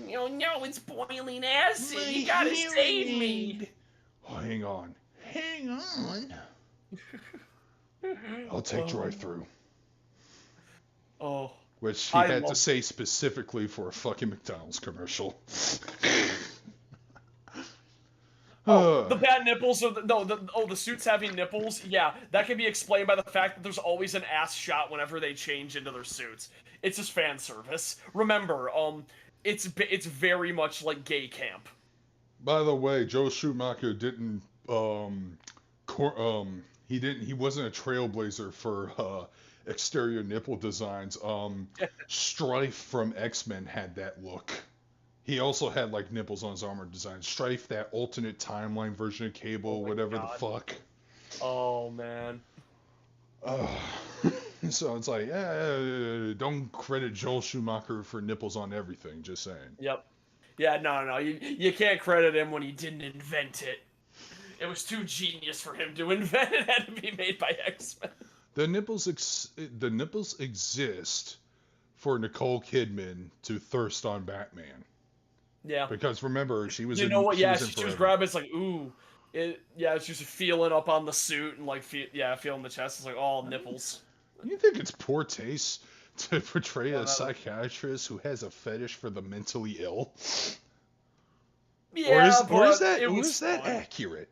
[SPEAKER 5] No, it's boiling acid. You gotta save me.
[SPEAKER 1] Oh, hang on. I'll take drive-through.
[SPEAKER 5] Oh,
[SPEAKER 1] Which he
[SPEAKER 5] I
[SPEAKER 1] had to
[SPEAKER 5] love-
[SPEAKER 1] say specifically for a fucking McDonald's commercial.
[SPEAKER 5] Oh, the bad nipples, or the suits having nipples. Yeah, that can be explained by the fact that there's always an ass shot whenever they change into their suits. It's just fan service. Remember, it's very much like gay camp.
[SPEAKER 1] By the way, Joe Schumacher didn't he wasn't a trailblazer for exterior nipple designs. Strife from X-Men had that look. He also had like nipples on his armor design. Strife, that alternate timeline version of Cable, whatever
[SPEAKER 5] God.
[SPEAKER 1] the fuck.
[SPEAKER 5] Oh man.
[SPEAKER 1] So it's like, don't credit Joel Schumacher for nipples on everything. Just saying.
[SPEAKER 5] Yep. Yeah, no. You can't credit him when he didn't invent it. It was too genius for him to invent it. It had to be made by X-Men.
[SPEAKER 1] The nipples exist for Nicole Kidman to thirst on Batman.
[SPEAKER 5] Yeah.
[SPEAKER 1] Because remember, she was
[SPEAKER 5] You
[SPEAKER 1] in.
[SPEAKER 5] know what? Yeah,
[SPEAKER 1] she
[SPEAKER 5] she was grabbing. It's like, ooh. It's just feeling up on the suit and like, feeling the chest. It's like, oh, nipples.
[SPEAKER 1] You think it's poor taste to portray
[SPEAKER 5] Yeah,
[SPEAKER 1] a psychiatrist who has a fetish for the mentally ill?
[SPEAKER 5] Yeah,
[SPEAKER 1] or is
[SPEAKER 5] but
[SPEAKER 1] that accurate?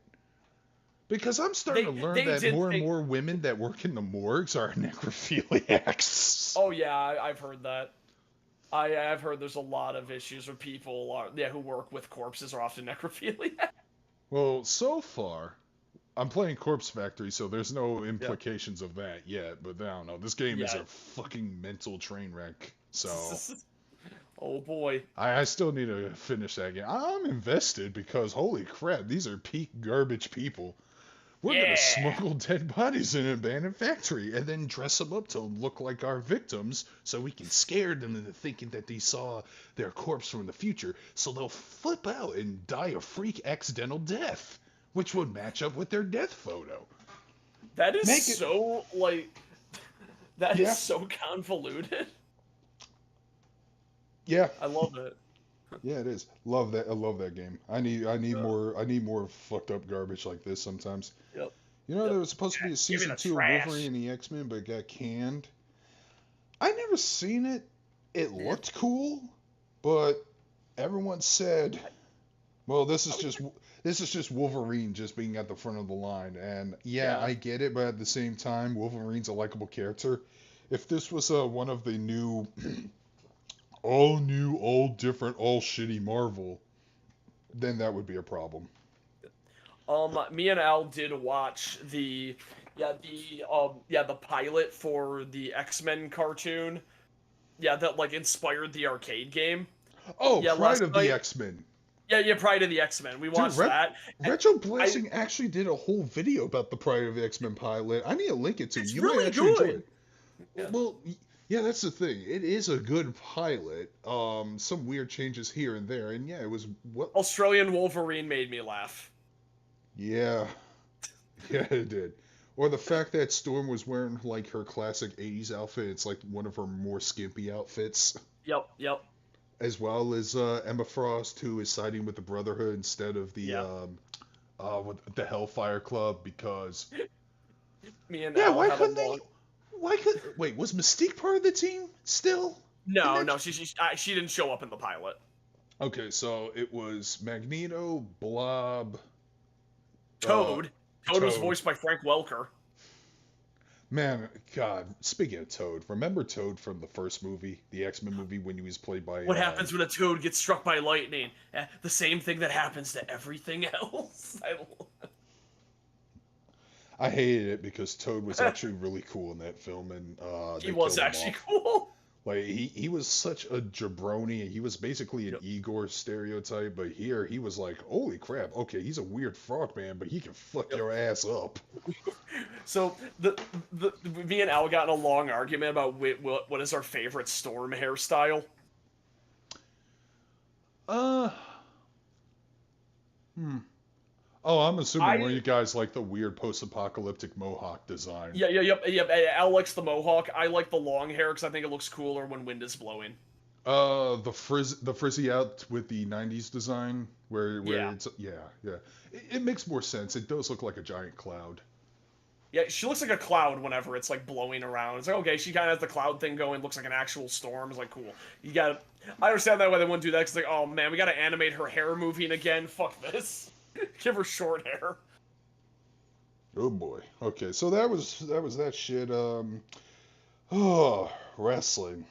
[SPEAKER 1] Because I'm starting to learn that more and more women that work in the morgues are necrophiliacs.
[SPEAKER 5] Oh yeah, I've heard that. I've heard there's a lot of issues where people who work with corpses are often necrophiliac.
[SPEAKER 1] Well, so far, I'm playing Corpse Factory, so there's no implications of that yet. But I don't know. This game is a fucking mental train wreck. So.
[SPEAKER 5] Oh boy.
[SPEAKER 1] I still need to finish that game. I'm invested because holy crap, these are peak garbage people. We're gonna smuggle dead bodies in an abandoned factory and then dress them up to look like our victims so we can scare them into thinking that they saw their corpse from the future, so they'll flip out and die a freak accidental death, which would match up with their death photo.
[SPEAKER 5] That is so is so convoluted.
[SPEAKER 1] Yeah.
[SPEAKER 5] I love it.
[SPEAKER 1] Yeah, it is. Love that. I love that game. I need more fucked up garbage like this sometimes.
[SPEAKER 5] Yep.
[SPEAKER 1] You know, there was supposed to be a season 2 of Wolverine and the X-Men, but it got canned. I never seen it. It looked cool, but everyone said, "Well, this is just Wolverine just being at the front of the line." And I get it, but at the same time, Wolverine's a likable character. If this was one of the new all new, all different, all shitty Marvel, then that would be a problem.
[SPEAKER 5] Me and Al did watch the pilot for the X-Men cartoon. Yeah, that inspired the arcade game.
[SPEAKER 1] Oh, Pride of the X-Men.
[SPEAKER 5] Yeah, Pride of the X-Men. We watched that.
[SPEAKER 1] Retro Blessing actually did a whole video about the Pride of the X-Men pilot. I need to link it to you.
[SPEAKER 5] It's
[SPEAKER 1] You
[SPEAKER 5] really
[SPEAKER 1] might actually
[SPEAKER 5] good.
[SPEAKER 1] enjoy it. Yeah. Well, yeah, that's the thing. It is a good pilot. Some weird changes here and there, and it was what
[SPEAKER 5] Australian Wolverine made me laugh.
[SPEAKER 1] Yeah, it did. Or the fact that Storm was wearing her classic '80s outfit. It's like one of her more skimpy outfits.
[SPEAKER 5] Yep.
[SPEAKER 1] As well as Emma Frost, who is siding with the Brotherhood instead of the with the Hellfire Club because.
[SPEAKER 5] Me and Al
[SPEAKER 1] why
[SPEAKER 5] have
[SPEAKER 1] couldn't
[SPEAKER 5] a long...
[SPEAKER 1] Wait, was Mystique part of the team still?
[SPEAKER 5] No, she didn't show up in the pilot.
[SPEAKER 1] Okay, so it was Magneto, Blob,
[SPEAKER 5] Toad. Toad was voiced by Frank Welker.
[SPEAKER 1] Man, God, speaking of Toad, remember Toad from the first movie, the X-Men movie, when he was played by...
[SPEAKER 5] What happens when a Toad gets struck by lightning? The same thing that happens to everything else.
[SPEAKER 1] I hated it because Toad was actually really cool in that film, and
[SPEAKER 5] he was actually cool.
[SPEAKER 1] Like he was such a jabroni, and he was basically an Igor stereotype. But here he was like, holy crap! Okay, he's a weird frog man, but he can fuck your ass up.
[SPEAKER 5] So me and Al got in a long argument about what is our favorite Storm hairstyle.
[SPEAKER 1] Oh, I'm assuming one of you guys like the weird post-apocalyptic mohawk design.
[SPEAKER 5] Yep. Al likes the mohawk. I like the long hair because I think it looks cooler when wind is blowing.
[SPEAKER 1] The frizzy out with the '90s design, where it's it makes more sense. It does look like a giant cloud.
[SPEAKER 5] Yeah, she looks like a cloud whenever it's like blowing around. It's like, okay, she kind of has the cloud thing going, looks like an actual storm. It's like, cool. You gotta. I understand that why they wouldn't do that. Cause like, oh man, we gotta animate her hair moving again. Fuck this. Give her short hair.
[SPEAKER 1] Oh boy. Okay, so that was that shit. Oh, wrestling.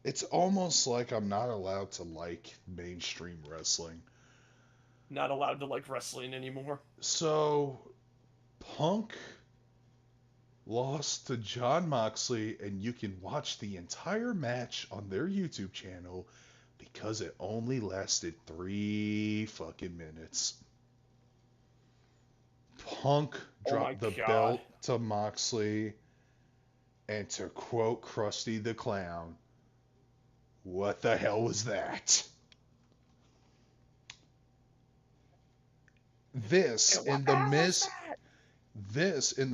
[SPEAKER 1] It's almost like I'm not allowed to like mainstream wrestling.
[SPEAKER 5] Not allowed to like wrestling anymore.
[SPEAKER 1] So, Punk lost to John Moxley, and you can watch the entire match on their YouTube channel because it only lasted 3 fucking minutes. Punk dropped the belt to Moxley, and to quote Krusty the Clown, what the hell was that? This in the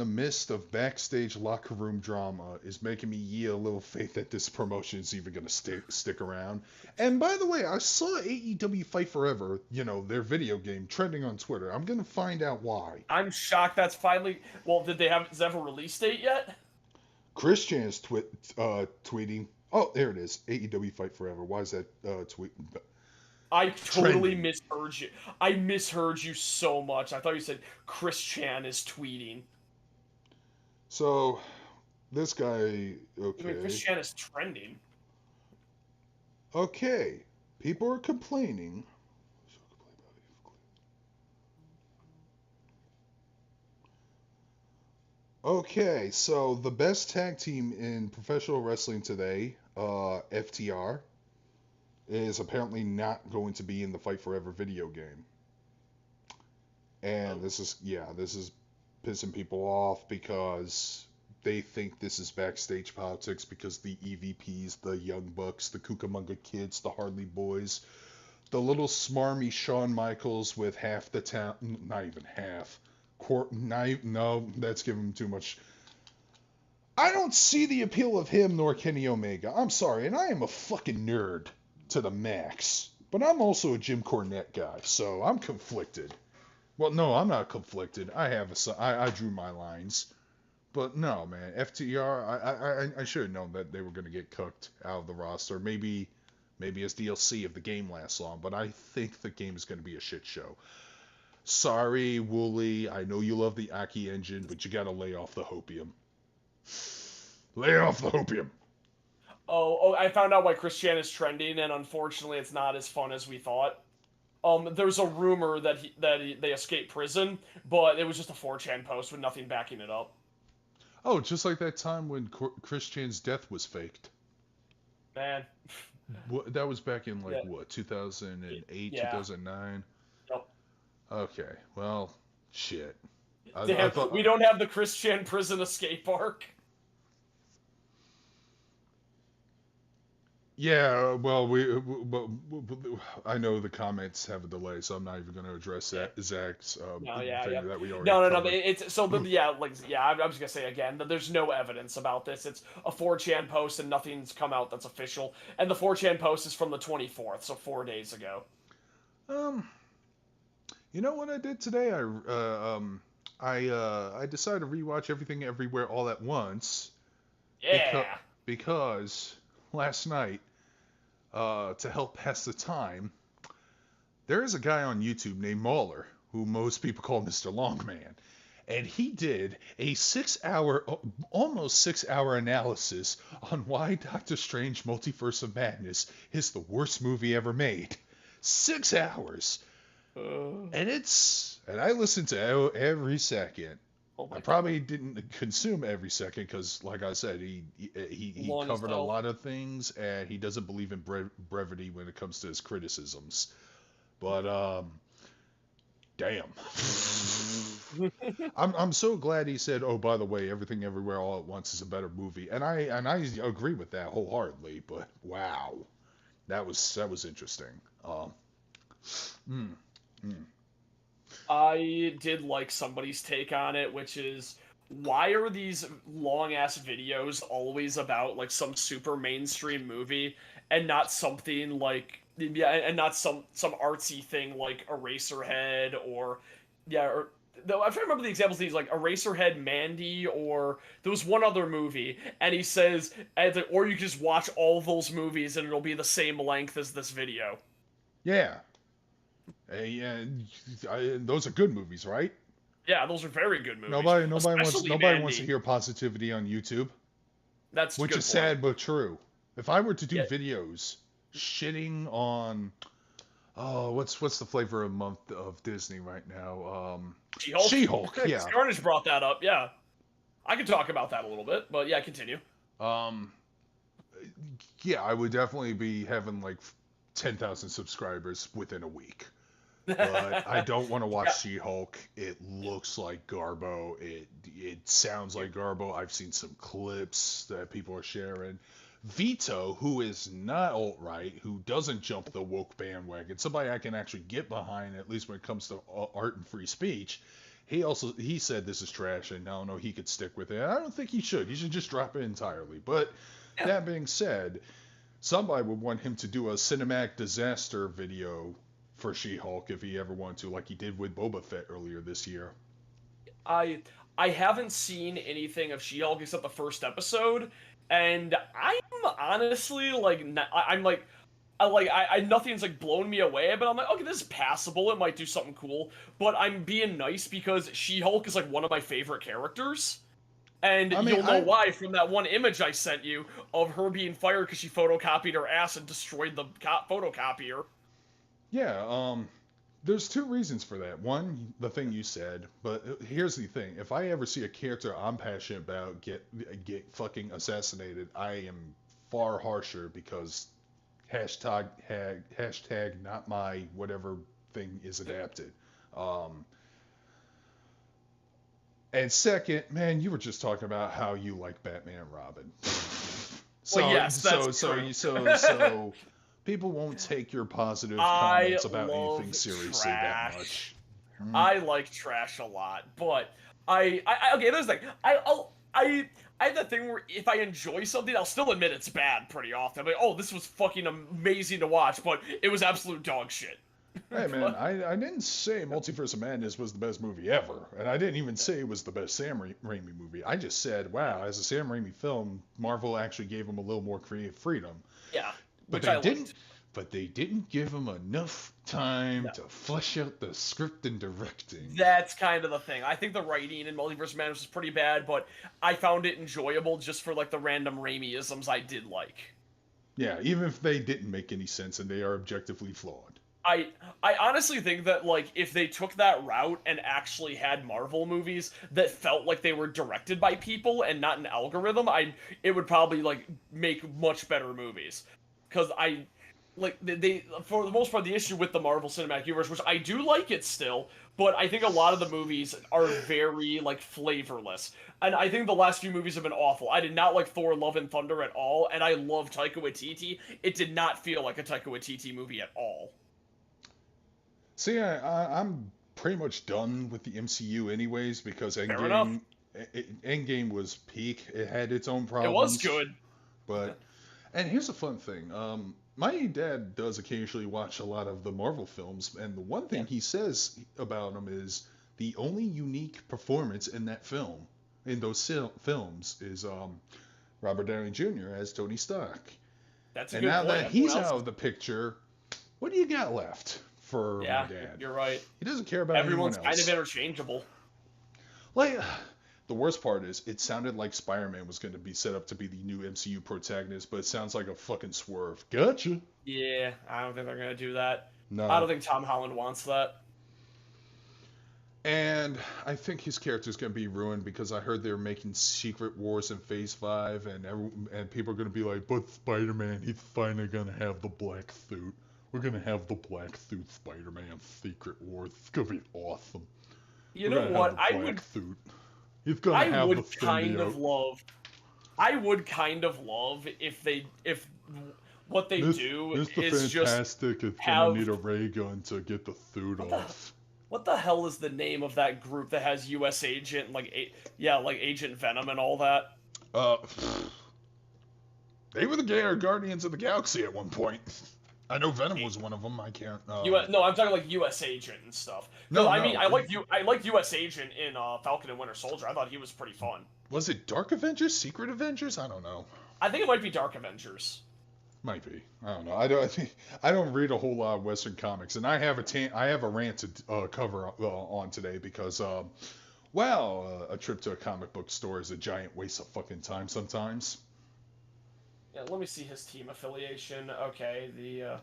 [SPEAKER 1] midst of backstage locker room drama is making me yield a little faith that this promotion is even going to stick around. And by the way, I saw AEW Fight Forever, their video game, trending on Twitter. I'm going to find out why.
[SPEAKER 5] I'm shocked that's finally... Well, does it have a release date yet?
[SPEAKER 1] Christian's tweeting. Oh, there it is. AEW Fight Forever. Why is that tweet?
[SPEAKER 5] I totally misheard you. I misheard you so much. I thought you said Chris Chan is tweeting.
[SPEAKER 1] So, this guy, okay.
[SPEAKER 5] Wait, Chris Chan is trending.
[SPEAKER 1] Okay. People are complaining. Okay, so the best tag team in professional wrestling today, FTR, is apparently not going to be in the Fight Forever video game. And this is pissing people off because they think this is backstage politics because the EVPs, the Young Bucks, the Cucamonga Kids, the Harley Boys, the little smarmy Shawn Michaels with half the town, not even half, no, that's giving him too much. I don't see the appeal of him nor Kenny Omega. I'm sorry, and I am a fucking nerd to the max. But I'm also a Jim Cornette guy, so I'm conflicted. Well, no, I'm not conflicted. I drew my lines. But no, man, FTR, I should have known that they were going to get cooked out of the roster. Maybe as DLC if the game lasts long, but I think the game is going to be a shit show. Sorry, Wooly, I know you love the Aki engine, but you got to lay off the hopium. Lay off the hopium.
[SPEAKER 5] Oh, I found out why Chris Chan is trending, and unfortunately it's not as fun as we thought. There's a rumor that they escaped prison, but it was just a 4chan post with nothing backing it up.
[SPEAKER 1] Oh, just like that time when Chris Chan's death was faked.
[SPEAKER 5] Man.
[SPEAKER 1] That was back in, 2008,
[SPEAKER 5] Yeah.
[SPEAKER 1] 2009?
[SPEAKER 5] Yep.
[SPEAKER 1] Okay, well, shit.
[SPEAKER 5] Damn, we don't have the Chris Chan prison escape arc.
[SPEAKER 1] Yeah, well, I know the comments have a delay, so I'm not even going to address Zach's thing that we already
[SPEAKER 5] No.
[SPEAKER 1] covered.
[SPEAKER 5] It's so I'm just gonna say again that there's no evidence about this. It's a 4chan post and nothing's come out that's official. And the 4chan post is from the 24th, so 4 days ago.
[SPEAKER 1] You know what I did today? I decided to rewatch Everything Everywhere All at Once.
[SPEAKER 5] Yeah.
[SPEAKER 1] Because last night, to help pass the time, there is a guy on YouTube named Mauler, who most people call Mr. Longman, and he did a almost 6 hour analysis on why Doctor Strange Multiverse of Madness is the worst movie ever made. 6 hours. And I listened to every second. I probably didn't consume every second because, like I said, he covered a lot of things, and he doesn't believe in brevity when it comes to his criticisms. But damn, I'm so glad he said, "Oh, by the way, Everything Everywhere All at Once is a better movie," and I agree with that wholeheartedly. But wow, that was interesting.
[SPEAKER 5] I did like somebody's take on it, which is, why are these long-ass videos always about, like, some super mainstream movie, and not something like, and not some artsy thing like Eraserhead, or though I'm trying to remember the examples. He's like Eraserhead Mandy, or there was one other movie, and he says, or you can just watch all of those movies and it'll be the same length as this video.
[SPEAKER 1] Yeah. Those are good movies, right?
[SPEAKER 5] Yeah, those are very good movies.
[SPEAKER 1] Nobody
[SPEAKER 5] Especially
[SPEAKER 1] wants to hear positivity on YouTube.
[SPEAKER 5] That's
[SPEAKER 1] which
[SPEAKER 5] good
[SPEAKER 1] is
[SPEAKER 5] point.
[SPEAKER 1] sad but true. If I were to do
[SPEAKER 5] Yeah.
[SPEAKER 1] videos shitting on, what's the flavor of month of Disney right now?
[SPEAKER 5] She-Hulk?
[SPEAKER 1] She-Hulk, yeah.
[SPEAKER 5] Scarnage brought that up, yeah. I could talk about that a little bit, but yeah, continue.
[SPEAKER 1] Yeah, I would definitely be having like 10,000 subscribers within a week. But I don't want to watch She-Hulk. It looks like Garbo. It sounds like Garbo. I've seen some clips that people are sharing. Vito, who is not alt-right, who doesn't jump the woke bandwagon, somebody I can actually get behind, at least when it comes to art and free speech, he said this is trash, and I don't know, he could stick with it. I don't think he should. He should just drop it entirely. But that being said, somebody would want him to do a cinematic disaster video for She-Hulk if he ever wanted to, like he did with Boba Fett earlier this year.
[SPEAKER 5] I haven't seen anything of She-Hulk except the first episode, and I'm honestly like, nothing's like blown me away, but I'm like, okay, this is passable. It might do something cool, but I'm being nice because She-Hulk is like one of my favorite characters. And you'll know why from that one image I sent you of her being fired because she photocopied her ass and destroyed the photocopier.
[SPEAKER 1] Yeah, there's two reasons for that. One, the thing you said, but here's the thing. If I ever see a character I'm passionate about get fucking assassinated, I am far harsher because hashtag not my whatever thing is adapted. And second, man, you were just talking about how you like Batman and Robin.
[SPEAKER 5] Well, yes, that's true.
[SPEAKER 1] So people won't take your positive comments about anything seriously that much.
[SPEAKER 5] I like trash a lot, but okay, there's the thing. I have that thing where if I enjoy something, I'll still admit it's bad pretty often. I'm like, oh, this was fucking amazing to watch, but it was absolute dog shit.
[SPEAKER 1] Hey man, I didn't say Multiverse of Madness was the best movie ever, and I didn't even say it was the best Sam Raimi movie. I just said, wow, as a Sam Raimi film, Marvel actually gave him a little more creative freedom.
[SPEAKER 5] Yeah,
[SPEAKER 1] but they didn't give him enough time to flesh out the script and directing.
[SPEAKER 5] That's kind of the thing. I think the writing in Multiverse of Madness was pretty bad, but I found it enjoyable just for like the random Raimi-isms I did like.
[SPEAKER 1] Yeah, even if they didn't make any sense and they are objectively flawed.
[SPEAKER 5] I honestly think that, like, if they took that route and actually had Marvel movies that felt like they were directed by people and not an algorithm, it would probably, like, make much better movies. Because they for the most part, the issue with the Marvel Cinematic Universe, which I do like it still, but I think a lot of the movies are very, like, flavorless. And I think the last few movies have been awful. I did not like Thor Love and Thunder at all, and I love Taika Waititi. It did not feel like a Taika Waititi movie at all.
[SPEAKER 1] See, I'm pretty much done with the MCU anyways, because Endgame was peak. It had its own problems.
[SPEAKER 5] It was good.
[SPEAKER 1] And here's a fun thing. My dad does occasionally watch a lot of the Marvel films, and the one thing he says about them is the only unique performance in those films, is Robert Downey Jr. as Tony Stark.
[SPEAKER 5] That's a good point.
[SPEAKER 1] And now that he's out of the picture, what do you got left for my dad?
[SPEAKER 5] You're right.
[SPEAKER 1] He doesn't care about
[SPEAKER 5] Everyone's
[SPEAKER 1] anyone else.
[SPEAKER 5] kind of interchangeable.
[SPEAKER 1] Like, the worst part is, it sounded like Spider-Man was going to be set up to be the new MCU protagonist, but it sounds like a fucking swerve. Gotcha.
[SPEAKER 5] Yeah, I don't think they're going to do that.
[SPEAKER 1] No.
[SPEAKER 5] I don't think Tom Holland wants that.
[SPEAKER 1] And I think his character's going to be ruined because I heard they're making Secret Wars in Phase 5, and people are going to be like, but Spider-Man, he's finally going to have the black suit. We're going to have the black suit Spider-Man Secret Wars. It's going to be awesome.
[SPEAKER 5] You know what? I would kind of love if what they do is just
[SPEAKER 1] is gonna need a ray gun to get the suit off.
[SPEAKER 5] What the hell is the name of that group that has U.S. Agent, like Agent Venom and all that?
[SPEAKER 1] They were the Guardians of the Galaxy at one point. I know Venom was one of them. I can't.
[SPEAKER 5] No, I'm talking like U.S. Agent and stuff.
[SPEAKER 1] No,
[SPEAKER 5] I
[SPEAKER 1] no.
[SPEAKER 5] mean, I liked U.S. Agent in Falcon and Winter Soldier. I thought he was pretty fun.
[SPEAKER 1] Was it Dark Avengers, Secret Avengers? I don't know.
[SPEAKER 5] I think it might be Dark Avengers.
[SPEAKER 1] Might be. I don't know. I don't read a whole lot of Western comics, and I have a rant to cover on today because a trip to a comic book store is a giant waste of fucking time sometimes.
[SPEAKER 5] Yeah, let me see his team affiliation. Okay,
[SPEAKER 1] Yeah,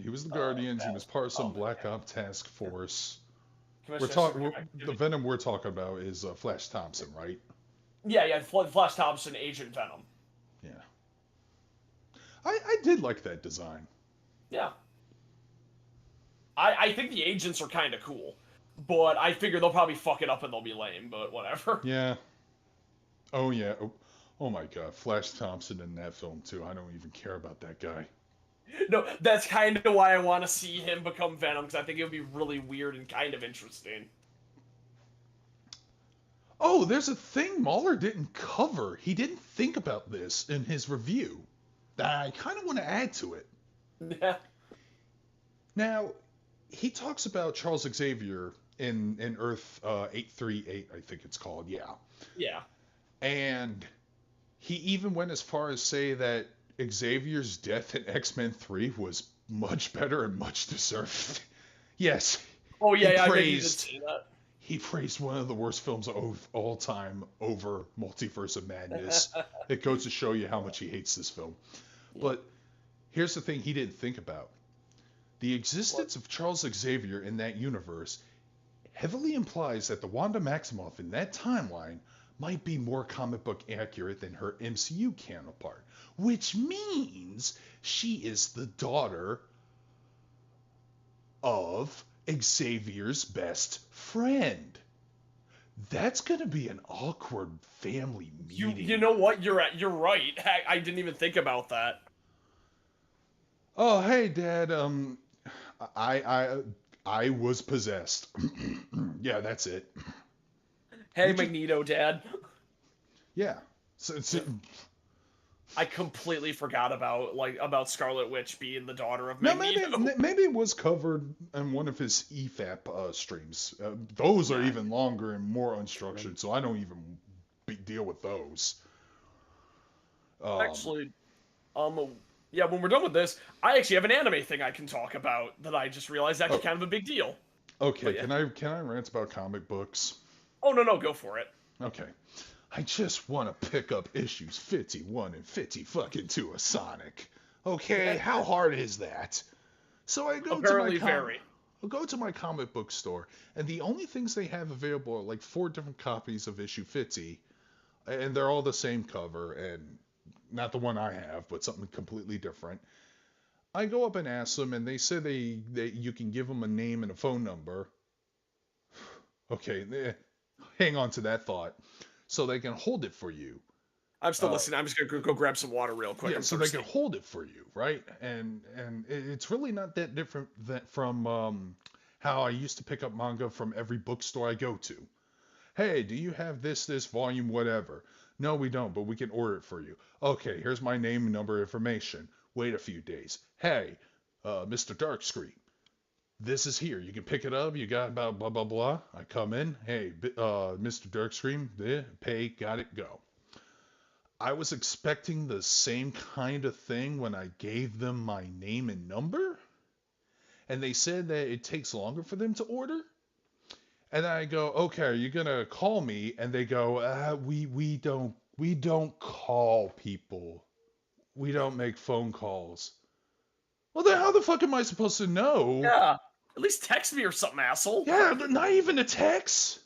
[SPEAKER 1] he was the Guardians. He was part of some Black Ops task force. The Venom we're talking about is Flash Thompson, right?
[SPEAKER 5] Yeah, Flash Thompson, Agent Venom.
[SPEAKER 1] Yeah. I did like that design.
[SPEAKER 5] Yeah. I think the agents are kind of cool, but I figure they'll probably fuck it up and they'll be lame, but whatever.
[SPEAKER 1] Yeah. Oh, yeah. Oh my god, Flash Thompson in that film too. I don't even care about that guy.
[SPEAKER 5] No, that's kind of why I want to see him become Venom, because I think it would be really weird and kind of interesting.
[SPEAKER 1] Oh, there's a thing Mahler didn't cover. He didn't think about this in his review that I kind of want to add to it.
[SPEAKER 5] Yeah.
[SPEAKER 1] Now, he talks about Charles Xavier in Earth 838, I think it's called. Yeah.
[SPEAKER 5] Yeah.
[SPEAKER 1] And he even went as far as say that Xavier's death in X-Men 3 was much better and much deserved. Yes.
[SPEAKER 5] Oh yeah,
[SPEAKER 1] I
[SPEAKER 5] think he did say that.
[SPEAKER 1] He praised one of the worst films of all time over Multiverse of Madness. It goes to show you how much he hates this film. Yeah. But here's the thing he didn't think about. The existence of Charles Xavier in that universe heavily implies that the Wanda Maximoff in that timeline might be more comic book accurate than her MCU counterpart, which means she is the daughter of Xavier's best friend. That's gonna be an awkward family meeting.
[SPEAKER 5] You know what? You're right. I didn't even think about that.
[SPEAKER 1] Oh, hey, Dad. I was possessed. Yeah, that's it.
[SPEAKER 5] Hey, Magneto, Dad.
[SPEAKER 1] Yeah.
[SPEAKER 5] I completely forgot about Scarlet Witch being the daughter of Magneto.
[SPEAKER 1] No, maybe it was covered in one of his EFAP streams. Those are even longer and more unstructured, so I don't even deal with those.
[SPEAKER 5] Actually, yeah, when we're done with this, I actually have an anime thing I can talk about that I just realized actually kind of a big deal.
[SPEAKER 1] Okay, yeah. Can I rant about comic books?
[SPEAKER 5] Oh no, go for it.
[SPEAKER 1] Okay. I just want to pick up issues 51 and 50 fucking 2 of Sonic. Okay, how hard is that? So I go I'll go to my comic book store, and the only things they have available are like 4 different copies of issue 50, and they're all the same cover, and not the one I have, but something completely different. I go up and ask them, and they say you can give them a name and a phone number. Okay, hang on to that thought. So they can hold it for you.
[SPEAKER 5] I'm still listening. I'm just gonna go grab some water real quick.
[SPEAKER 1] Yeah, so they can hold it for you, right? And it's really not that different from how I used to pick up manga from every bookstore I go to. Hey, do you have this volume, whatever? No, we don't, but we can order it for you. Okay, here's my name and number information. Wait a few days. Hey, Mr. Darkscreen. This is here. You can pick it up. You got about blah, blah, blah. I come in. Hey, Mr. Darkscreen, pay, got it, go. I was expecting the same kind of thing when I gave them my name and number. And they said that it takes longer for them to order. And I go, okay, are you going to call me? And they go, we don't call people. We don't make phone calls. Well, then how the fuck am I supposed to know?
[SPEAKER 5] Yeah. At least text me or something, asshole.
[SPEAKER 1] Yeah, not even a text.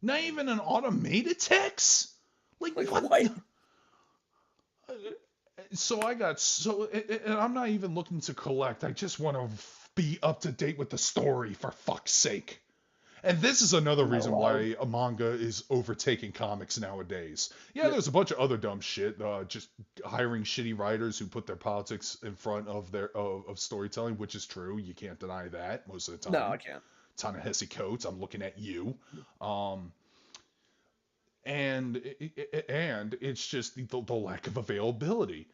[SPEAKER 1] Not even an automated text. Like what? So and I'm not even looking to collect. I just want to be up to date with the story, for fuck's sake. And this is another reason why a manga is overtaking comics nowadays. Yeah, there's a bunch of other dumb shit. Just hiring shitty writers who put their politics in front of their of storytelling, which is true. You can't deny that most of the time.
[SPEAKER 5] No, I can't.
[SPEAKER 1] Ta-Nehisi Coates, I'm looking at you. And it's just the lack of availability.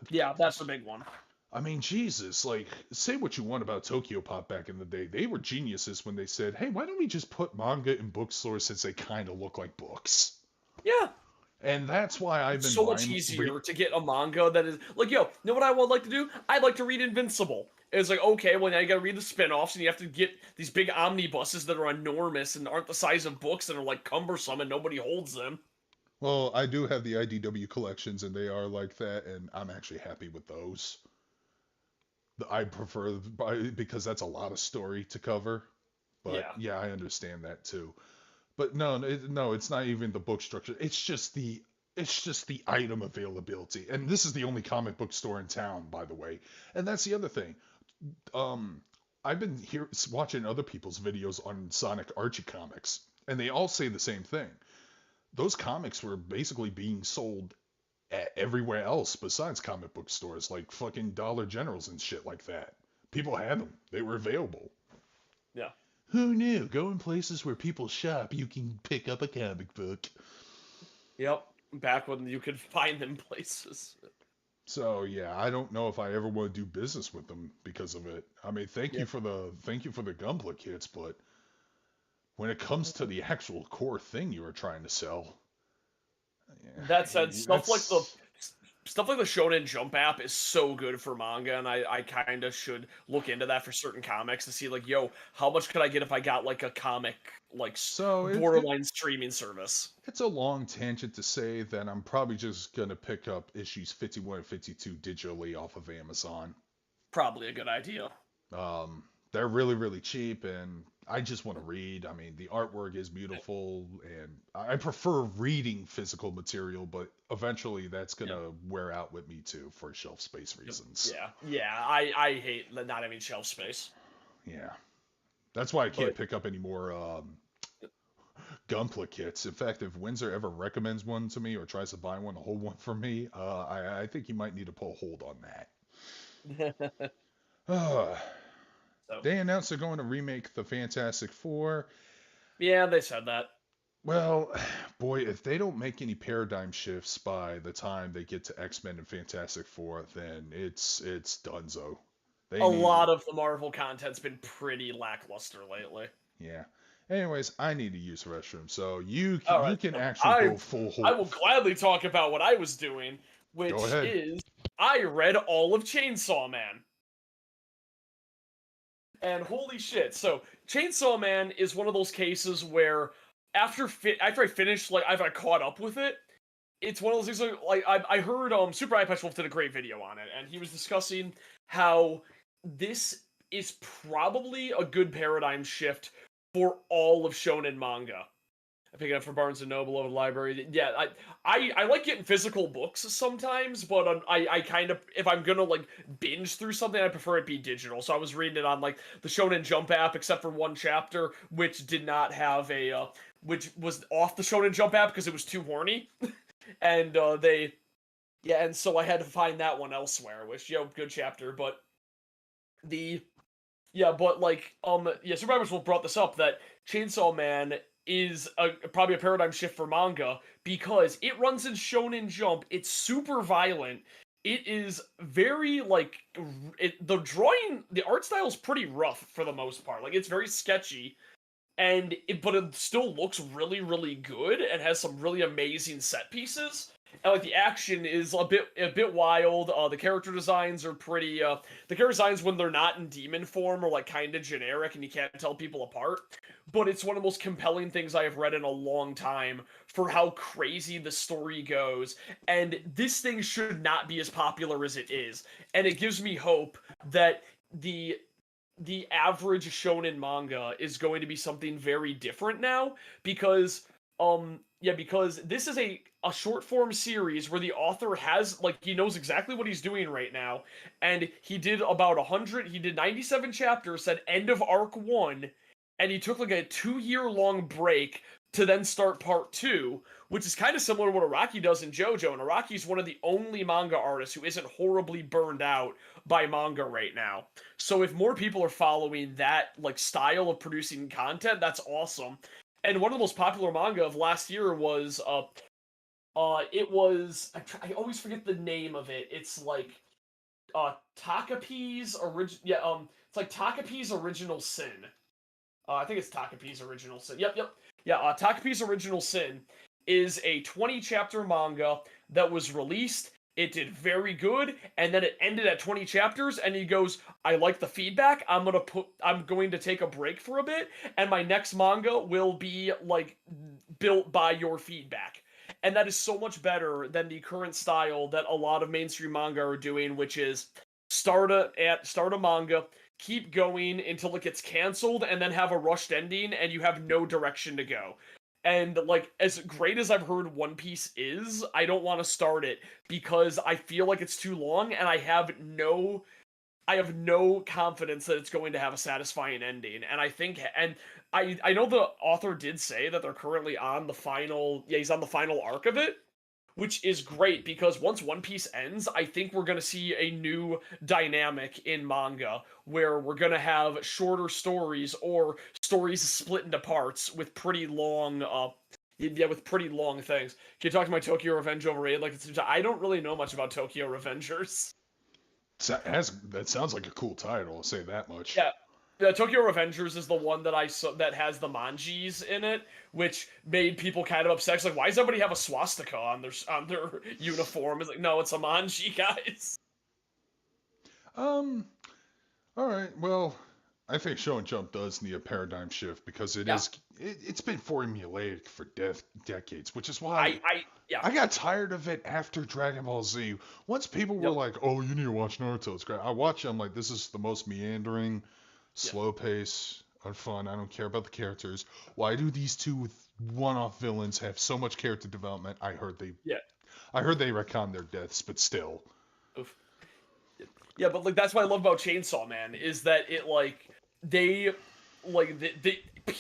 [SPEAKER 5] Yeah, that's the big one.
[SPEAKER 1] I mean, Jesus, like, say what you want about Tokyo Pop back in the day. They were geniuses when they said, hey, why don't we just put manga in bookstores since they kind of look like books?
[SPEAKER 5] Yeah.
[SPEAKER 1] And that's why I've
[SPEAKER 5] It's
[SPEAKER 1] been
[SPEAKER 5] so much easier to get a manga that is like, yo, know what I would like to do? I'd like to read Invincible. It's like, okay, well now you gotta read the spin-offs and you have to get these big omnibuses that are enormous and aren't the size of books and are like cumbersome and nobody holds them.
[SPEAKER 1] Well, I do have the IDW collections and they are like that, and I'm actually happy with those. I prefer because that's a lot of story to cover. But
[SPEAKER 5] Yeah.
[SPEAKER 1] yeah, I understand that too. But no, it's not even the book structure. It's just the item availability. And this is the only comic book store in town, by the way. And that's the other thing. Um, I've been here watching other people's videos on Sonic Archie comics, and they all say the same thing. Those comics were basically being sold everywhere else besides comic book stores, like fucking Dollar Generals and shit like that. People had them. They were available.
[SPEAKER 5] Yeah.
[SPEAKER 1] Who knew? Going places where people shop, you can pick up a comic book.
[SPEAKER 5] Yep. Back when you could find them places.
[SPEAKER 1] So yeah, I don't know if I ever want to do business with them because of it. I mean, thank you for the Gunpla kits, but when it comes to the actual core thing you are trying to sell, yeah,
[SPEAKER 5] That said,
[SPEAKER 1] that's
[SPEAKER 5] stuff like the Shonen Jump app is so good for manga, and I kind of should look into that for certain comics to see, like, yo, how much could I get if I got, like, a comic, like,
[SPEAKER 1] so
[SPEAKER 5] borderline streaming service?
[SPEAKER 1] it's a long tangent to say that I'm probably just gonna pick up issues 51 and 52 digitally off of Amazon.
[SPEAKER 5] Probably a good idea.
[SPEAKER 1] They're really, really cheap, and I just want to read. I mean, the artwork is beautiful, and I prefer reading physical material, but eventually that's gonna wear out with me too for shelf space reasons.
[SPEAKER 5] Yeah, I hate not having shelf space.
[SPEAKER 1] Yeah. That's why I can't pick up any more Gunpla kits. In fact, if Windsor ever recommends one to me or tries to buy one, to hold one for me, I think you might need to pull a hold on that.
[SPEAKER 5] So,
[SPEAKER 1] They announced they're going to remake the Fantastic Four.
[SPEAKER 5] yeah, they said that.
[SPEAKER 1] Well, boy, if they don't make any paradigm shifts by the time they get to X-Men and Fantastic Four, then it's donezo.
[SPEAKER 5] A lot of the Marvel content's been pretty lackluster lately.
[SPEAKER 1] Yeah. Anyways, I need to use the restroom, so you can
[SPEAKER 5] so
[SPEAKER 1] actually go full hold.
[SPEAKER 5] I will gladly talk about what I was doing, which
[SPEAKER 1] Go ahead.
[SPEAKER 5] is I read all of Chainsaw Man. And holy shit, so Chainsaw Man is one of those cases where after I finished, like, I've caught up with it, it's one of those things like I heard Super Eye Patch Wolf did a great video on it, and he was discussing how this is probably a good paradigm shift for all of shonen manga. I pick it up from Barnes and Noble over the library. Yeah, I like getting physical books sometimes, but I kind of, if I'm gonna like binge through something, I prefer it be digital. So I was reading it on like the Shonen Jump app, except for one chapter which did not have a which was off the Shonen Jump app because it was too horny, and and so I had to find that one elsewhere. Which good chapter, but Survivors will brought this up that Chainsaw Man is probably a paradigm shift for manga because it runs in Shonen Jump. It's super violent. It is very the art style is pretty rough for the most part. Like, it's very sketchy, but it still looks really, really good and has some really amazing set pieces. And like the action is a bit wild. The character designs are pretty. The character designs when they're not in demon form are like kind of generic, and you can't tell people apart. But it's one of the most compelling things I have read in a long time for how crazy the story goes. And this thing should not be as popular as it is, and it gives me hope that the average shonen manga is going to be something very different now because this is a short form series where the author has, like, he knows exactly what he's doing right now, and he did 97 chapters at end of arc 1, and he took like a 2-year-long break to then start part 2, which is kind of similar to what Araki does in JoJo, and Araki's one of the only manga artists who isn't horribly burned out by manga right now. So if more people are following that like style of producing content, that's awesome. And one of the most popular manga of last year was I always forget the name of it. It's like Takapi's it's like Takapi's Original Sin. I think it's Takapi's Original Sin. Yep. Yeah, Takapi's Original Sin is a 20-chapter manga that was released. It did very good, and then it ended at 20 chapters, and he goes, I like the feedback, I'm going to take a break for a bit, and my next manga will be, like, built by your feedback. And that is so much better than the current style that a lot of mainstream manga are doing, which is start a manga, keep going until it gets canceled, and then have a rushed ending, and you have no direction to go. And, like, as great as I've heard One Piece is, I don't want to start it because I feel like it's too long, and I have no confidence that it's going to have a satisfying ending. And I know the author did say that they're currently on the final, he's on the final arc of it, which is great because once One Piece ends, I think we're going to see a new dynamic in manga where we're going to have shorter stories or stories split into parts with pretty long with pretty long things. Can you talk to my Tokyo Revenge overrated? Like, I don't really know much about Tokyo Revengers.
[SPEAKER 1] That sounds like a cool title, I'll say that much.
[SPEAKER 5] Yeah. Tokyo Revengers is the one that that has the manjis in it, which made people kind of upset. It's like, why does everybody have a swastika on their uniform? It's like, no, it's a manji, guys.
[SPEAKER 1] All right. Well, I think Shonen Jump does need a paradigm shift because it's been formulaic for decades, which is why I got tired of it after Dragon Ball Z. Once people were like, "Oh, you need to watch Naruto," it's great. I watch it, I'm like, this is the most meandering, slow pace, unfun. I don't care about the characters. Why do these two with one-off villains have so much character development? I heard they retcon their deaths, but still.
[SPEAKER 5] Oof. Yeah, but like that's what I love about Chainsaw Man is that it the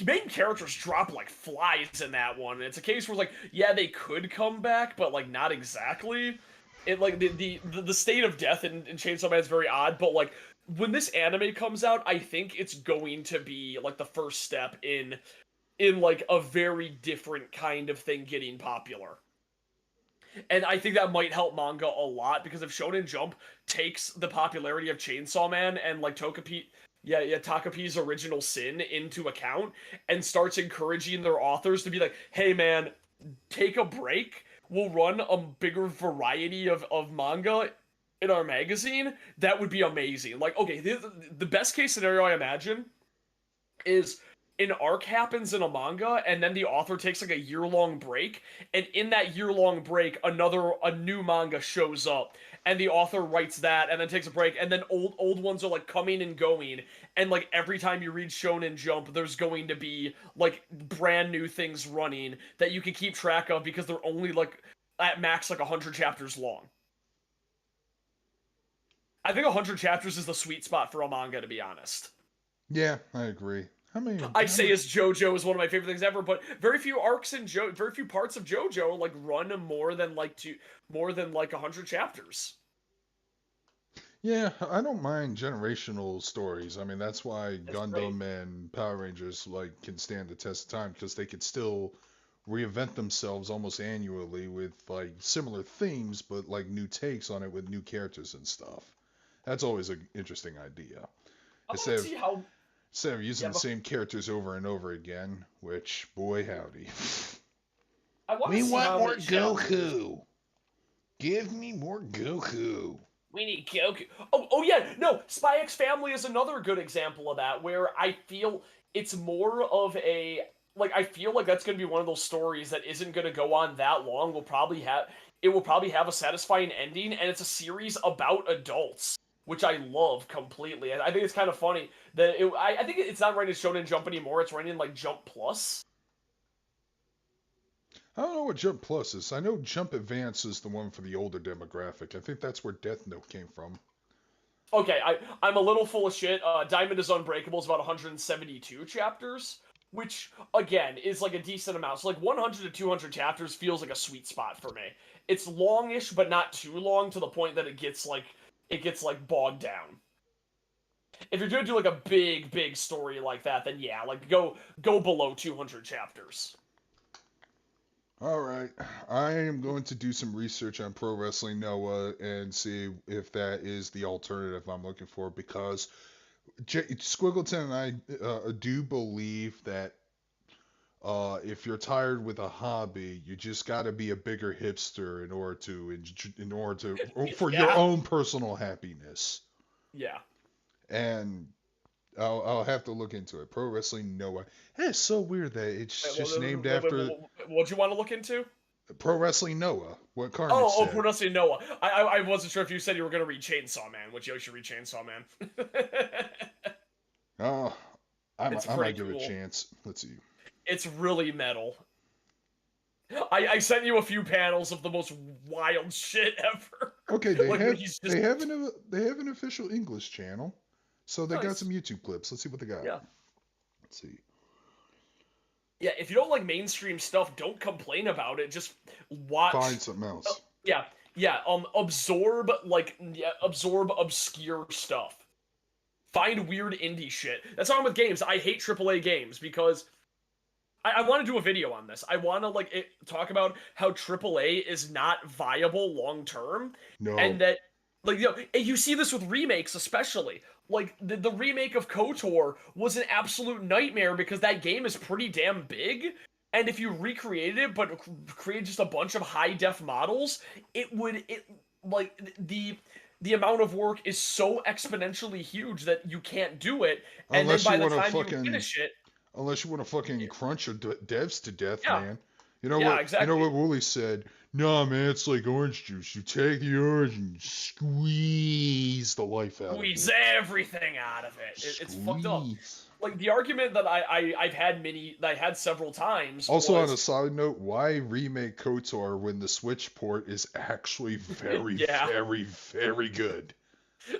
[SPEAKER 5] main characters drop like flies in that one. And it's a case where like, yeah, they could come back, but like not exactly. It like the state of death in Chainsaw Man is very odd, but like when this anime comes out, I think it's going to be like the first step in like a very different kind of thing getting popular. And I think that might help manga a lot because if Shonen Jump takes the popularity of Chainsaw Man and like Takapi's Original Sin into account and starts encouraging their authors to be like, hey man, take a break. We'll run a bigger variety of manga in our magazine. That would be amazing. Like, okay, the best case scenario I imagine is an arc happens in a manga and then the author takes like a year-long break, and in that year-long break a new manga shows up and the author writes that and then takes a break, and then old ones are like coming and going, and like every time you read Shonen Jump there's going to be like brand new things running that you can keep track of because they're only like at max like 100 chapters long. I think 100 chapters is the sweet spot for a manga, to be honest.
[SPEAKER 1] Yeah, I agree.
[SPEAKER 5] I say as JoJo is one of my favorite things ever, but very few parts of JoJo like run more than 100 chapters.
[SPEAKER 1] Yeah, I don't mind generational stories. I mean, that's why Gundam and Power Rangers like can stand the test of time because they could still reinvent themselves almost annually with like similar themes, but like new takes on it with new characters and stuff. That's always an interesting idea. Instead of using the same characters over and over again, which, boy howdy. We want more Goku. Give me more Goku.
[SPEAKER 5] We need Goku. Oh yeah, no, Spy X Family is another good example of that, where I feel it's more of a, like, I feel like that's going to be one of those stories that isn't going to go on that long. It will probably have a satisfying ending, and it's a series about adults, which I love completely. I think it's kind of funny that I think it's not running Shonen Jump anymore. It's running like Jump Plus.
[SPEAKER 1] I don't know what Jump Plus is. I know Jump Advance is the one for the older demographic. I think that's where Death Note came from.
[SPEAKER 5] Okay, I'm a little full of shit. Diamond is Unbreakable is about 172 chapters, which, again, is like a decent amount. So like 100 to 200 chapters feels like a sweet spot for me. It's longish, but not too long to the point that it gets bogged down. If you're gonna do like a big story like that, then yeah, like go below 200 chapters.
[SPEAKER 1] All right, I am going to do some research on Pro Wrestling Noah and see if that is the alternative I'm looking for because Squiggleton and I do believe that if you're tired with a hobby, you just got to be a bigger hipster for your
[SPEAKER 5] Yeah.
[SPEAKER 1] own personal happiness.
[SPEAKER 5] Yeah.
[SPEAKER 1] And I'll have to look into it. Pro Wrestling Noah. Hey, it's so weird that it's just named after
[SPEAKER 5] What you want to look into?
[SPEAKER 1] Pro Wrestling Noah. What Carnage
[SPEAKER 5] Oh,
[SPEAKER 1] said.
[SPEAKER 5] Pro Wrestling Noah. I wasn't sure if you said you were gonna read Chainsaw Man, which you should read Chainsaw Man.
[SPEAKER 1] Oh, I
[SPEAKER 5] It's
[SPEAKER 1] might
[SPEAKER 5] pretty
[SPEAKER 1] give it a
[SPEAKER 5] cool.
[SPEAKER 1] chance. Let's see.
[SPEAKER 5] It's really metal. I sent you a few panels of the most wild shit ever.
[SPEAKER 1] Okay, they
[SPEAKER 5] Like,
[SPEAKER 1] have
[SPEAKER 5] he's just-
[SPEAKER 1] they have an official English channel, so they got
[SPEAKER 5] Nice.
[SPEAKER 1] some YouTube clips. Let's see what they got.
[SPEAKER 5] Yeah.
[SPEAKER 1] Let's see.
[SPEAKER 5] Yeah, if you don't like mainstream stuff, don't complain about it. Just watch.
[SPEAKER 1] Find something else.
[SPEAKER 5] Yeah. Absorb obscure stuff. Find weird indie shit. That's how I'm with games. I hate AAA games because I want to do a video on this. I want to talk about how AAA is not viable long term,
[SPEAKER 1] No.
[SPEAKER 5] and that and you see this with remakes especially. Like the remake of KOTOR was an absolute nightmare because that game is pretty damn big. And if you recreated it, but created just a bunch of high def models, the amount of work is so exponentially huge that you can't do it. And
[SPEAKER 1] Unless
[SPEAKER 5] then by
[SPEAKER 1] you
[SPEAKER 5] the
[SPEAKER 1] wanna
[SPEAKER 5] time
[SPEAKER 1] fucking-
[SPEAKER 5] you finish it,
[SPEAKER 1] Unless you want to fucking crunch your devs to death,
[SPEAKER 5] Yeah.
[SPEAKER 1] man. You know
[SPEAKER 5] Yeah,
[SPEAKER 1] what?
[SPEAKER 5] exactly.
[SPEAKER 1] You know what Wooly said? No, man, it's like orange juice. You take the orange and squeeze the life out
[SPEAKER 5] squeeze
[SPEAKER 1] of it.
[SPEAKER 5] everything out of it. It's fucked up.
[SPEAKER 1] Squeeze.
[SPEAKER 5] Like the argument that I've had several times.
[SPEAKER 1] Also, on
[SPEAKER 5] was,
[SPEAKER 1] a side note, why remake KOTOR when the Switch port is actually very,
[SPEAKER 5] Yeah.
[SPEAKER 1] very, very good?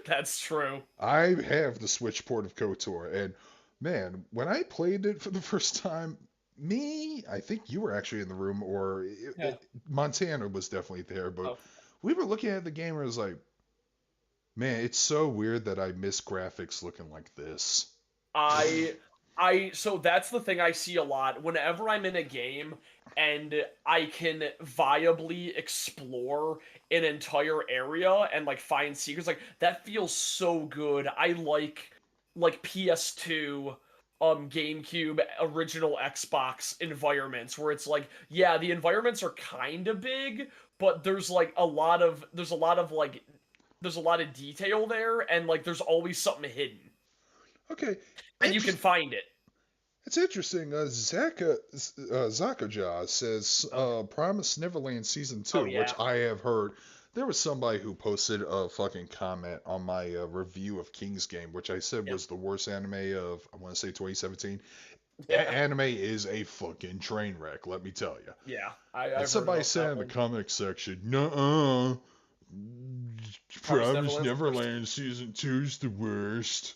[SPEAKER 5] That's true.
[SPEAKER 1] I have the Switch port of KOTOR, and man, when I played it for the first time, I think you were actually in the room, or
[SPEAKER 5] Yeah.
[SPEAKER 1] Montana was definitely there, but
[SPEAKER 5] Oh.
[SPEAKER 1] we were looking at the game and it was like, man, it's so weird that I miss graphics looking like this.
[SPEAKER 5] So that's the thing I see a lot whenever I'm in a game and I can viably explore an entire area and find secrets. Like that feels so good. I like PS2, GameCube, original Xbox environments where it's the environments are kind of big, but there's a lot of detail there, and there's always something hidden.
[SPEAKER 1] Okay.
[SPEAKER 5] And you can find it.
[SPEAKER 1] It's interesting. Zakaja says Promise Neverland Season 2,
[SPEAKER 5] Oh, yeah.
[SPEAKER 1] which I have heard. There was somebody who posted a fucking comment on my review of King's Game, which I said was the worst anime of, I want to say, 2017.
[SPEAKER 5] Yeah.
[SPEAKER 1] Anime is a fucking train wreck, let me tell you.
[SPEAKER 5] Yeah.
[SPEAKER 1] And somebody said in the comic section, nuh-uh, Promise
[SPEAKER 5] Neverland's
[SPEAKER 1] Neverland Season 2's the worst.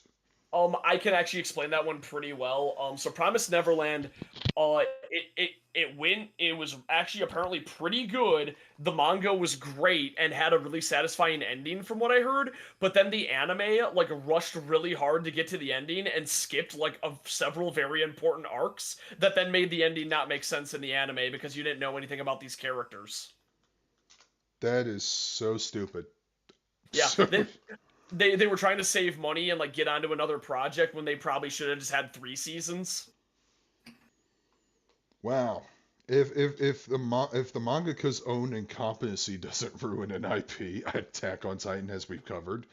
[SPEAKER 5] I can actually explain that one pretty well. So Promised Neverland, it was actually apparently pretty good. The manga was great and had a really satisfying ending from what I heard, but then the anime rushed really hard to get to the ending and skipped several very important arcs that then made the ending not make sense in the anime because you didn't know anything about these characters.
[SPEAKER 1] That is so stupid.
[SPEAKER 5] Yeah,
[SPEAKER 1] So-
[SPEAKER 5] they were trying to save money and get onto another project when they probably should have just had 3 seasons.
[SPEAKER 1] Wow. If the mangaka's own incompetency doesn't ruin an IP, Attack on Titan, as we've covered,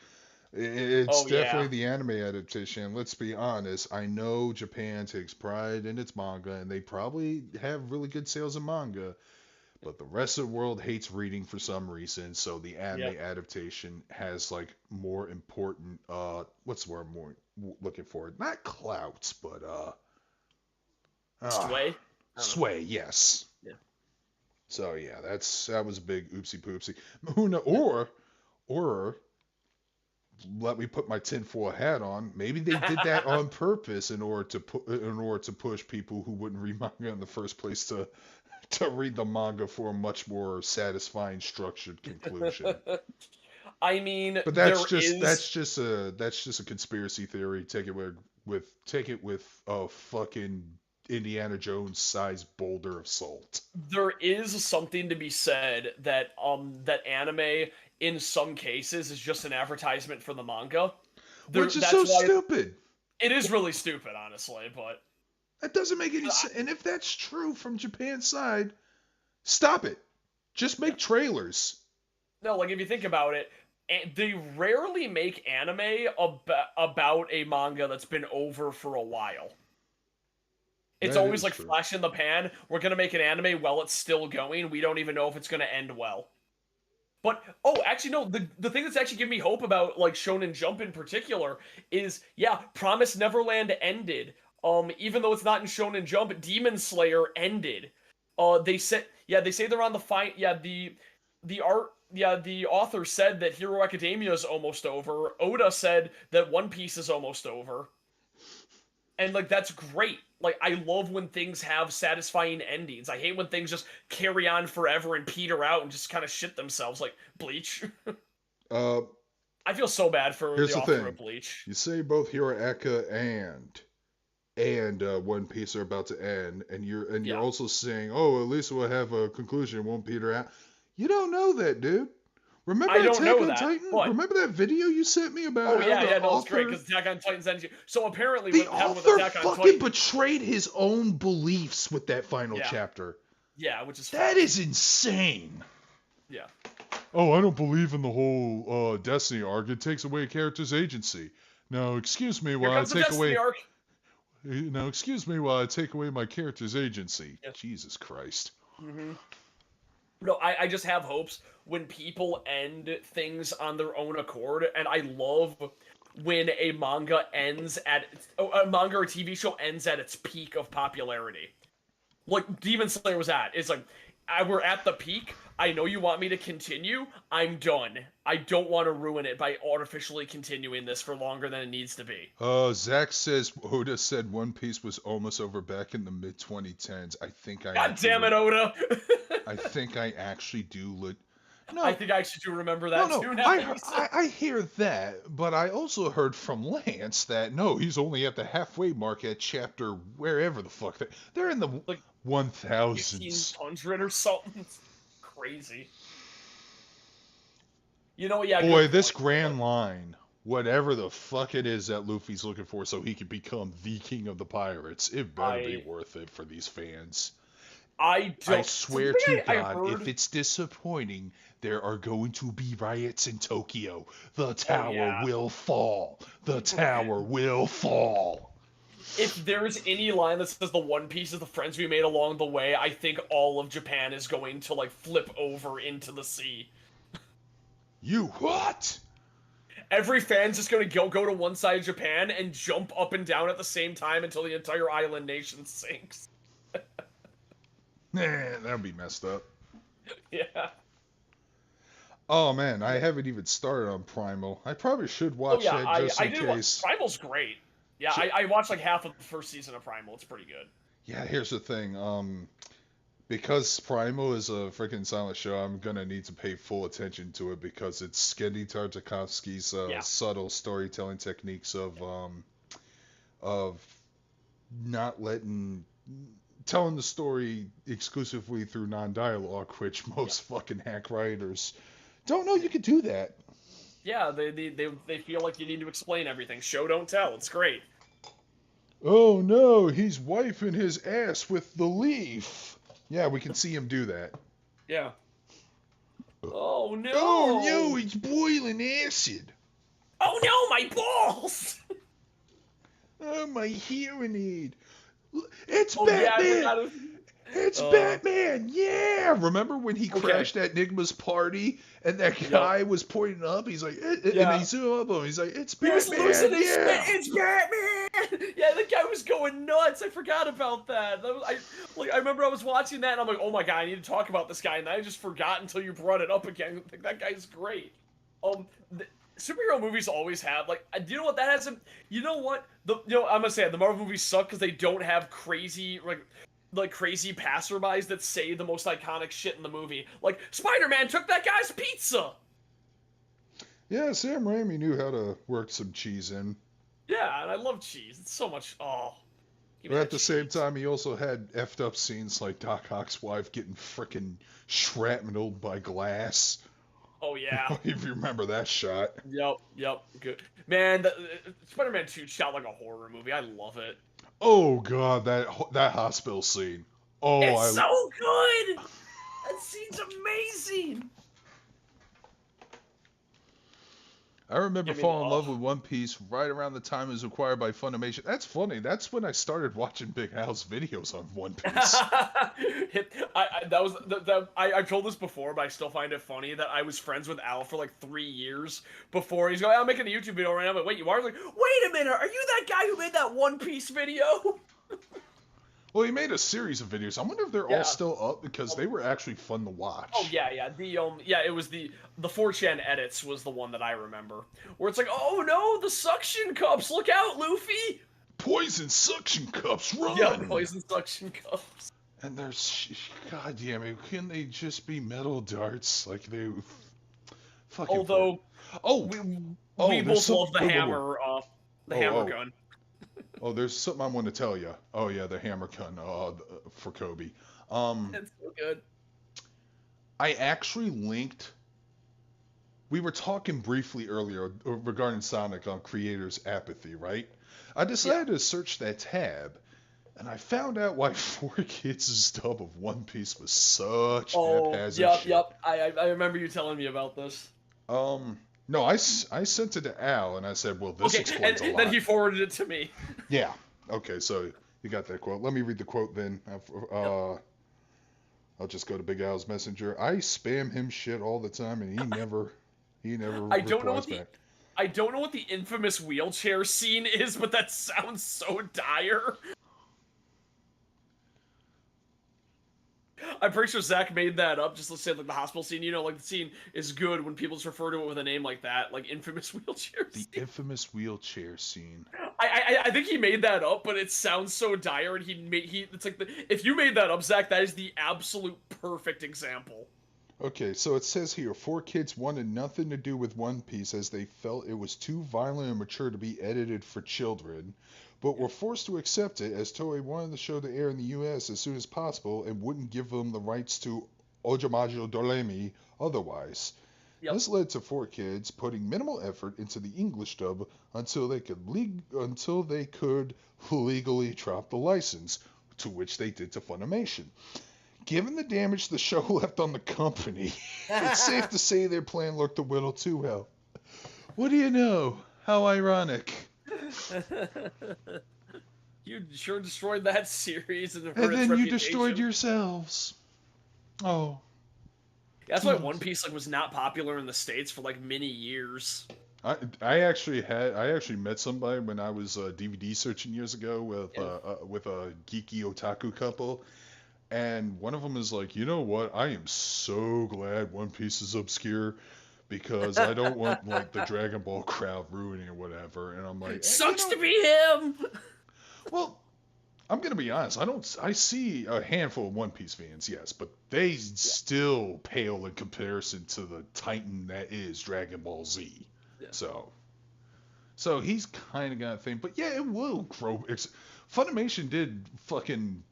[SPEAKER 1] it's definitely the anime adaptation. Let's be honest. I know Japan takes pride in its manga, and they probably have really good sales of manga, but the rest of the world hates reading for some reason. So the anime adaptation has more important what's the word I'm more looking for? Not clout, but
[SPEAKER 5] Sway?
[SPEAKER 1] Sway, yes.
[SPEAKER 5] Yeah.
[SPEAKER 1] So yeah, that was a big oopsie poopsie. Or let me put my tinfoil hat on. Maybe they did that on purpose in order to push people who wouldn't read manga in the first place to read the manga for a much more satisfying, structured conclusion.
[SPEAKER 5] I mean,
[SPEAKER 1] But that's just a conspiracy theory. Take it with a fucking Indiana Jones sized boulder of salt.
[SPEAKER 5] There is something to be said that that anime in some cases is just an advertisement for the manga.
[SPEAKER 1] Which is so stupid.
[SPEAKER 5] It is really stupid, honestly, but
[SPEAKER 1] that doesn't make any sense. And if that's true from Japan's side, stop it. Just make trailers.
[SPEAKER 5] No, like if you think about it, they rarely make anime about a manga that's been over for a while. It's always like flash in the pan. We're gonna make an anime while it's still going. We don't even know if it's gonna end well. But actually no. The thing that's actually giving me hope about like Shonen Jump in particular is Promise Neverland ended. Even though it's not in Shonen Jump, Demon Slayer ended. They say they're on the fight. The author said that Hero Academia is almost over. Oda said that One Piece is almost over. And, like, that's great. Like, I love when things have satisfying endings. I hate when things just carry on forever and peter out and just kind of shit themselves, like Bleach. I feel so bad for the author of Bleach.
[SPEAKER 1] You say both Hero Academia and One Piece are about to end, and you're also saying, at least we'll have a conclusion, it won't peter out. You don't know that, dude. Remember Attack on Titan? Remember that video you sent me about?
[SPEAKER 5] It's great because Attack on Titan's ending. So apparently,
[SPEAKER 1] the author fucking betrayed his own beliefs with that final chapter.
[SPEAKER 5] Yeah, which is
[SPEAKER 1] that is insane.
[SPEAKER 5] Yeah.
[SPEAKER 1] Oh, I don't believe in the whole Destiny arc. It takes away a character's agency. Now, excuse me while I take away. Now, excuse me while I take away my character's agency. Yeah. Jesus Christ.
[SPEAKER 5] Mm-hmm. No, I just have hopes when people end things on their own accord, and I love when a manga or a TV show ends at its peak of popularity. Like Demon Slayer was at. It's like, we're at the peak. I know you want me to continue. I'm done. I don't want to ruin it by artificially continuing this for longer than it needs to be.
[SPEAKER 1] Zach says Oda said One Piece was almost over back in the mid-2010s.
[SPEAKER 5] God damn it, Oda!
[SPEAKER 1] I think I actually do.
[SPEAKER 5] No, I think I actually do remember that too. Now
[SPEAKER 1] I hear that, but I also heard from Lance that no, he's only at the halfway mark at chapter wherever the fuck they're in the 1000s.
[SPEAKER 5] 1500 or something. Crazy.
[SPEAKER 1] Boy, this grand line, whatever the fuck it is that Luffy's looking for so he can become the king of the pirates, it better be worth it for these fans. I swear to God, if it's disappointing, there are going to be riots in Tokyo. The tower will fall. The tower will fall.
[SPEAKER 5] If there's any line that says the One Piece is the friends we made along the way, I think all of Japan is going to, flip over into the sea.
[SPEAKER 1] You what?
[SPEAKER 5] Every fan's just going to go to one side of Japan and jump up and down at the same time until the entire island nation sinks.
[SPEAKER 1] That'd be messed up.
[SPEAKER 5] Yeah.
[SPEAKER 1] Oh man, I haven't even started on Primal. I probably should watch that just in case.
[SPEAKER 5] Primal's great. Yeah, I watched half of the first season of Primal. It's pretty good.
[SPEAKER 1] Yeah, here's the thing. Because Primal is a freaking silent show, I'm gonna need to pay full attention to it because it's Genndy Tartakovsky's subtle storytelling techniques of not telling the story exclusively through non-dialogue, which most fucking hack writers don't know you could do that.
[SPEAKER 5] Yeah, they feel like you need to explain everything. Show, don't tell. It's great.
[SPEAKER 1] Oh no, he's wiping his ass with the leaf. Yeah, we can see him do that.
[SPEAKER 5] Yeah. Oh no!
[SPEAKER 1] Oh no, he's boiling acid.
[SPEAKER 5] Oh no, my balls!
[SPEAKER 1] Oh, my hearing aid. It's Batman!
[SPEAKER 5] Yeah,
[SPEAKER 1] It's Batman! Yeah! Remember when he crashed at Nigma's party and that guy was pointing up? He's like, and he zoomed up on him. He's like, it's Batman!
[SPEAKER 5] He was losing his spit. It's Batman! Yeah, the guy was going nuts. I forgot about that. I remember I was watching that and I'm like, oh my god, I need to talk about this guy. And I just forgot until you brought it up again. Like, that guy's great. Superhero movies always have, you know what, that hasn't, you know what, I'm gonna say it, the Marvel movies suck because they don't have crazy, crazy passerbys that say the most iconic shit in the movie. Like, Spider-Man took that guy's pizza!
[SPEAKER 1] Yeah, Sam Raimi knew how to work some cheese in.
[SPEAKER 5] Yeah, and I love cheese. It's so much, Give me
[SPEAKER 1] But
[SPEAKER 5] that
[SPEAKER 1] at the same
[SPEAKER 5] cheese.
[SPEAKER 1] time, he also had effed up scenes like Doc Ock's wife getting frickin' shrapneled by glass.
[SPEAKER 5] Oh yeah.
[SPEAKER 1] If you remember that shot.
[SPEAKER 5] Yep. Good. Man, Spider-Man 2 shot like a horror movie. I love it.
[SPEAKER 1] Oh god, that hospital scene. Oh,
[SPEAKER 5] It's so good. That scene's amazing.
[SPEAKER 1] I remember
[SPEAKER 5] Give me
[SPEAKER 1] falling in
[SPEAKER 5] the-
[SPEAKER 1] love with One Piece right around the time it was acquired by Funimation. That's funny. That's when I started watching Big Al's videos on One Piece.
[SPEAKER 5] I've told this before, but I still find it funny that I was friends with Al for like 3 years before he's going, I'm making a YouTube video right now. But wait, you are? I was like, wait a minute, are you that guy who made that One Piece video?
[SPEAKER 1] Well, he made a series of videos. I wonder if they're
[SPEAKER 5] Yeah.
[SPEAKER 1] all still up because they were actually fun to watch.
[SPEAKER 5] Oh yeah. It was the 4chan edits was the one that I remember, where it's like, oh no, the suction cups, look out, Luffy.
[SPEAKER 1] Poison suction cups, run!
[SPEAKER 5] Yeah, poison suction cups.
[SPEAKER 1] And there's, god damn it, can they just be metal darts like they fucking?
[SPEAKER 5] Although,
[SPEAKER 1] oh,
[SPEAKER 5] we both love the
[SPEAKER 1] whoa.
[SPEAKER 5] hammer, hammer gun.
[SPEAKER 1] Oh, there's something I want to tell you. Oh yeah, the hammer gun for Kobe.
[SPEAKER 5] It's so good.
[SPEAKER 1] I actually linked. We were talking briefly earlier regarding Sonic on creators' apathy, right? I decided to search that tab, and I found out why 4Kids' dub of One Piece was such haphazard shit.
[SPEAKER 5] Yep. I remember you telling me about this.
[SPEAKER 1] No, I sent it to Al, and I said, well, this explains a lot.
[SPEAKER 5] Then he forwarded it to me.
[SPEAKER 1] Yeah. Okay, so you got that quote. Let me read the quote then. I'll just go to Big Al's Messenger. I spam him shit all the time, and he never replies back.
[SPEAKER 5] I don't know what the infamous wheelchair scene is, but that sounds so dire. I'm pretty sure Zach made that up, just let's say like the hospital scene, like the scene is good when people just refer to it with a name like that, like infamous wheelchair scene.
[SPEAKER 1] The infamous wheelchair scene.
[SPEAKER 5] I think he made that up, but it sounds so dire, and it's like if you made that up, Zach, that is the absolute perfect example.
[SPEAKER 1] Okay, so it says here, 4Kids wanted nothing to do with One Piece as they felt it was too violent and mature to be edited for children, but were forced to accept it as Toei wanted the show to air in the US as soon as possible and wouldn't give them the rights to Ojamajo Doremi otherwise.
[SPEAKER 5] Yep.
[SPEAKER 1] This led to 4Kids putting minimal effort into the English dub until they could legally drop the license, to which they did to Funimation. Given the damage the show left on the company, it's safe to say their plan worked a little too well. What do you know? How ironic.
[SPEAKER 5] You sure destroyed that series and
[SPEAKER 1] then you destroyed yourselves. Oh.
[SPEAKER 5] That's why One Piece was not popular in the States for many years.
[SPEAKER 1] I actually met somebody when I was DVD searching years ago with a geeky otaku couple. And one of them is like, you know what? I am so glad One Piece is obscure because I don't want the Dragon Ball crowd ruining or whatever. And I'm like,
[SPEAKER 5] sucks to be him.
[SPEAKER 1] Well, I'm gonna be honest. I see a handful of One Piece fans, yes, but they still pale in comparison to the titan that is Dragon Ball Z. Yeah. So he's kind of got a thing, but yeah, it will grow. Funimation did fucking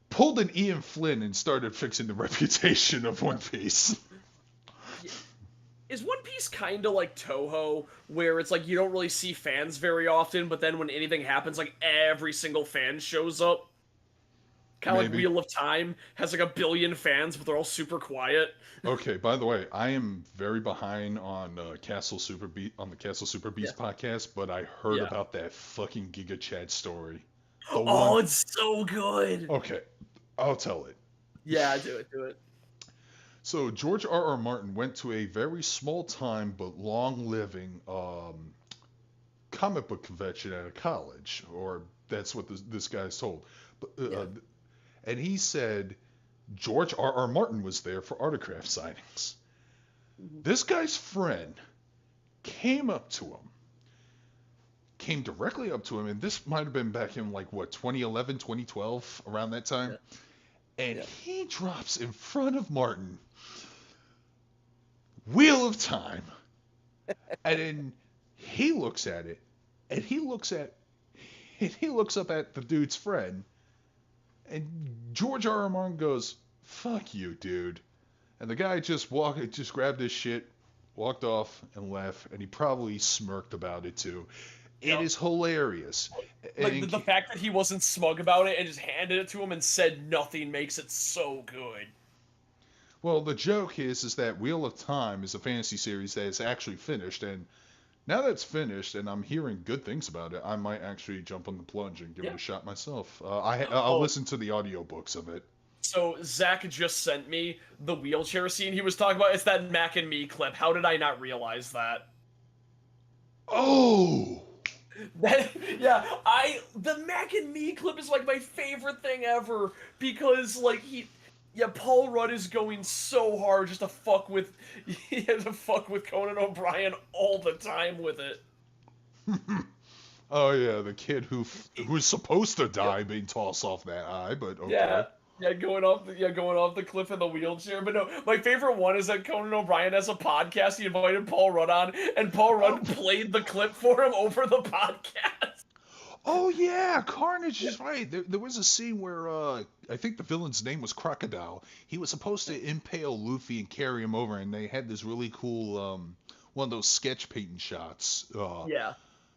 [SPEAKER 1] pulled an Ian Flynn and started fixing the reputation of One Piece.
[SPEAKER 5] Is One Piece kind of like Toho, where it's you don't really see fans very often, but then when anything happens, every single fan shows up? Kind of like Wheel of Time has 1 billion fans, but they're all super quiet.
[SPEAKER 1] Okay, by the way, I am very behind on Castle Super Beast podcast, but I heard about that fucking Giga Chad story.
[SPEAKER 5] It's so good.
[SPEAKER 1] Okay, I'll tell it.
[SPEAKER 5] Yeah, do it.
[SPEAKER 1] So George R.R. Martin went to a very small-time but long-living comic book convention at a college, or that's what this guy's told. And he said George R.R. Martin was there for autograph signings. Mm-hmm. This guy's friend came directly up to him, and this might have been back in 2011, 2012, around that time. Yeah. And he drops in front of Martin, Wheel of Time. And then he looks at it, and he looks at And he looks up at the dude's friend, and George R. R. Martin goes, "Fuck you, dude." And the guy just grabbed his shit, walked off, and left. And he probably smirked about it too. It is hilarious.
[SPEAKER 5] Like the fact that he wasn't smug about it and just handed it to him and said nothing makes it so good.
[SPEAKER 1] Well, the joke is that Wheel of Time is a fantasy series that is actually finished, and now that it's finished and I'm hearing good things about it, I might actually jump on the plunge and give it a shot myself. I'll listen to the audiobooks of it.
[SPEAKER 5] So Zach just sent me the wheelchair scene he was talking about. It's that Mac and Me clip. How did I not realize that?
[SPEAKER 1] Oh!
[SPEAKER 5] The Mac and Me clip is like my favorite thing ever because like Paul Rudd is going so hard just to fuck with Conan O'Brien all the time with it.
[SPEAKER 1] Oh yeah, the kid who was supposed to die being tossed off that high, but okay.
[SPEAKER 5] Yeah, going off the cliff in the wheelchair. But no, my favorite one is that Conan O'Brien has a podcast. He invited Paul Rudd on, and Paul Rudd played the clip for him over the podcast.
[SPEAKER 1] Oh yeah, Carnage is right. There was a scene where I think the villain's name was Crocodile. He was supposed to impale Luffy and carry him over, and they had this really cool one of those sketch painting shots.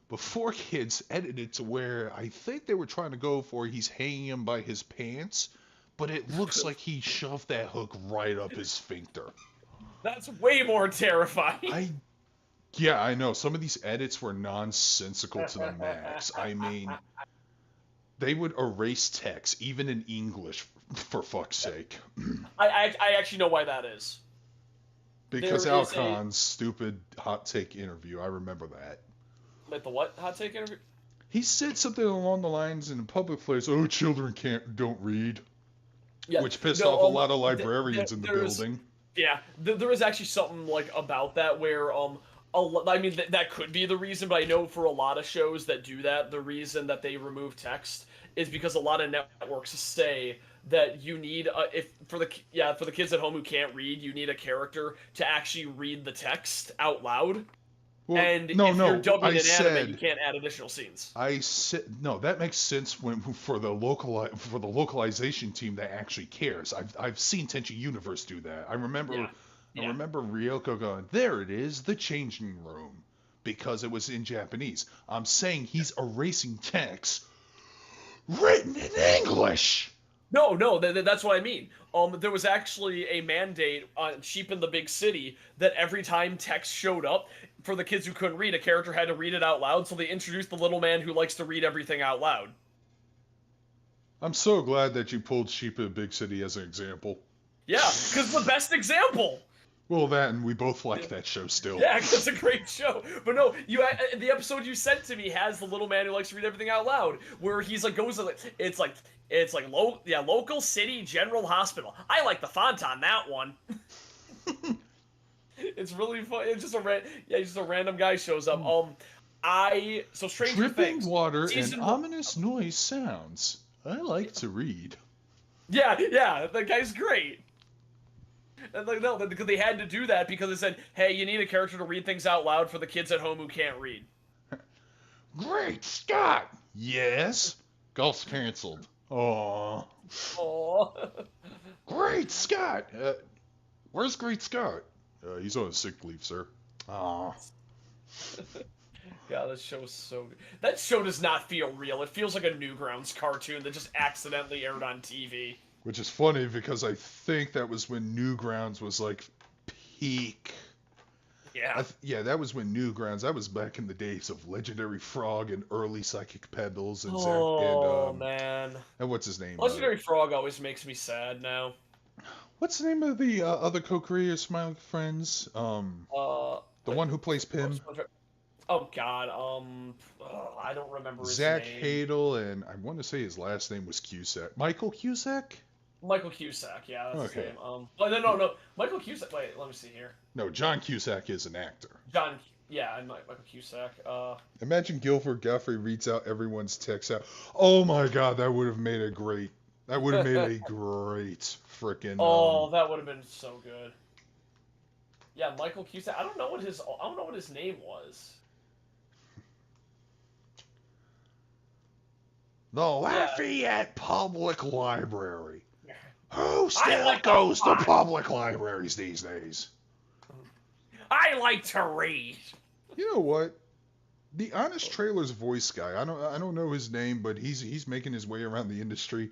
[SPEAKER 1] Before kids edited to where I think they were trying to go for he's hanging him by his pants, but it looks like he shoved that hook right up his sphincter.
[SPEAKER 5] That's way more terrifying.
[SPEAKER 1] Yeah, I know. Some of these edits were nonsensical to the max. I mean, they would erase text, even in English, for fuck's sake.
[SPEAKER 5] I actually know why that is.
[SPEAKER 1] Because Alcon's stupid hot take interview. I remember that.
[SPEAKER 5] Like the what hot take interview?
[SPEAKER 1] He said something along the lines in a public place, "Oh, children don't read." Yeah, which pissed off a lot of librarians in the building.
[SPEAKER 5] Yeah, there is actually something like about that where I mean that could be the reason, but I know for a lot of shows that do that, the reason that they remove text is because a lot of networks say that you need for the kids at home who can't read, you need a character to actually read the text out loud. Well, and if you're dubbing an anime, you can't add additional scenes.
[SPEAKER 1] I said no. That makes sense for the localization team that actually cares. I've seen Tenchi Universe do that. I remember Ryoko going, "There it is, the changing room," because it was in Japanese. I'm saying he's erasing text written in English.
[SPEAKER 5] No, that's what I mean. There was actually a mandate on Sheep in the Big City that every time text showed up, for the kids who couldn't read, a character had to read it out loud, so they introduced the little man who likes to read everything out loud.
[SPEAKER 1] I'm so glad that you pulled Sheep in the Big City as an example.
[SPEAKER 5] Yeah, because the best example!
[SPEAKER 1] Well, that, and we both like that show still.
[SPEAKER 5] Yeah, it's a great show. But no, the episode you sent to me has the little man who likes to read everything out loud, where he's like, it's like local city general hospital. I like the font on that one. It's really fun. It's just a random guy shows up. Stranger
[SPEAKER 1] Dripping
[SPEAKER 5] Things.
[SPEAKER 1] water and ominous noise sounds. I like to read.
[SPEAKER 5] Yeah, that guy's great. And because they had to do that because they said, hey, you need a character to read things out loud for the kids at home who can't read.
[SPEAKER 1] Great Scott! Yes? Golf's canceled. Aww. Great Scott! Where's Great Scott? He's on sick leave, sir. Aww.
[SPEAKER 5] God, that show's so good. That show does not feel real. It feels like a Newgrounds cartoon that just accidentally aired on TV.
[SPEAKER 1] Which is funny because I think that was when Newgrounds was like peak.
[SPEAKER 5] Yeah.
[SPEAKER 1] That was when Newgrounds. That was back in the days of Legendary Frog and early Psychic Pebbles and
[SPEAKER 5] man.
[SPEAKER 1] And what's his name?
[SPEAKER 5] Legendary Frog always makes me sad now.
[SPEAKER 1] What's the name of the other co-creator Smiley Friends? The one who plays Pim.
[SPEAKER 5] Oh God, I don't remember his
[SPEAKER 1] Zach
[SPEAKER 5] name.
[SPEAKER 1] Hadel, and I want to say his last name was Cusack. Michael Cusack?
[SPEAKER 5] Michael Cusack, yeah, that's his name. No, Michael Cusack. Wait, let me see here.
[SPEAKER 1] No, John Cusack is an actor.
[SPEAKER 5] And Michael Cusack.
[SPEAKER 1] Imagine Guilford Guthrie reads out everyone's text out. Oh my God, that would have made a great. That would have made a great freaking.
[SPEAKER 5] That would have been so good. Yeah, Michael Cusack. I don't know what his name was.
[SPEAKER 1] The Lafayette Public Library. Who
[SPEAKER 5] I
[SPEAKER 1] still
[SPEAKER 5] like
[SPEAKER 1] goes to
[SPEAKER 5] the-
[SPEAKER 1] public libraries these days?
[SPEAKER 5] I like to read.
[SPEAKER 1] You know what? The Honest Trailers voice guy. I don't know his name, but he's making his way around the industry.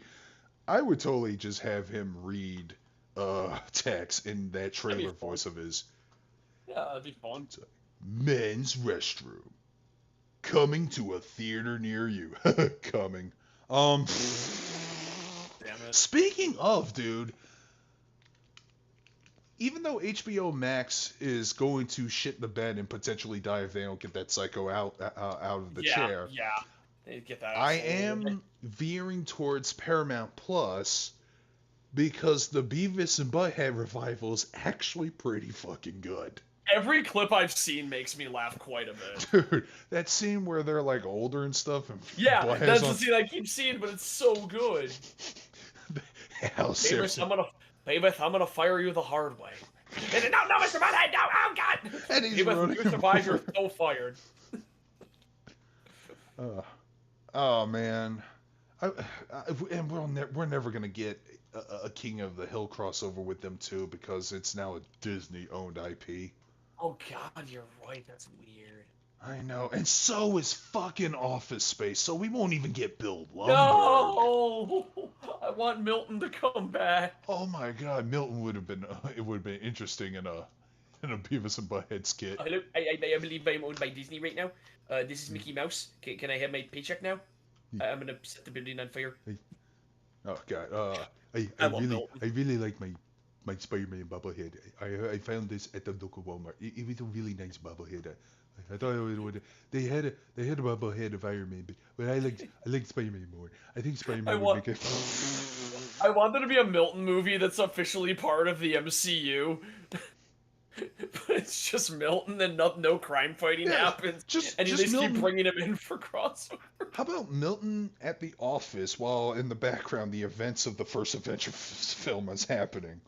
[SPEAKER 1] I would totally just have him read text in that trailer voice of his.
[SPEAKER 5] Yeah, that'd be fun.
[SPEAKER 1] Men's restroom. Coming to a theater near you. Coming.
[SPEAKER 5] Damn it.
[SPEAKER 1] Speaking of, dude, even though HBO Max is going to shit the bed and potentially die if they don't get that psycho out of the chair,
[SPEAKER 5] Yeah, they get that.
[SPEAKER 1] I am veering towards Paramount Plus because the Beavis and Butthead revival is actually pretty fucking good.
[SPEAKER 5] Every clip I've seen makes me laugh quite a bit.
[SPEAKER 1] Dude, that scene where they're like older and stuff, and
[SPEAKER 5] Yeah,
[SPEAKER 1] Butthead's
[SPEAKER 5] that's
[SPEAKER 1] on...
[SPEAKER 5] the scene I keep seeing, but it's so good. Beavis, I'm gonna fire you the hard way. And no, Mr. Butthead, no, oh God!
[SPEAKER 1] And he's
[SPEAKER 5] Beavis,
[SPEAKER 1] running
[SPEAKER 5] you survive, you're so fired.
[SPEAKER 1] Oh man, and we're never gonna get a King of the Hill crossover with them too because it's now a Disney-owned IP.
[SPEAKER 5] Oh God, you're right. That's weird.
[SPEAKER 1] I know, and so is fucking Office Space, so we won't even get Bill Lumbergh.
[SPEAKER 5] No, I want Milton to come back.
[SPEAKER 1] Oh my God, Milton would have been interesting in a Beavis and Butthead skit.
[SPEAKER 5] Hello, I believe I'm owned by Disney right now. This is Mickey Mouse. Can I have my paycheck now? I'm gonna set the building on fire.
[SPEAKER 1] Oh God, I really like my Spider-Man bobblehead. I found this at the local Walmart. It was a really nice bobblehead. I thought it would. They had a bobblehead of Iron Man, but I like Spider-Man more. I think Spider-Man would make it.
[SPEAKER 5] I want there to be a Milton movie that's officially part of the MCU. But it's just Milton and no crime fighting happens. And you just keep bringing him in for crossover.
[SPEAKER 1] How about Milton at the office while in the background the events of the first Avenger film is happening?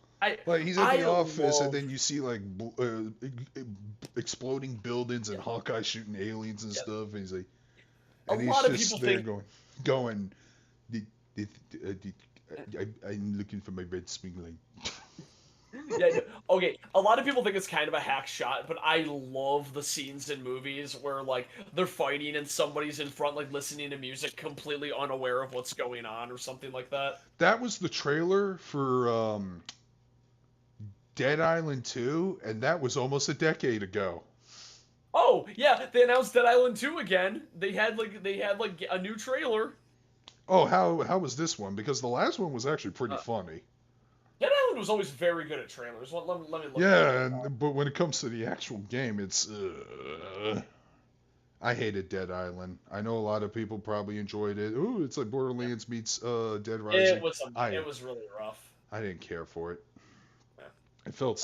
[SPEAKER 1] He's at the office and then you see like exploding buildings and Hawkeye shooting aliens and stuff. And he's like, and he's just there going, I'm looking for my red swing line.
[SPEAKER 5] Yeah, okay, a lot of people think it's kind of a hack shot, but I love the scenes in movies where, like, they're fighting and somebody's in front, like, listening to music, completely unaware of what's going on or something like that.
[SPEAKER 1] That was the trailer for Dead Island 2, and that was almost a decade ago.
[SPEAKER 5] Oh, yeah, they announced Dead Island 2 again. They had a new trailer.
[SPEAKER 1] Oh, how was this one? Because the last one was actually pretty funny.
[SPEAKER 5] Dead Island was always very good at trailers. Let me look.
[SPEAKER 1] Yeah, but when it comes to the actual game, it's. I hated Dead Island. I know a lot of people probably enjoyed it. Ooh, it's like Borderlands meets Dead Rising.
[SPEAKER 5] It was really rough.
[SPEAKER 1] I didn't care for it.
[SPEAKER 5] Yeah.
[SPEAKER 1] It felt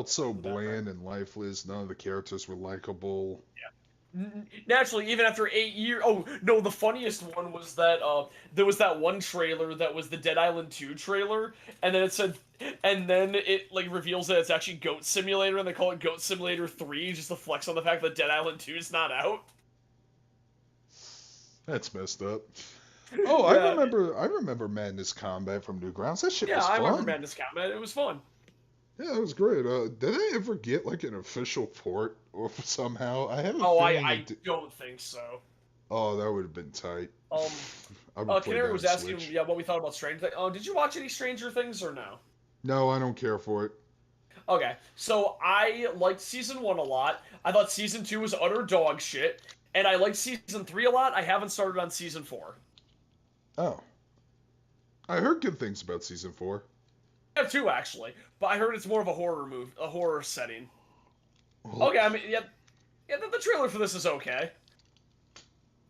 [SPEAKER 1] so bland and lifeless. None of the characters were likable.
[SPEAKER 5] Yeah. Naturally, even after 8 years. Oh no, the funniest one was that there was that one trailer that was the Dead Island 2 trailer, and then it like reveals that it's actually Goat Simulator, and they call it Goat Simulator 3 just to flex on the fact that Dead Island 2 is not out.
[SPEAKER 1] That's messed up. Oh, yeah. I remember Madness Combat from Newgrounds. That shit was fun.
[SPEAKER 5] Yeah, I remember Madness Combat. It was fun.
[SPEAKER 1] Yeah, it was great. Did I ever get like an official port or somehow? I haven't.
[SPEAKER 5] I don't think so.
[SPEAKER 1] Oh, that would have been tight.
[SPEAKER 5] Canary was asking, what we thought about Stranger Things. Oh, did you watch any Stranger Things or no?
[SPEAKER 1] No, I don't care for it.
[SPEAKER 5] Okay, so I liked season 1 a lot. I thought season 2 was utter dog shit, and I liked season 3 a lot. I haven't started on season 4.
[SPEAKER 1] Oh, I heard good things about season 4.
[SPEAKER 5] I have 2 actually, but I heard it's more of a horror setting. Well, okay, I mean, the trailer for this is okay.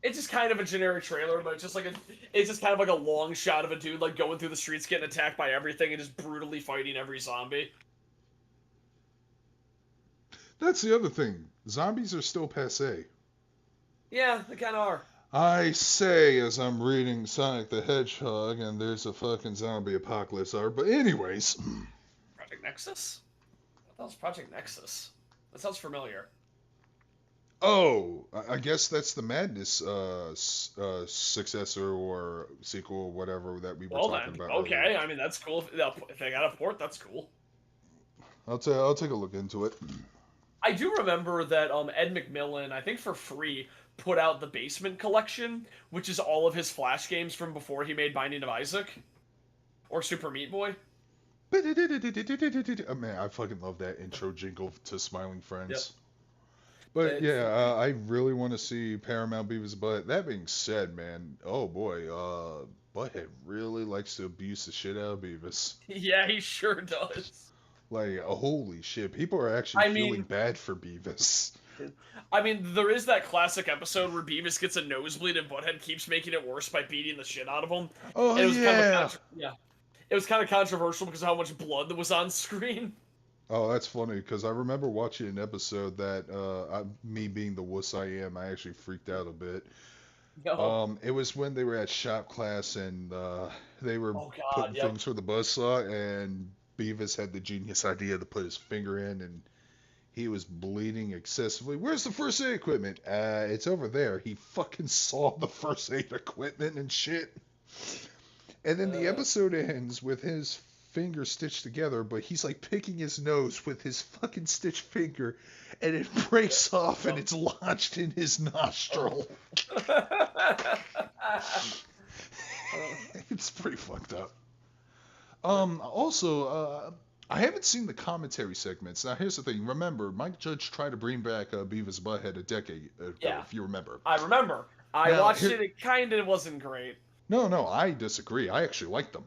[SPEAKER 5] It's just kind of a generic trailer, but it's just kind of like a long shot of a dude like going through the streets, getting attacked by everything, and just brutally fighting every zombie.
[SPEAKER 1] That's the other thing. Zombies are still passé.
[SPEAKER 5] Yeah, they kind of are.
[SPEAKER 1] I say as I'm reading Sonic the Hedgehog, and there's a fucking zombie apocalypse art. But anyways.
[SPEAKER 5] Project Nexus? What the hell's Project Nexus? That sounds familiar.
[SPEAKER 1] Oh, I guess that's the Madness successor or sequel or whatever that we were
[SPEAKER 5] Well
[SPEAKER 1] talking
[SPEAKER 5] then,
[SPEAKER 1] about
[SPEAKER 5] okay.
[SPEAKER 1] earlier.
[SPEAKER 5] I mean, that's cool. If they got a port, that's cool.
[SPEAKER 1] I'll take a look into it.
[SPEAKER 5] I do remember that Ed McMillan, I think for free, put out the Basement Collection, which is all of his Flash games from before he made Binding of Isaac or Super Meat Boy.
[SPEAKER 1] Oh, man, I fucking love that intro jingle to Smiling Friends.
[SPEAKER 5] Yep.
[SPEAKER 1] But yeah, I really want to see Paramount Beavis. But that being said, man, oh boy, Butthead really likes to abuse the shit out of Beavis.
[SPEAKER 5] Yeah, he sure does.
[SPEAKER 1] Like, holy shit, people are actually feeling bad for Beavis.
[SPEAKER 5] I mean, there is that classic episode where Beavis gets a nosebleed and Butthead keeps making it worse by beating the shit out of him.
[SPEAKER 1] Oh,
[SPEAKER 5] it was
[SPEAKER 1] yeah.
[SPEAKER 5] It was kind of controversial because of how much blood that was on screen.
[SPEAKER 1] Oh, that's funny, because I remember watching an episode that, me being the wuss I am, I actually freaked out a bit.
[SPEAKER 5] No.
[SPEAKER 1] It was when they were at shop class and they were putting
[SPEAKER 5] yep.
[SPEAKER 1] things for the buzzsaw, and Beavis had the genius idea to put his finger in, and he was bleeding excessively. Where's the first aid equipment? It's over there. He fucking saw the first aid equipment and shit. And then the episode ends with his finger stitched together, but he's like picking his nose with his fucking stitched finger, and it breaks off and it's lodged in his nostril. It's pretty fucked up. Also, I haven't seen the commentary segments. Now, here's the thing. Remember, Mike Judge tried to bring back Beavis Butthead a decade ago, if you remember.
[SPEAKER 5] I remember. I watched it. It kind of wasn't great.
[SPEAKER 1] No, I disagree. I actually liked them.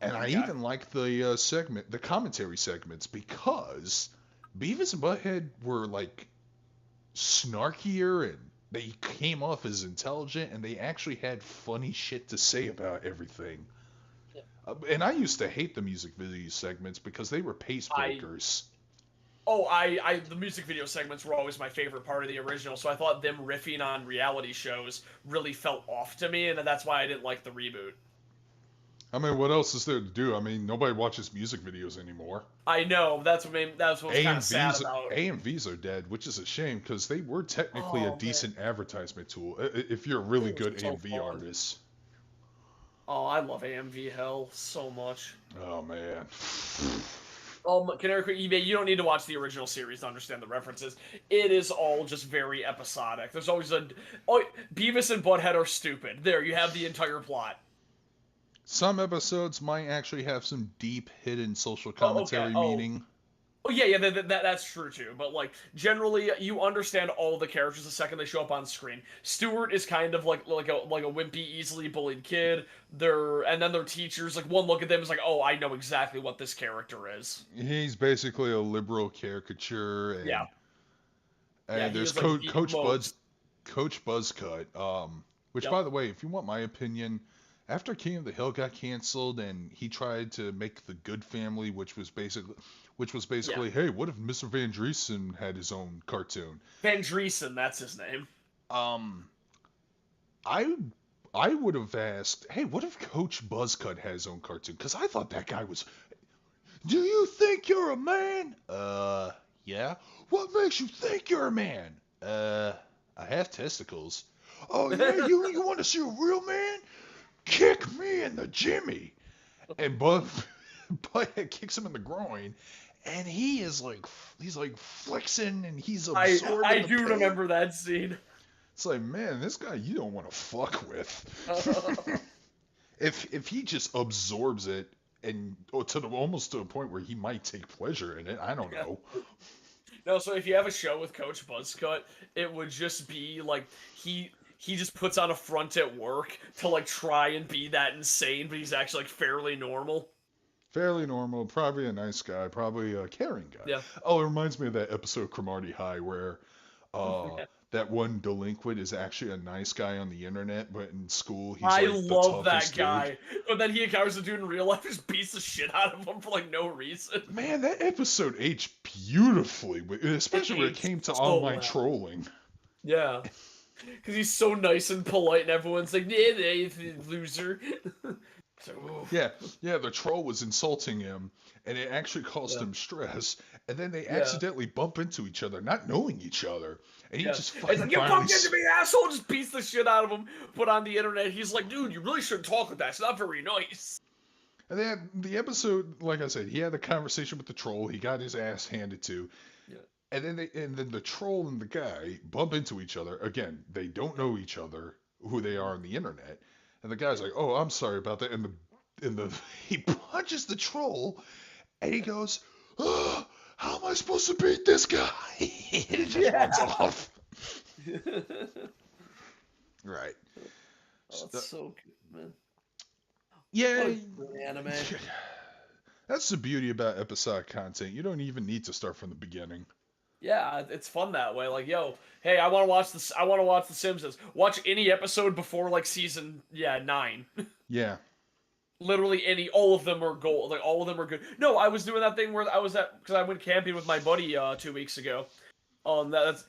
[SPEAKER 1] And I
[SPEAKER 5] okay.
[SPEAKER 1] even liked the commentary segments, because Beavis and Butthead were, like, snarkier, and they came off as intelligent, and they actually had funny shit to say about everything. And I used to hate the music video segments because they were pace breakers.
[SPEAKER 5] The music video segments were always my favorite part of the original, so I thought them riffing on reality shows really felt off to me, and that's why I didn't like the reboot.
[SPEAKER 1] I mean, what else is there to do? I mean, nobody watches music videos anymore.
[SPEAKER 5] I know, that's what was kind of sad about.
[SPEAKER 1] AMVs are dead, which is a shame, because they were technically a decent advertisement tool, if you're a really good AMV artist.
[SPEAKER 5] Oh, I love AMV hell so much.
[SPEAKER 1] Oh, man.
[SPEAKER 5] Canary Creek eBay, you don't need to watch the original series to understand the references. It is all just very episodic. There's always Beavis and Butthead are stupid. There, you have the entire plot.
[SPEAKER 1] Some episodes might actually have some deep, hidden social commentary meaning.
[SPEAKER 5] Oh yeah, that's true too. But like generally, you understand all the characters the second they show up on screen. Stuart is kind of like a wimpy, easily bullied kid. And then their teachers, like one look at them is like, oh, I know exactly what this character is.
[SPEAKER 1] He's basically a liberal caricature. And, and there's Coach Buzzcut, which by the way, if you want my opinion, after King of the Hill got canceled and he tried to make The Good Family, which was basically, hey, what if Mr. Van Driesen had his own cartoon?
[SPEAKER 5] Van Driesen, that's his name.
[SPEAKER 1] I would have asked, hey, what if Coach Buzzcut had his own cartoon? Because I thought that guy was, do you think you're a man? Yeah. What makes you think you're a man? I have testicles. Oh, yeah, you want to see a real man? Kick me in the jimmy. And Butthead kicks him in the groin, and he's like flexing, and he's absorbing.
[SPEAKER 5] I do remember that scene.
[SPEAKER 1] It's like, man, this guy you don't want to fuck with. If he just absorbs it and almost to a point where he might take pleasure in it, I don't know.
[SPEAKER 5] No, so if you have a show with Coach Buzzcut, it would just be like he just puts on a front at work to like try and be that insane, but he's actually like fairly normal.
[SPEAKER 1] Fairly normal, probably a nice guy, probably a caring guy.
[SPEAKER 5] Yeah.
[SPEAKER 1] Oh, it reminds me of that episode of Cromartie High where that one delinquent is actually a nice guy on the internet, but in school he's like the toughest dude. I love that guy.
[SPEAKER 5] But then he encounters a dude in real life who just beats the shit out of him for like no reason.
[SPEAKER 1] Man, that episode aged beautifully, especially when it came to online trolling.
[SPEAKER 5] Yeah. Because he's so nice and polite, and everyone's like, yeah, loser. So,
[SPEAKER 1] yeah, the troll was insulting him, and it actually caused him stress, and then they accidentally bump into each other, not knowing each other, And he
[SPEAKER 5] Yeah.
[SPEAKER 1] just
[SPEAKER 5] It's
[SPEAKER 1] fucking
[SPEAKER 5] like, you
[SPEAKER 1] finally
[SPEAKER 5] bumped into me, asshole! Just beats the shit out of him, put on the internet. He's like, dude, you really shouldn't talk like that. It's not very nice.
[SPEAKER 1] And then the episode, like I said, he had a conversation with the troll. He got his ass handed to.
[SPEAKER 5] Yeah.
[SPEAKER 1] And then the troll and the guy bump into each other. Again, they don't know each other, who they are on the internet. And the guy's like, "Oh, I'm sorry about that." And he punches the troll, and he goes, "Oh, how am I supposed to beat this guy?" And he just runs off. Right.
[SPEAKER 5] Oh, it's so good, man.
[SPEAKER 1] Yeah.
[SPEAKER 5] What a good anime.
[SPEAKER 1] That's the beauty about episodic content. You don't even need to start from the beginning.
[SPEAKER 5] Yeah, it's fun that way. Like, yo, hey, I want to watch this. I want to watch The Simpsons. Watch any episode before like season 9.
[SPEAKER 1] Yeah.
[SPEAKER 5] Literally all of them are gold. Like all of them are good. No, I was doing that thing where because I went camping with my buddy 2 weeks ago. That's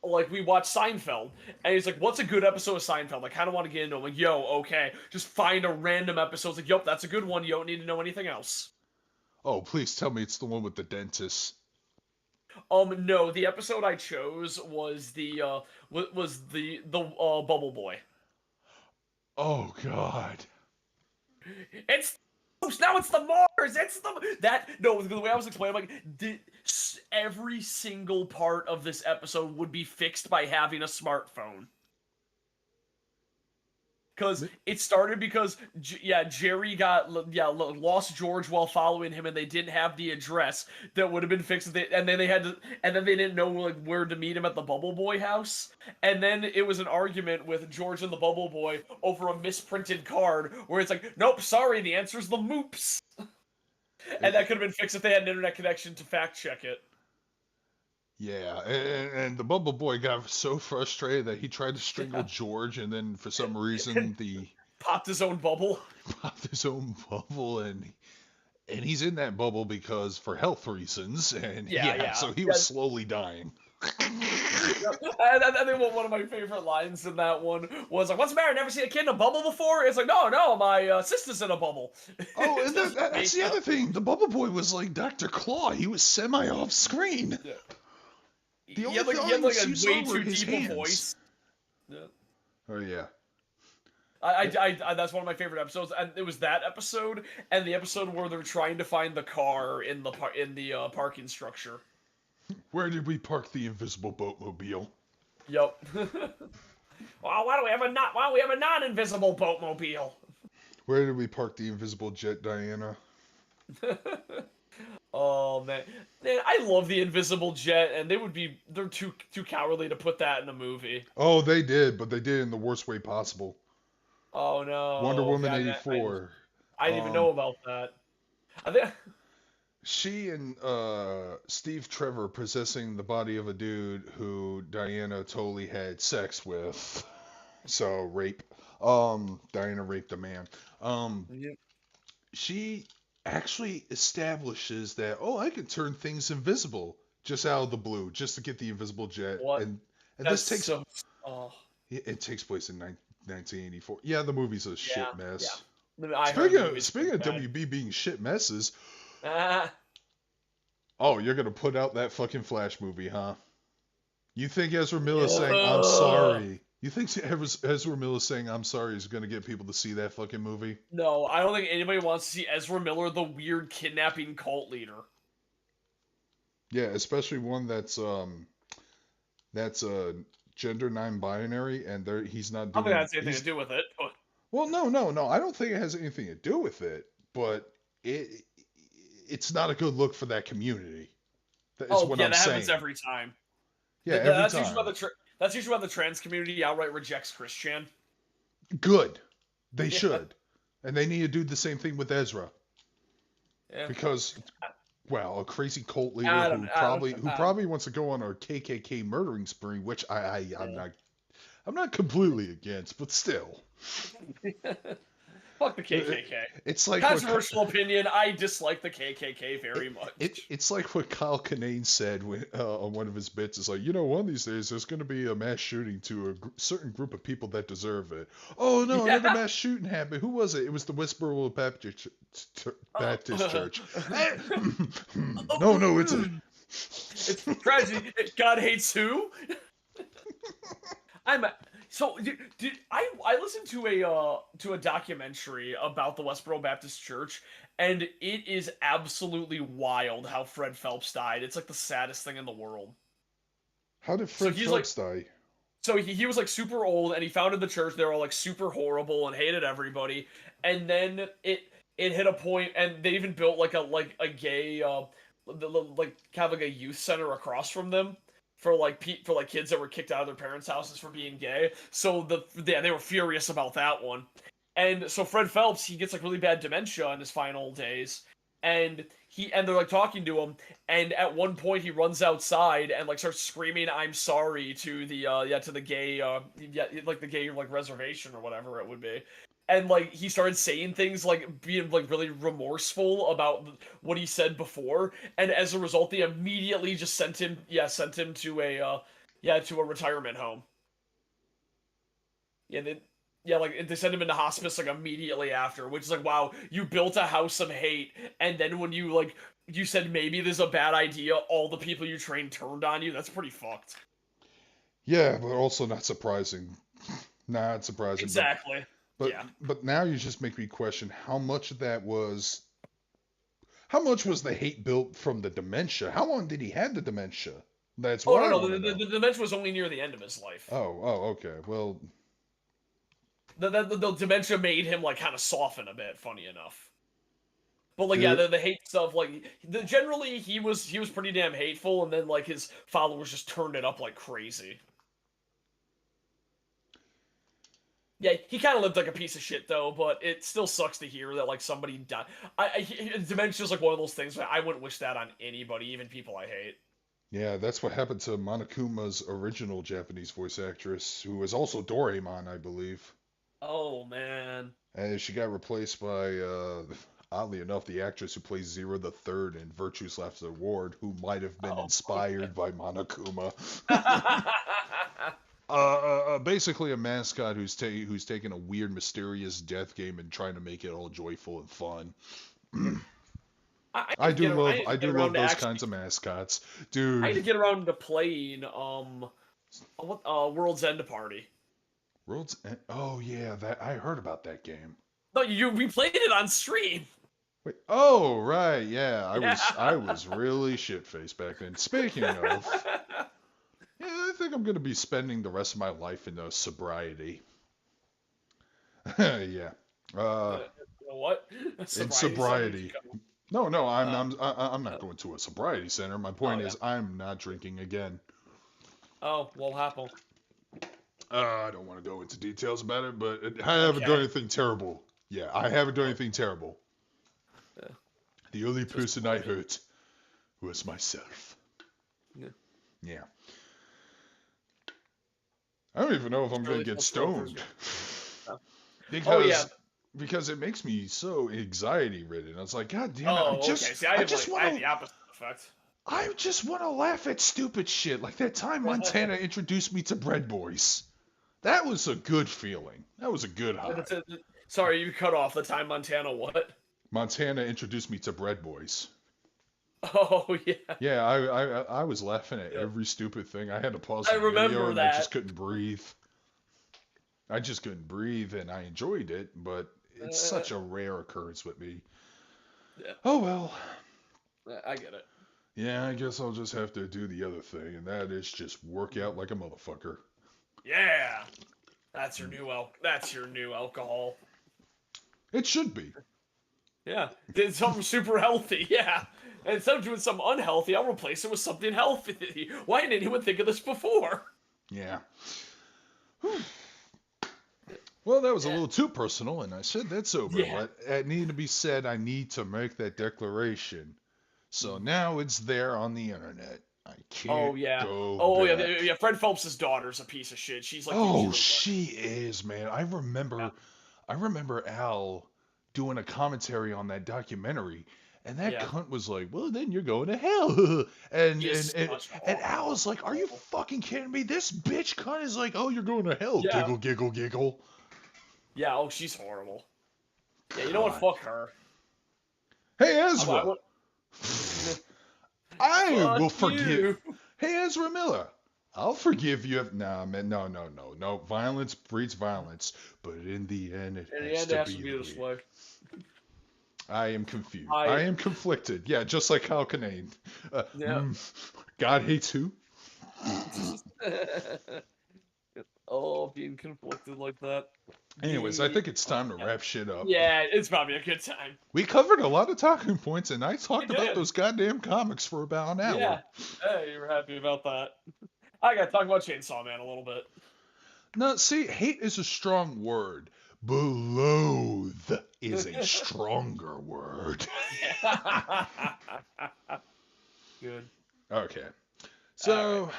[SPEAKER 5] like we watched Seinfeld, and he's like, "What's a good episode of Seinfeld?" I kind of want to get into it. I'm like, "Yo, okay, just find a random episode." It's like, "Yup, that's a good one. You don't need to know anything else."
[SPEAKER 1] Oh, please tell me it's the one with the dentist.
[SPEAKER 5] No, the episode I chose was the Bubble Boy.
[SPEAKER 1] Oh God.
[SPEAKER 5] It's now it's the Mars. It's the way I was explaining, like every single part of this episode would be fixed by having a smartphone. Because it started because Jerry lost George while following him, and they didn't have the address that would have been fixed. And then they didn't know like where to meet him at the Bubble Boy house. And then it was an argument with George and the Bubble Boy over a misprinted card where it's like, nope, sorry, the answer's the Moops. And that could have been fixed if they had an internet connection to fact check it.
[SPEAKER 1] Yeah, and the Bubble Boy got so frustrated that he tried to strangle George, and then for some reason
[SPEAKER 5] popped his own bubble.
[SPEAKER 1] And he's in that bubble because for health reasons, and so he was slowly dying.
[SPEAKER 5] I think one of my favorite lines in that one was like, "What's the matter? Never seen a kid in a bubble before?" It's like, no, my sister's in a bubble.
[SPEAKER 1] Oh, and that's the other thing. The Bubble Boy was like Dr. Claw. He was semi off screen.
[SPEAKER 5] Yeah.
[SPEAKER 1] The only
[SPEAKER 5] he had like a way too deep a voice. Yeah.
[SPEAKER 1] Oh yeah.
[SPEAKER 5] I that's one of my favorite episodes, and it was that episode and the episode where they're trying to find the car in the parking structure.
[SPEAKER 1] Where did we park the invisible boatmobile?
[SPEAKER 5] Yep. Well, why don't we have a non-invisible boatmobile?
[SPEAKER 1] Where did we park the invisible jet, Diana?
[SPEAKER 5] Oh man, I love the invisible jet, and they're too cowardly to put that in a movie.
[SPEAKER 1] Oh, they did, but they did it in the worst way possible.
[SPEAKER 5] Oh no.
[SPEAKER 1] Wonder Woman 84.
[SPEAKER 5] I didn't even know about that. I think
[SPEAKER 1] she and Steve Trevor possessing the body of a dude who Diana totally had sex with. So rape. Diana raped a man.
[SPEAKER 5] Yep.
[SPEAKER 1] She actually establishes that, I can turn things invisible just out of the blue, just to get the invisible jet.
[SPEAKER 5] What?
[SPEAKER 1] And this takes
[SPEAKER 5] it
[SPEAKER 1] takes place in 1984. Yeah, the movie's a shit mess.
[SPEAKER 5] Yeah.
[SPEAKER 1] Speaking of WB being shit messes, you're gonna put out that fucking Flash movie, huh? You think Ezra Miller saying "I'm sorry"? You think Ezra Miller saying "I'm sorry" is gonna get people to see that fucking movie?
[SPEAKER 5] No, I don't think anybody wants to see Ezra Miller, the weird kidnapping cult leader.
[SPEAKER 1] Yeah, especially one that's gender non-binary, and he's not doing.
[SPEAKER 5] I don't think that has anything to do with it. But...
[SPEAKER 1] Well, no. I don't think it has anything to do with it, but it's not a good look for that community. That
[SPEAKER 5] happens every time.
[SPEAKER 1] Yeah, every time.
[SPEAKER 5] That's usually why the trans community outright rejects Christian.
[SPEAKER 1] Good. They should. And they need to do the same thing with Ezra.
[SPEAKER 5] Yeah.
[SPEAKER 1] Because, a crazy cult leader who probably wants to go on a KKK murdering spree, which I'm not completely against, but still.
[SPEAKER 5] Fuck the KKK.
[SPEAKER 1] It's like
[SPEAKER 5] controversial opinion. I dislike the KKK very much.
[SPEAKER 1] It's like what Kyle Kinane said on one of his bits. It's like, one of these days there's going to be a mass shooting to a certain group of people that deserve it. Oh no, another mass shooting happened. Who was it? It was the Whisperer Baptist Church. No, it's
[SPEAKER 5] tragedy. God hates who? I listened to a documentary about the Westboro Baptist Church, and it is absolutely wild how Fred Phelps died. It's like the saddest thing in the world.
[SPEAKER 1] How did
[SPEAKER 5] So
[SPEAKER 1] Fred
[SPEAKER 5] he's like,
[SPEAKER 1] Phelps die?
[SPEAKER 5] so he was like super old, and he founded the church. They were all like super horrible and hated everybody. And then it hit a point, and they even built like a gay like kind of like a youth center across from them for like kids that were kicked out of their parents' houses for being gay. So they were furious about that one. And so Fred Phelps, he gets like really bad dementia in his final days, and they're like talking to him, and at one point he runs outside and like starts screaming "I'm sorry" to the gay like the gay like reservation or whatever it would be. And like he started saying things like being like really remorseful about what he said before, and as a result they immediately just sent him to a retirement home. Like they sent him into hospice like immediately after, which is like, wow, you built a house of hate, and then when you said maybe there's a bad idea, all the people you trained turned on you. That's pretty fucked.
[SPEAKER 1] Yeah, but also not surprising. Not surprising.
[SPEAKER 5] Exactly.
[SPEAKER 1] But now you just make me question how much was the hate built from the dementia? How long did he have the dementia? That's what I want to know.
[SPEAKER 5] The dementia was only near the end of his life.
[SPEAKER 1] Oh, okay. Well,
[SPEAKER 5] the dementia made him like kind of soften a bit, funny enough. But like, yeah, the hate stuff, like generally he was pretty damn hateful, and then like his followers just turned it up like crazy. Yeah, he kind of lived like a piece of shit though, but it still sucks to hear that like somebody died. Dementia's like one of those things where I wouldn't wish that on anybody, even people I hate.
[SPEAKER 1] Yeah, that's what happened to Monokuma's original Japanese voice actress, who was also Doraemon, I believe.
[SPEAKER 5] Oh man.
[SPEAKER 1] And she got replaced by, oddly enough, the actress who plays Zero the Third in Virtue's Last Reward, who might have been inspired by Monokuma. Basically a mascot who's taken a weird, mysterious death game and trying to make it all joyful and fun. I do love those kinds of mascots, dude.
[SPEAKER 5] I had to get around to playing World's End Party.
[SPEAKER 1] World's End? Oh yeah, that I heard about that game.
[SPEAKER 5] No, we played it on stream.
[SPEAKER 1] Wait, oh right, yeah. I was really shit-faced back then. Speaking of. Yeah, I think I'm going to be spending the rest of my life in sobriety. Yeah.
[SPEAKER 5] What?
[SPEAKER 1] In sobriety. No, I'm not going to a sobriety center. My point is I'm not drinking again.
[SPEAKER 5] Oh, what happened?
[SPEAKER 1] I don't want to go into details about it, but I haven't done anything terrible. Yeah, I haven't done anything terrible. The only person I hurt was myself. Yeah. I don't even know if I'm going to get stoned. Because it makes me so anxiety ridden. I was like, God damn it, I had
[SPEAKER 5] the opposite effect.
[SPEAKER 1] I just want to laugh at stupid shit. Like that time Montana introduced me to Bread Boys. That was a good feeling. That was a good high.
[SPEAKER 5] Sorry, you cut off the time Montana what?
[SPEAKER 1] Montana introduced me to Bread Boys.
[SPEAKER 5] Oh yeah.
[SPEAKER 1] Yeah, I was laughing at every stupid thing. I had to pause the video and I just couldn't breathe. I just couldn't breathe, and I enjoyed it, but it's such a rare occurrence with me.
[SPEAKER 5] Yeah.
[SPEAKER 1] Oh well.
[SPEAKER 5] I get it.
[SPEAKER 1] Yeah, I guess I'll just have to do the other thing, and that is just work out like a motherfucker.
[SPEAKER 5] Yeah. That's your new alcohol.
[SPEAKER 1] It should be.
[SPEAKER 5] Yeah. Did something super healthy, yeah. And instead of doing something unhealthy, I'll replace it with something healthy. Why didn't anyone think of this before?
[SPEAKER 1] Yeah. Well, that was a little too personal, and I said that's over.
[SPEAKER 5] Yeah.
[SPEAKER 1] But it needed to be said. I need to make that declaration. So now it's there on the internet. I can't go back.
[SPEAKER 5] Yeah. Fred Phelps' daughter's a piece of shit. She's like,
[SPEAKER 1] oh, she is, man. I remember Al doing a commentary on that documentary, and that cunt was like, "Well, then you're going to hell." and Al was like, "Are you fucking kidding me? This bitch cunt is like, oh, you're going to hell." Yeah. Giggle, giggle, giggle.
[SPEAKER 5] Yeah. Oh, she's horrible. Yeah. You know what? Fuck her.
[SPEAKER 1] Hey, Ezra. I will forgive.
[SPEAKER 5] You.
[SPEAKER 1] Hey, Ezra Miller. I'll forgive you if man, no. Violence breeds violence, but in the end, it
[SPEAKER 5] In the
[SPEAKER 1] has
[SPEAKER 5] end,
[SPEAKER 1] to
[SPEAKER 5] it has
[SPEAKER 1] be
[SPEAKER 5] to be
[SPEAKER 1] the
[SPEAKER 5] this
[SPEAKER 1] way.
[SPEAKER 5] way.
[SPEAKER 1] I am confused.
[SPEAKER 5] I-
[SPEAKER 1] I am conflicted. Yeah, just like Halkanane.
[SPEAKER 5] Yeah.
[SPEAKER 1] God hates who?
[SPEAKER 5] Oh, being conflicted like that.
[SPEAKER 1] Anyways, I think it's time to wrap shit up.
[SPEAKER 5] Yeah, it's probably a good time.
[SPEAKER 1] We covered a lot of talking points, and I talked
[SPEAKER 5] We
[SPEAKER 1] about
[SPEAKER 5] did.
[SPEAKER 1] those goddamn comics for about an hour.
[SPEAKER 5] Yeah. Hey, you were happy about that. I gotta talk about Chainsaw Man a little bit.
[SPEAKER 1] No, see, hate is a strong word. Loathe is a stronger word.
[SPEAKER 5] Good.
[SPEAKER 1] Okay. So,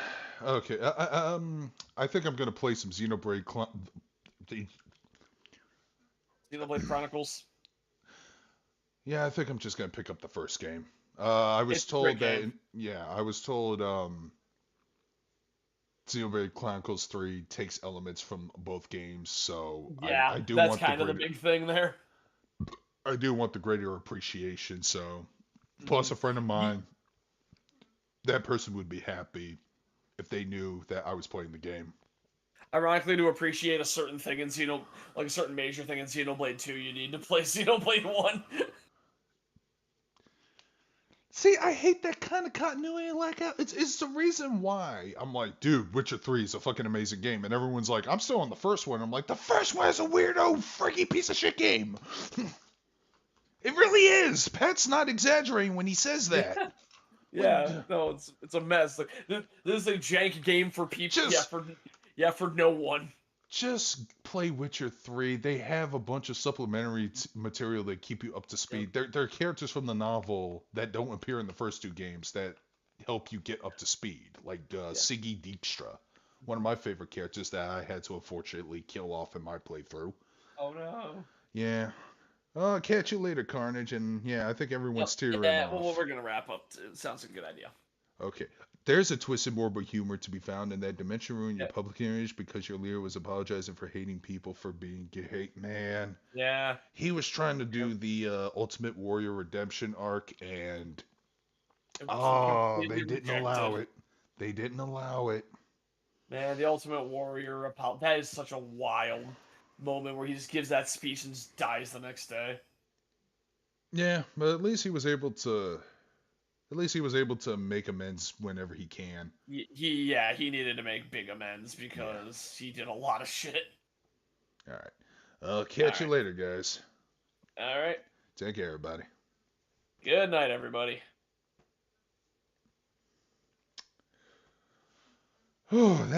[SPEAKER 1] okay. I think I'm gonna play some Xenoblade
[SPEAKER 5] Xenoblade Chronicles.
[SPEAKER 1] Yeah, I think I'm just gonna pick up the first game. I was
[SPEAKER 5] It's a great
[SPEAKER 1] told that.
[SPEAKER 5] game.
[SPEAKER 1] Yeah, I was told Xenoblade Chronicles 3 takes elements from both games, so
[SPEAKER 5] Yeah,
[SPEAKER 1] I do
[SPEAKER 5] that's
[SPEAKER 1] want
[SPEAKER 5] kind of the big thing there.
[SPEAKER 1] I do want the greater appreciation. So, plus a friend of mine, that person would be happy if they knew that I was playing the game.
[SPEAKER 5] Ironically, to appreciate a certain thing in like a certain major thing in Xenoblade 2, you need to play Xenoblade 1.
[SPEAKER 1] See, I hate that kind of continuity. Like, it's the reason why I'm like, dude, Witcher 3 is a fucking amazing game, and everyone's like, I'm still on the first one. I'm like, the first one is a weirdo, freaky piece of shit game. It really is. Pat's not exaggerating when he says that.
[SPEAKER 5] Yeah, no, it's a mess. Like, this is a jank game for people. For no one.
[SPEAKER 1] Just play Witcher 3. They have a bunch of supplementary material that keep you up to speed. They're characters from the novel that don't appear in the first two games that help you get up to speed, like Siggy Dijkstra, one of my favorite characters that I had to unfortunately kill off in my playthrough.
[SPEAKER 5] Oh no.
[SPEAKER 1] Yeah. Catch you later, Carnage, and yeah, I think everyone's tearing off.
[SPEAKER 5] Well, we're gonna wrap up. It sounds like a good idea.
[SPEAKER 1] Okay. There's a twisted morbid humor to be found in that dimension ruined your public image because your leader was apologizing for hating people for being gay. Man.
[SPEAKER 5] Yeah.
[SPEAKER 1] He was trying to do the Ultimate Warrior Redemption arc, and they didn't allow it. They didn't allow it.
[SPEAKER 5] Man, the Ultimate Warrior, that is such a wild moment where he just gives that speech and just dies the next day.
[SPEAKER 1] Yeah, but at least he was able to make amends whenever he can.
[SPEAKER 5] He needed to make big amends because he did a lot of shit.
[SPEAKER 1] All right. I'll catch you later, guys.
[SPEAKER 5] All right.
[SPEAKER 1] Take care, everybody.
[SPEAKER 5] Good night, everybody.
[SPEAKER 1] Oh, that